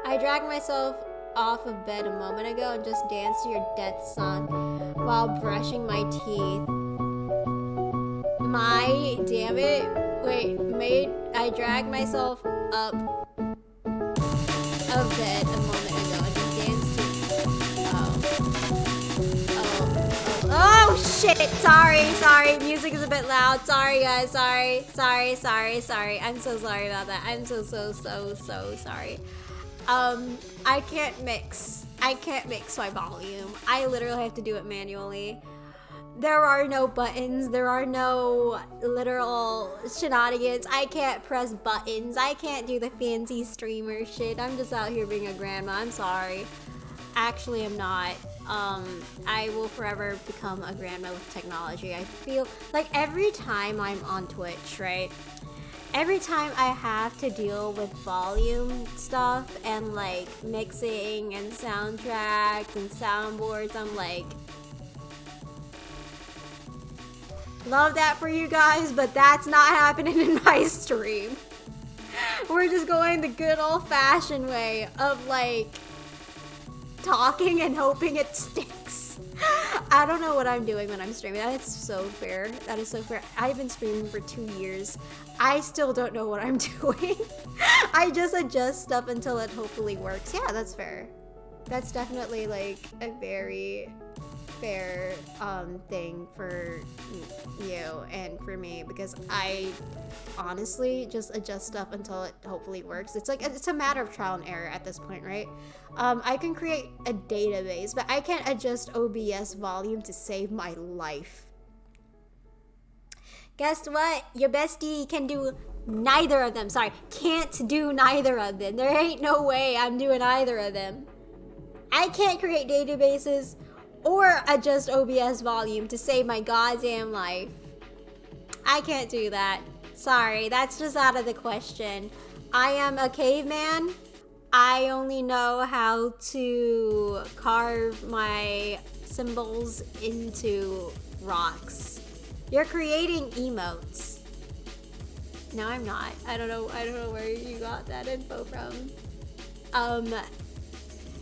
I dragged myself off of bed a moment ago and just danced to your death song while brushing my teeth. Damn it. Wait, I dragged myself up of bed a moment ago and just danced to. Oh shit! Sorry. Music is a bit loud. Sorry, guys. Sorry. I'm so sorry about that. I'm so sorry. I can't mix my volume. I literally have to do it manually. There are no buttons. There are no literal shenanigans. I can't press buttons. I can't do the fancy streamer shit. I'm just out here being a grandma. I'm sorry. Actually, I'm not. I will forever become a grandma with technology. I feel like every time I'm on Twitch, right? Every time I have to deal with volume stuff and like mixing and soundtracks and soundboards, I'm like, love that for you guys, but that's not happening in my stream. We're just going the good old-fashioned way of like talking and hoping it sticks. I don't know what I'm doing when I'm streaming. That is so fair. I've been streaming for 2 years. I still don't know what I'm doing. I just adjust stuff until it hopefully works. Yeah, that's fair. That's definitely like a very fair thing for you and for me, because I honestly just adjust stuff until it hopefully works. It's like it's a matter of trial and error at this point, right? I can create a database, but I can't adjust OBS volume to save my life. Guess what? Your bestie can do neither of them. Sorry, can't do neither of them. There ain't no way I'm doing either of them. I can't create databases or adjust OBS volume to save my goddamn life. I can't do that. Sorry, that's just out of the question. I am a caveman. I only know how to carve my symbols into rocks. You're creating emotes. No, I'm not. I don't know where you got that info from.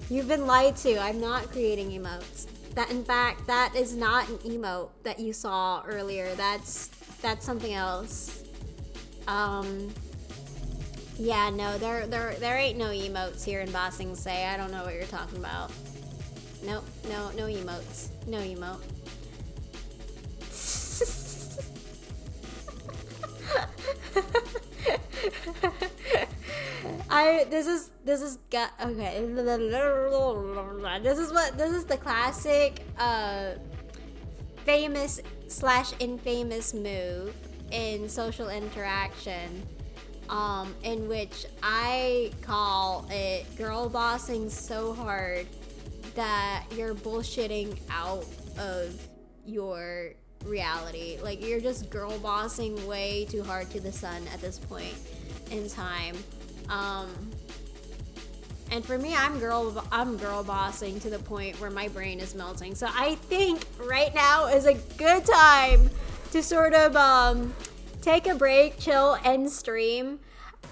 You've been lied to. I'm not creating emotes. That, in fact, that is not an emote that you saw earlier. That's something else. Yeah, no, there ain't no emotes here in Ba Sing Se. I don't know what you're talking about. Nope, no emotes. No emote. This is okay. This is the classic famous / infamous move in social interaction, in which I call it girl bossing so hard that you're bullshitting out of your reality. Like, you're just girl bossing way too hard to the sun at this point in time. And for me, I'm girl bossing to the point where my brain is melting. So I think right now is a good time to sort of take a break, chill, end stream.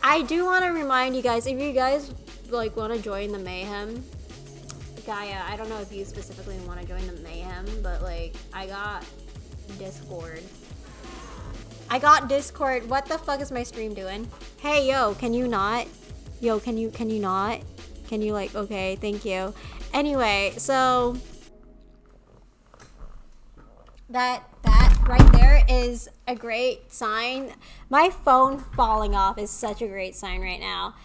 I do want to remind you guys, if you guys like want to join the mayhem, Gaia, I don't know if you specifically want to join the mayhem, but like I got Discord. What the fuck is my stream doing? Hey, yo, can you not? Yo, can you not? Can you like, okay, thank you. Anyway, so that right there is a great sign. My phone falling off is such a great sign right now.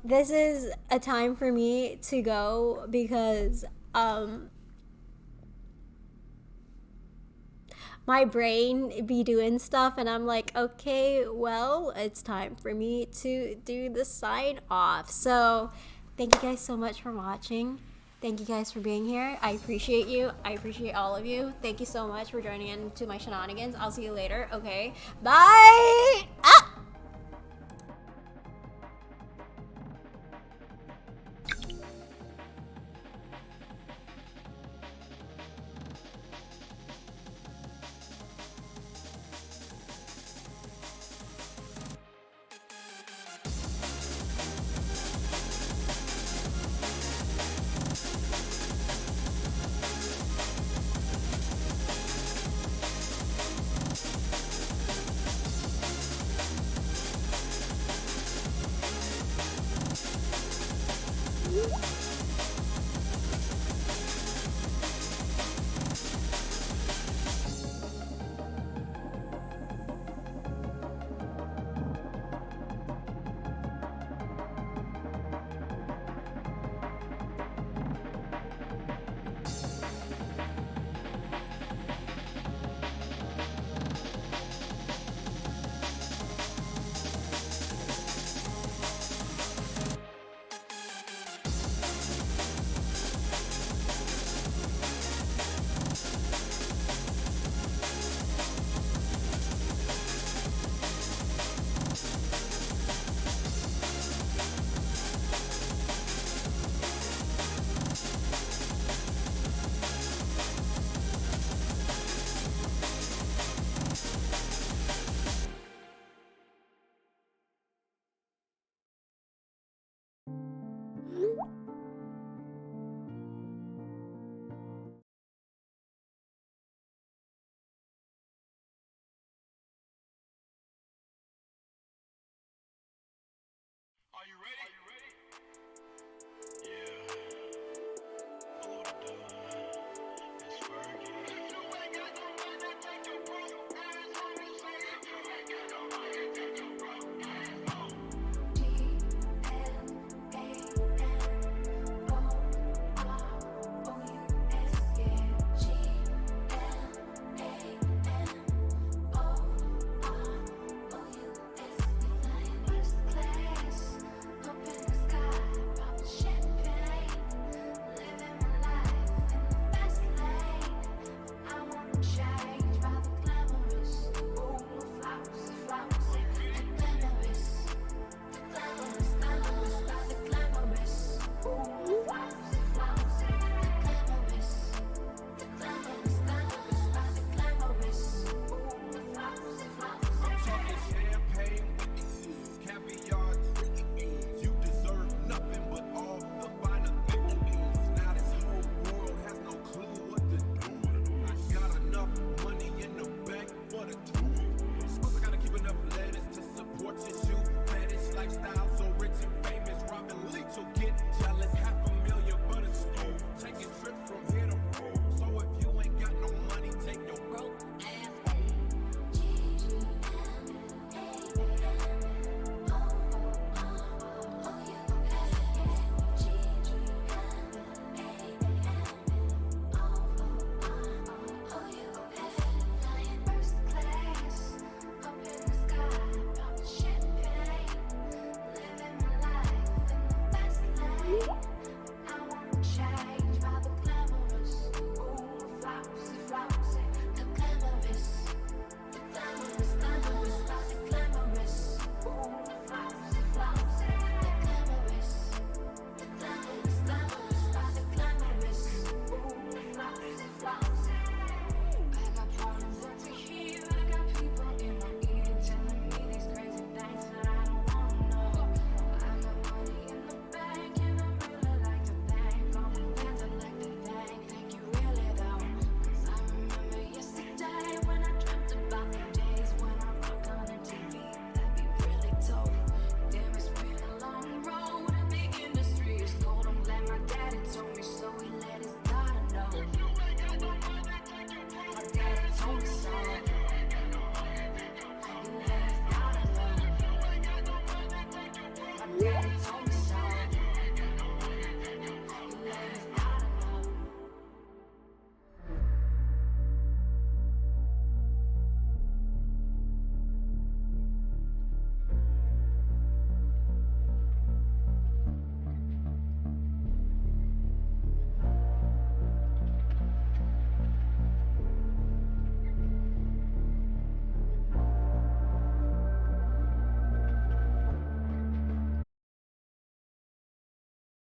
This is a time for me to go because my brain be doing stuff and I'm like, okay, well, it's time for me to do the sign off. So thank you guys so much for watching. Thank you guys for being here. I appreciate you. I appreciate all of you. Thank you so much for joining in to my shenanigans. I'll see you later. Okay, bye.